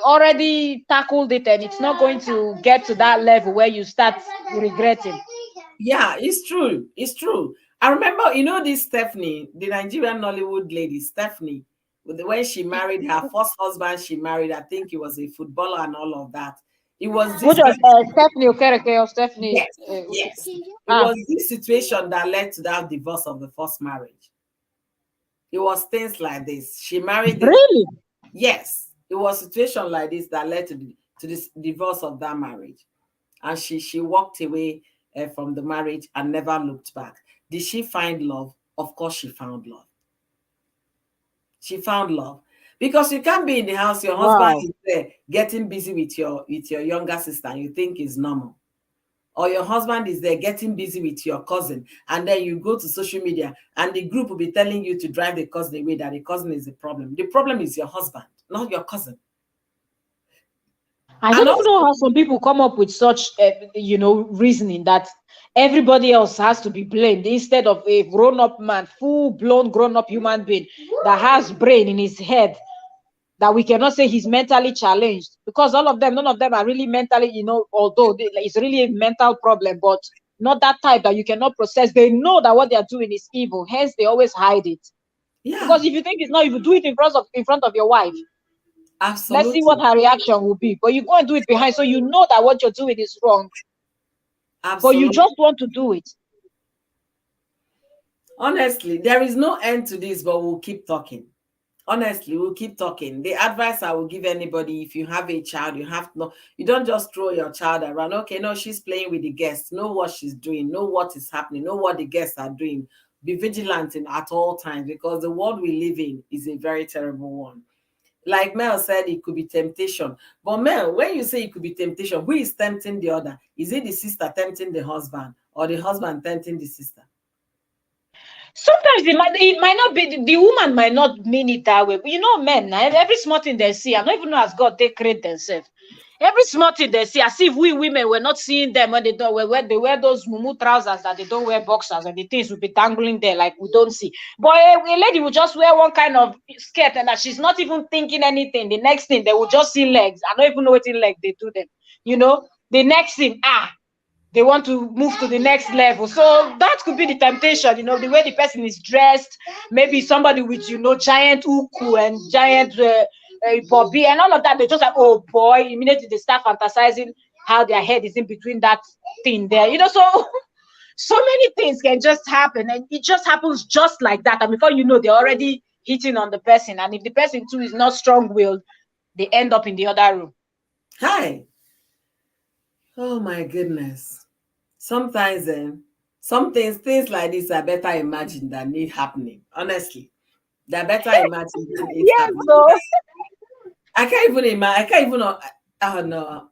already tackled it, and it's not going to get to that level where you start regretting. Yeah, it's true. It's true. I remember, this Stephanie, the Nigerian Nollywood lady, Stephanie, when she married her first husband, she married, I think he was a footballer and all of that. It was Which this was thing. Stephanie Okereke or Stephanie? Yes, yes. It Ah, was this situation that led to that divorce of the first marriage. It was things like this. She married this. really? Yes, it was a situation like this that led to this divorce of that marriage. And she walked away from the marriage and never looked back. Did she find love? Of course she found love. She found love. Because you can't be in the house, your husband Wow. is there getting busy with your younger sister and you think is normal. Or your husband is there getting busy with your cousin, and then you go to social media and the group will be telling you to drive the cousin away, that the cousin is the problem. The problem is your husband, not your cousin. I And don't even also, know how some people come up with such, reasoning that everybody else has to be blamed instead of a grown-up man, full-blown grown-up human being that has brain in his head that we cannot say he's mentally challenged because none of them are really mentally, although it's really a mental problem, but not that type that you cannot process. They know that what they are doing is evil, hence they always hide it. yeah, Because if you think it's not, if you do it in front of your wife, let's see what absolutely. her reaction will be. But you go and do it behind, so you know that what you're doing is wrong, but you Absolutely. just want to do it. Honestly, there is no end to this, but we'll keep talking. Honestly, we'll keep talking. The advice I will give anybody: if you have a child, you have to know, you don't just throw your child around. Okay, no, she's playing with the guests. Know what she's doing, know what is happening, know what the guests are doing. Be vigilant at all times, because the world we live in is a very terrible one. like Mel said, it could be temptation. But Mel, when you say it could be temptation, who is tempting the other? Is it the sister tempting the husband, or the husband tempting the sister? Sometimes it might not be the woman might not mean it that way. But you know, men, every small thing they see, I don't even know as God they create themselves. Every small thing they see, as if we women were not seeing them when they don't wear they wear those mumu trousers that they don't wear boxers, and the things will be dangling there like we don't see. But a lady will just wear one kind of skirt and that she's not even thinking anything. The next thing they will just see legs. I don't even know what in leg they do them. You know, the next thing, they want to move to the next level. So that could be the temptation, the way the person is dressed, maybe somebody with, giant uku and giant bobby and all of that. They just like, oh boy, immediately they start fantasizing how their head is in between that thing there, so so many things can just happen, and it just happens just like that. And before you know, they're already hitting on the person. And if the person too is not strong-willed, they end up in the other room. Hi. Oh my goodness. Sometimes some things like this are better imagined than it happening. Honestly, they're better imagined than it Yes, happening. so I can't even imagine. I can't even. Oh no.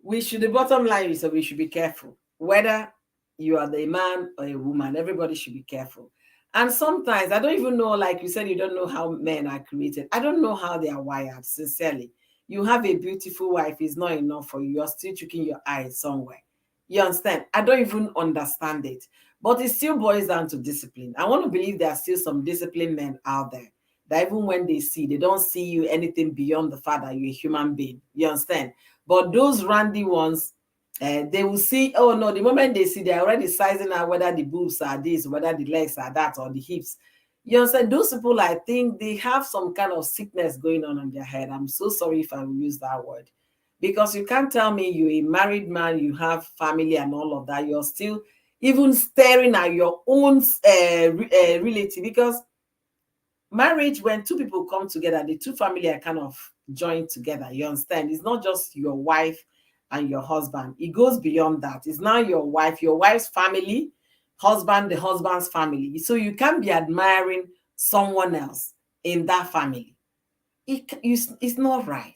We should. The bottom line is that we should be careful. Whether you are the man or a woman, everybody should be careful. And sometimes I don't even know. Like you said, you don't know how men are created. I don't know how they are wired. Sincerely, you have a beautiful wife is not enough for you. You're still checking your eyes somewhere. You understand? I don't even understand it. But it still boils down to discipline. I want to believe there are still some disciplined men out there that even when they don't see you anything beyond the fact that you're a human being. You understand? But those randy ones, they will see, oh no, the moment they see, they're already sizing out whether the boobs are this, whether the legs are that, or the hips. You understand? Those people, I think they have some kind of sickness going on their head. I'm so sorry if I will use that word. Because you can't tell me you're a married man, you have family and all of that. You're still even staring at your own relative. Because marriage, when two people come together, the two family are kind of joined together. You understand? It's not just your wife and your husband. It goes beyond that. It's now your wife's family, husband, the husband's family. So you can't be admiring someone else in that family. It's not right.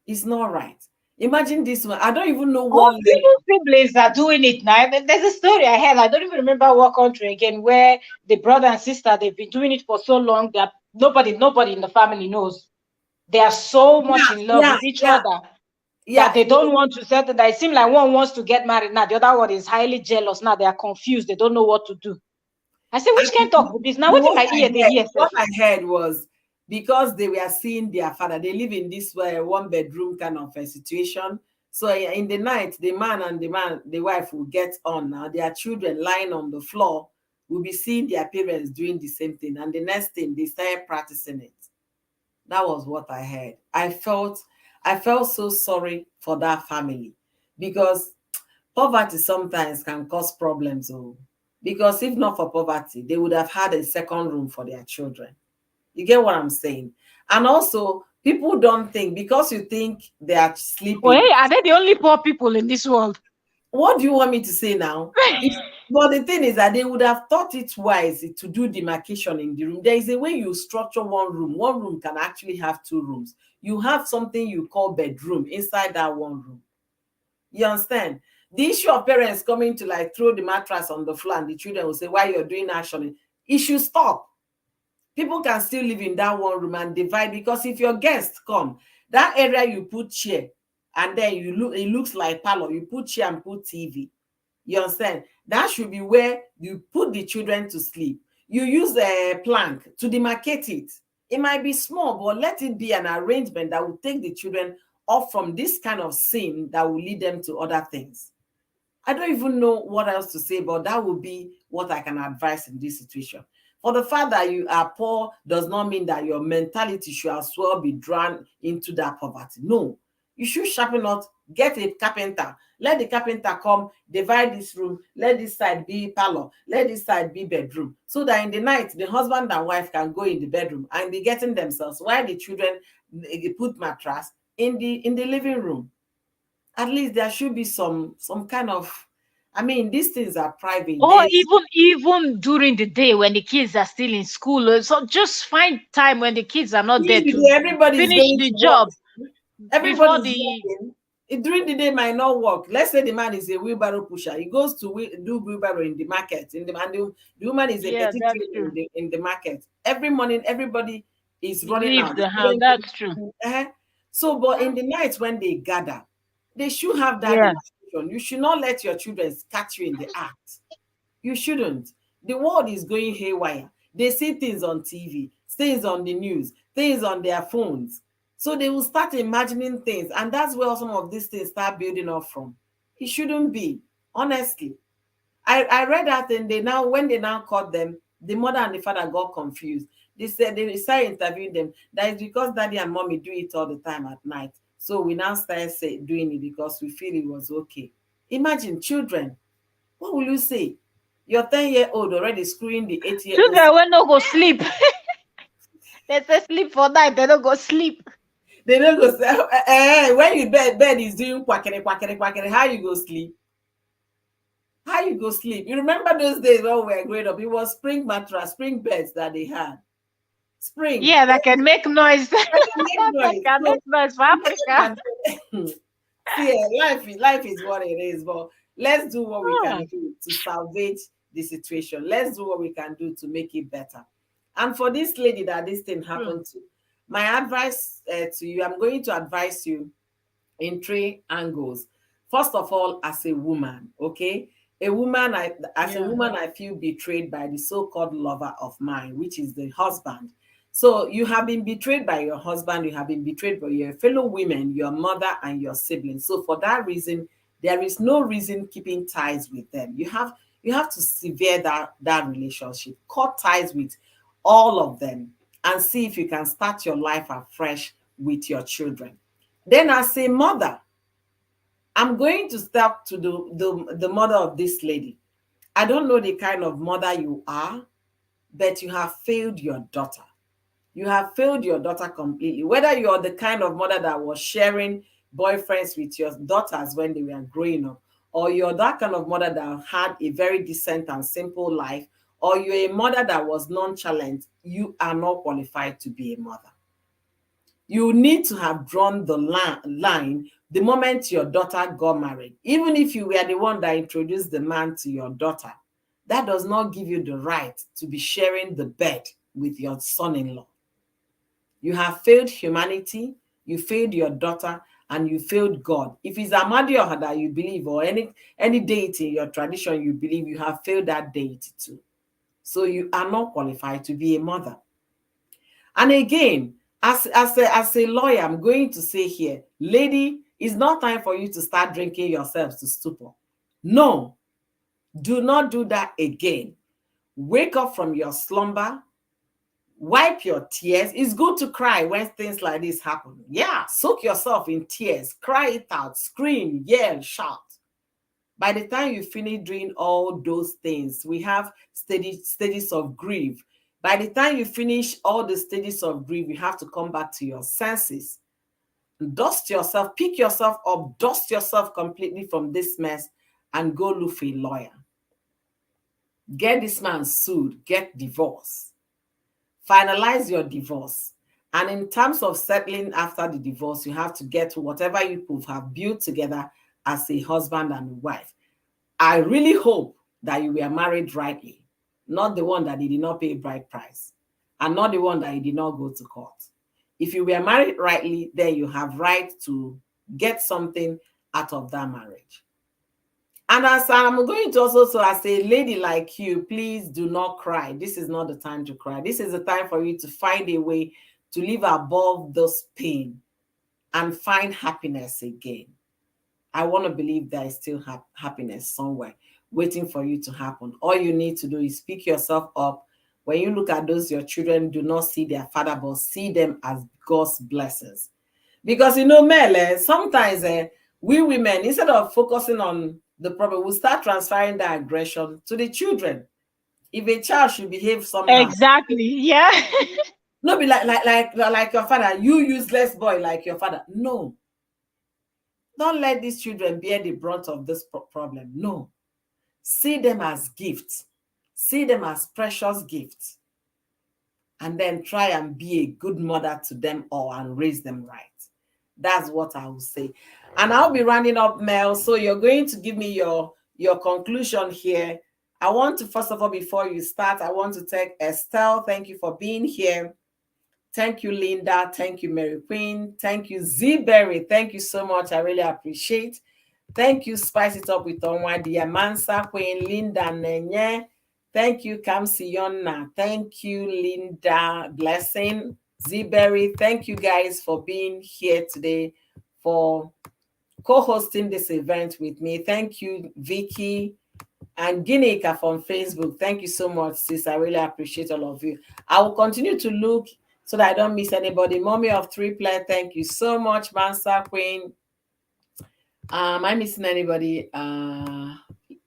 It's not right. Imagine this one. I don't even know oh, one lady. even siblings are doing it now. There's a story I heard. I don't even remember what country again, where the brother and sister, they've been doing it for so long that nobody in the family knows. They are so much in love Yeah, with each yeah, other that yeah. they don't want to settle. That it seems like one wants to get married now, the other one is highly jealous now. They are confused. They don't know what to do. I said, which And can't talk with this now? the What in what my I ear they heard, hear, sir? what I heard was because they were seeing their father. They live in this one bedroom kind of a situation. So in the night, the wife will get on. Now their children lying on the floor will be seeing their parents doing the same thing, and the next thing they started practicing it. That was what I heard. I felt so sorry for that family because poverty sometimes can cause problems. Oh, because if not for poverty, they would have had a second room for their children. You get what I'm saying? And also, people don't think because you think they are Well, sleeping. hey, are they the only poor people in this world? What do you want me to say now? But the thing is that they would have thought it wise to do demarcation in the room. There is a way you structure one room. One room can actually have two rooms. You have something you call bedroom inside that one room. You understand? The issue of parents coming to like throw the mattress on the floor and the children will say, why you're doing action? It should stop. People can still live in that one room and divide, because if your guests come, that area you put chair and then it looks like parlor, you put chair and put TV. You understand? That should be where you put the children to sleep. You use a plank to demarcate it. It might be small, but let it be an arrangement that will take the children off from this kind of sin that will lead them to other things. I don't even know what else to say, but that would be what I can advise in this situation. For the fact that you are poor does not mean that your mentality should as well be drawn into that poverty. No, you should sharpen up, get a carpenter, let the carpenter come, divide this room, let this side be parlor, let this side be bedroom, so that in the night, the husband and wife can go in the bedroom and be getting themselves, while the children put mattress in the living room. At least there should be some kind of, I mean, these things are private. Or even during the day when the kids are still in school. So just find time when the kids are not there to Everybody's finish going the to work. job before Everybody's the working. During the day might not work. Let's say the man is a wheelbarrow pusher. He goes to do wheelbarrow in the market. And the woman is a yeah, petty that's trader true. in the market. Every morning, everybody is running Leave out. the house. That's true. So, but in the night when they gather, they should have that Yeah. relaxation. You should not let your children catch you in the act. You shouldn't. The world is going haywire. They see things on TV, things on the news, things on their phones. So they will start imagining things. And that's where some of these things start building up from. It shouldn't be, honestly. I read that and when they now caught them, the mother and the father got confused. They said they started interviewing them. That is because daddy and mommy do it all the time at night. So we now started doing it because we feel it was okay. Imagine children. What will you say? Your 10-year-old already screwing the 8-year-old. Children will not go sleep. They say sleep for night, they don't go sleep. They don't go say, when you bed is doing quackere, quackere, quackere, how you go sleep? How you go sleep? You remember those days when we were growing up? It was spring mattress, spring beds that they had. Spring. Yeah, that can make noise. That can make That noise. can So make noise for Africa. see, life is what it is, but let's do what we can do to salvage the situation. Let's do what we can do to make it better. And for this lady that this thing happened to, my advice to you, I'm going to advise you in 3 angles. First of all, as a woman, okay? A woman, a woman, I feel betrayed by the so-called lover of mine, which is the husband. So you have been betrayed by your husband, you have been betrayed by your fellow women, your mother and your siblings. So for that reason, there is no reason keeping ties with them. You have to sever that relationship. Cut ties with all of them and see if you can start your life afresh with your children. Then as a mother, I'm going to start to the mother of this lady. I don't know the kind of mother you are, but you have failed your daughter. You have failed your daughter completely. Whether you're the kind of mother that was sharing boyfriends with your daughters when they were growing up, or you're that kind of mother that had a very decent and simple life, or you're a mother that was nonchalant, you are not qualified to be a mother. You need to have drawn the line the moment your daughter got married. Even if you were the one that introduced the man to your daughter, that does not give you the right to be sharing the bed with your son-in-law. You have failed humanity, you failed your daughter, and you failed God. If it's Amadioha that you believe, or any deity in your tradition you believe, you have failed that deity too. So you are not qualified to be a mother. And again, as a lawyer, I'm going to say here, lady, it's not time for you to start drinking yourself to stupor. No, do not do that again. Wake up from your slumber, wipe your tears. It's good to cry when things like this happen. Yeah, soak yourself in tears, cry it out, scream, yell, shout. By the time you finish doing all those things, we have stages of grief. By the time you finish all the stages of grief, you have to come back to your senses. Dust yourself, pick yourself up, dust yourself completely from this mess, and go look for a lawyer. Get this man sued, get divorced. Finalize your divorce. And in terms of settling after the divorce, you have to get whatever you could have built together as a husband and wife. I really hope that you were married rightly, not the one that you did not pay bride price, and not the one that you did not go to court. If you were married rightly, then you have right to get something out of that marriage. And as I'm going to also, as a lady like you, please do not cry. This is not the time to cry. This is the time for you to find a way to live above this pain and find happiness again. I want to believe there is still happiness somewhere waiting for you to happen. All you need to do is pick yourself up. When you look at those, your children do not see their father, but see them as God's blessings. Because, Mele, sometimes we women, instead of focusing on the problem, we start transferring that aggression to the children. If a child should behave somehow. Exactly, yeah. No, be like your father, you useless boy like your father. No. Don't let these children bear the brunt of this problem. No. See them as gifts. See them as precious gifts. And then try and be a good mother to them all and raise them right. That's what I will say. And I'll be running up, Mel. So you're going to give me your conclusion here. I want to, first of all, before you start, I want to thank Estelle. Thank you for being here. Thank you, Linda. Thank you, Mary Queen. Thank you, Z Berry. Thank you so much. I really appreciate. Thank you, Spice It Up with Onwa Diamansa, Queen Linda Nenye. Thank you, Kamsiona. Thank you, Linda Blessing. Z Berry. Thank you guys for being here today, for co-hosting this event with me. Thank you, Vicky and Ginika from Facebook. Thank you so much, sis. I really appreciate all of you. I will continue to look so that I don't miss anybody. Mommy of Triplet, thank you so much. Mansa Queen. Am I missing anybody?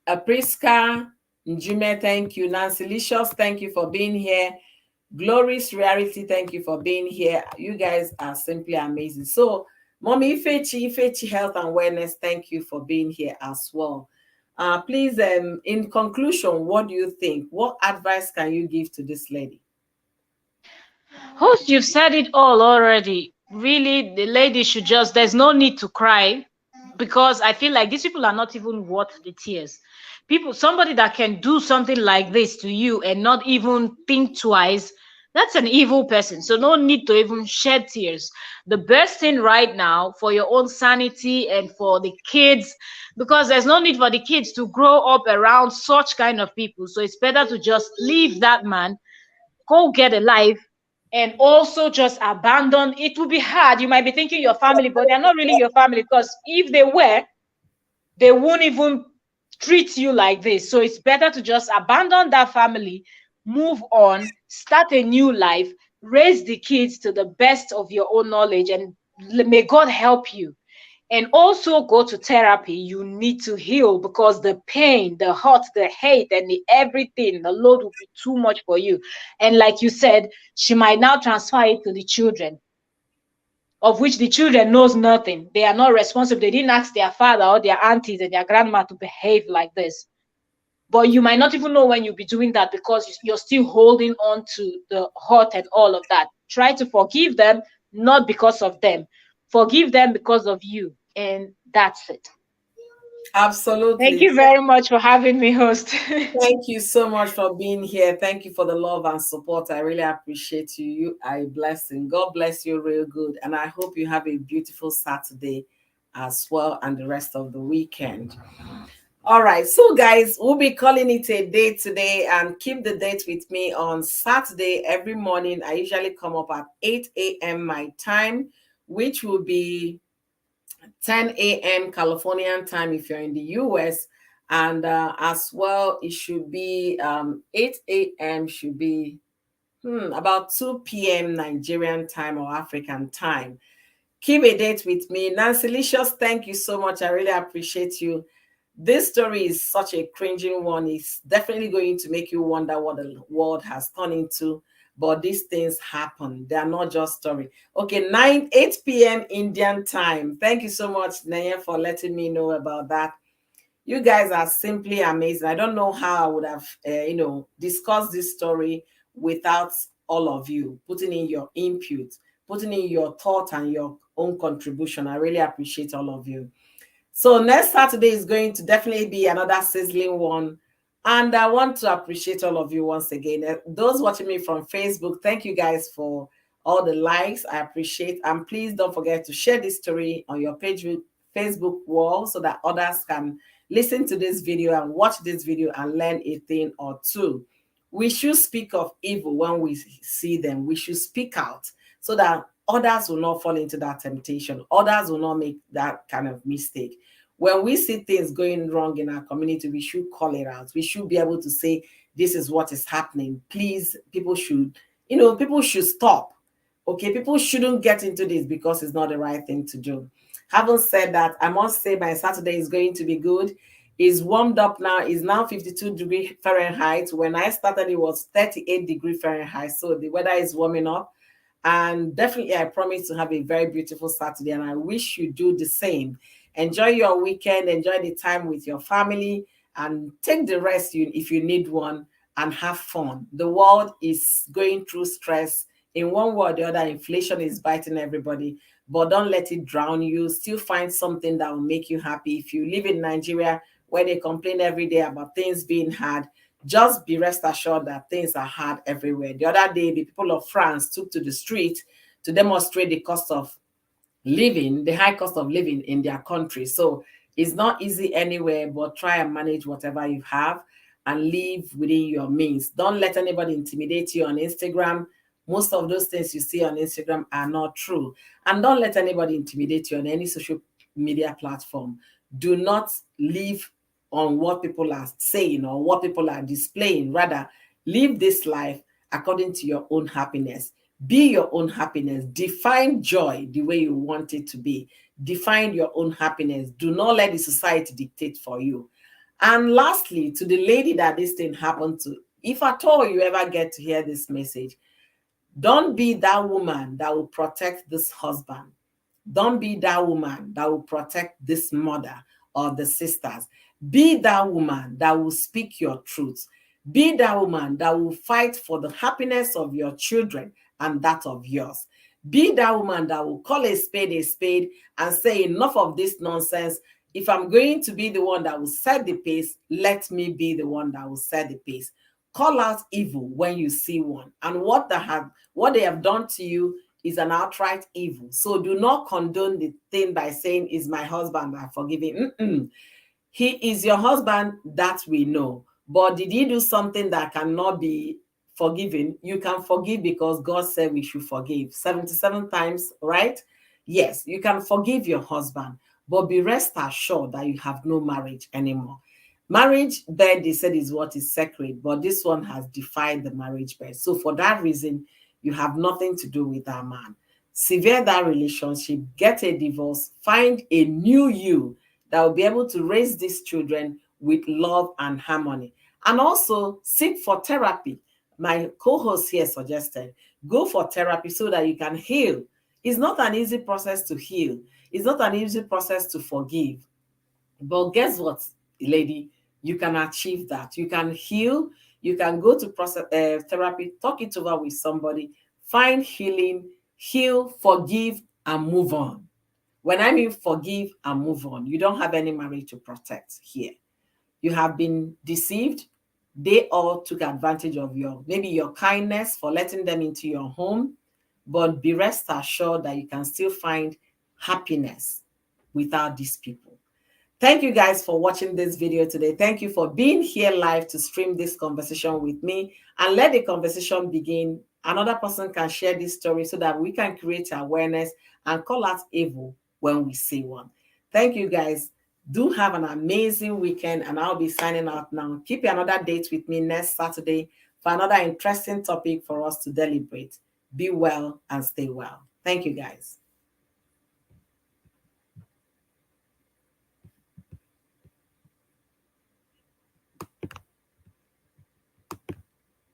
Apriska, Njume, thank you. Nancy Licious, thank you for being here. Glorious Reality, thank you for being here. You guys are simply amazing. So, Mommy Ifechi Health and Wellness, thank you for being here as well. Please, in conclusion, what do you think? What advice can you give to this lady? Host, you've said it all already. Really, the lady should just, there's no need to cry, because I feel like these people are not even worth the tears. Somebody that can do something like this to you and not even think twice, that's an evil person. So no need to even shed tears. The best thing right now for your own sanity and for the kids, because there's no need for the kids to grow up around such kind of people. So it's better to just leave that man, go get a life, and also just abandon. It will be hard. You might be thinking your family, but they're not really your family, because if they were, they won't even treat you like this. So it's better to just abandon that family, move on, start a new life, raise the kids to the best of your own knowledge, and may God help you. And also go to therapy. You need to heal, because the pain, the hurt, the hate, and everything, the load will be too much for you. And like you said, she might now transfer it to the children, of which the children knows nothing. They are not responsible. They didn't ask their father or their aunties and their grandma to behave like this. But you might not even know when you'll be doing that, because you're still holding on to the hurt and all of that. Try to forgive them, not because of them. Forgive them because of you. And that's it. Absolutely. Thank you very much for having me, host. Thank you so much for being here. Thank you for the love and support. I really appreciate you. You are a blessing. God bless you real good. And I hope you have a beautiful Saturday as well, and the rest of the weekend. All right. So, guys, we'll be calling it a day today, and keep the date with me on Saturday every morning. I usually come up at 8 a.m. my time, which will be 10 a.m. Californian time if you're in the US. And as well, it should be 8 a.m. should be about 2 p.m. Nigerian time or African time. Keep a date with me. Nancy Licious, thank you so much. I really appreciate you. This story is such a cringing one. It's definitely going to make you wonder what the world has turned into. But these things happen. They are not just story. Okay, 8 p.m. Indian time. Thank you so much, Naya, for letting me know about that. You guys are simply amazing. I don't know how I would have, discussed this story without all of you putting in your input, putting in your thought and your own contribution. I really appreciate all of you. So next Saturday is going to definitely be another sizzling one. And I want to appreciate all of you once again. Those watching me from Facebook, thank you guys for all the likes. I appreciate. And please don't forget to share this story on your page, Facebook wall, so that others can listen to this video and watch this video and learn a thing or two. We should speak of evil when we see them. We should speak out so that others will not fall into that temptation. Others will not make that kind of mistake. When we see things going wrong in our community, we should call it out. We should be able to say, this is what is happening. Please, people should stop. Okay, people shouldn't get into this because it's not the right thing to do. Having said that, I must say my Saturday is going to be good. It's warmed up now. It's now 52 degrees Fahrenheit. When I started, it was 38 degrees Fahrenheit. So the weather is warming up. And definitely, I promise to have a very beautiful Saturday. And I wish you do the same. Enjoy your weekend. Enjoy the time with your family. and take the rest if you need one, and have fun. The world is going through stress. In one way or the other, inflation is biting everybody, but don't let it drown you. Still find something that will make you happy. If you live in Nigeria where they complain every day about things being hard, just be rest assured that things are hard everywhere. The other day, the people of France took to the street to demonstrate the cost of living, the high cost of living in their country. So it's not easy anywhere, but try and manage whatever you have and live within your means. Don't let anybody intimidate you on Instagram. Most of those things you see on Instagram are not true. And don't let anybody intimidate you on any social media platform. Do not live on what people are saying or what people are displaying. Rather, live this life according to your own happiness. Be your own happiness. Define joy the way you want it to be. Define your own happiness. Do not let the society dictate for you. And lastly, to the lady that this thing happened to, if at all you ever get to hear this message, don't be that woman that will protect this husband. Don't be that woman that will protect this mother or the sisters. Be that woman that will speak your truth. Be that woman that will fight for the happiness of your children and that of yours. Be that woman that will call a spade and say, enough of this nonsense. If I'm going to be the one that will set the pace, let me be the one that will set the pace. Call out evil when you see one. And what they have done to you is an outright evil. So do not condone the thing by saying, is my husband, I forgive him. He is your husband, that we know. But did he do something that cannot be forgiven? You can forgive because God said we should forgive 77 times, right? Yes, you can forgive your husband, but be rest assured that you have no marriage anymore. Marriage bed, they said, is what is sacred, but this one has defied the marriage bed. So for that reason, you have nothing to do with that man. Sever that relationship, get a divorce, find a new you that will be able to raise these children with love and harmony. And also seek for therapy. My co-host here suggested, go for therapy so that you can heal. It's not an easy process to heal. It's not an easy process to forgive. But guess what, lady? You can achieve that. You can heal. You can go to therapy, talk it over with somebody, find healing, heal, forgive, and move on. When I mean forgive and move on, you don't have any marriage to protect here. You have been deceived. They all took advantage of maybe your kindness for letting them into your home. But be rest assured that you can still find happiness without these people. Thank you guys for watching this video today. Thank you for being here live to stream this conversation with me, and let the conversation begin. Another person can share this story so that we can create awareness and call out evil when we see one. Thank you guys. Do have an amazing weekend, and I'll be signing out now. Keep another date with me next Saturday for another interesting topic for us to deliberate. Be well and stay well. Thank you guys.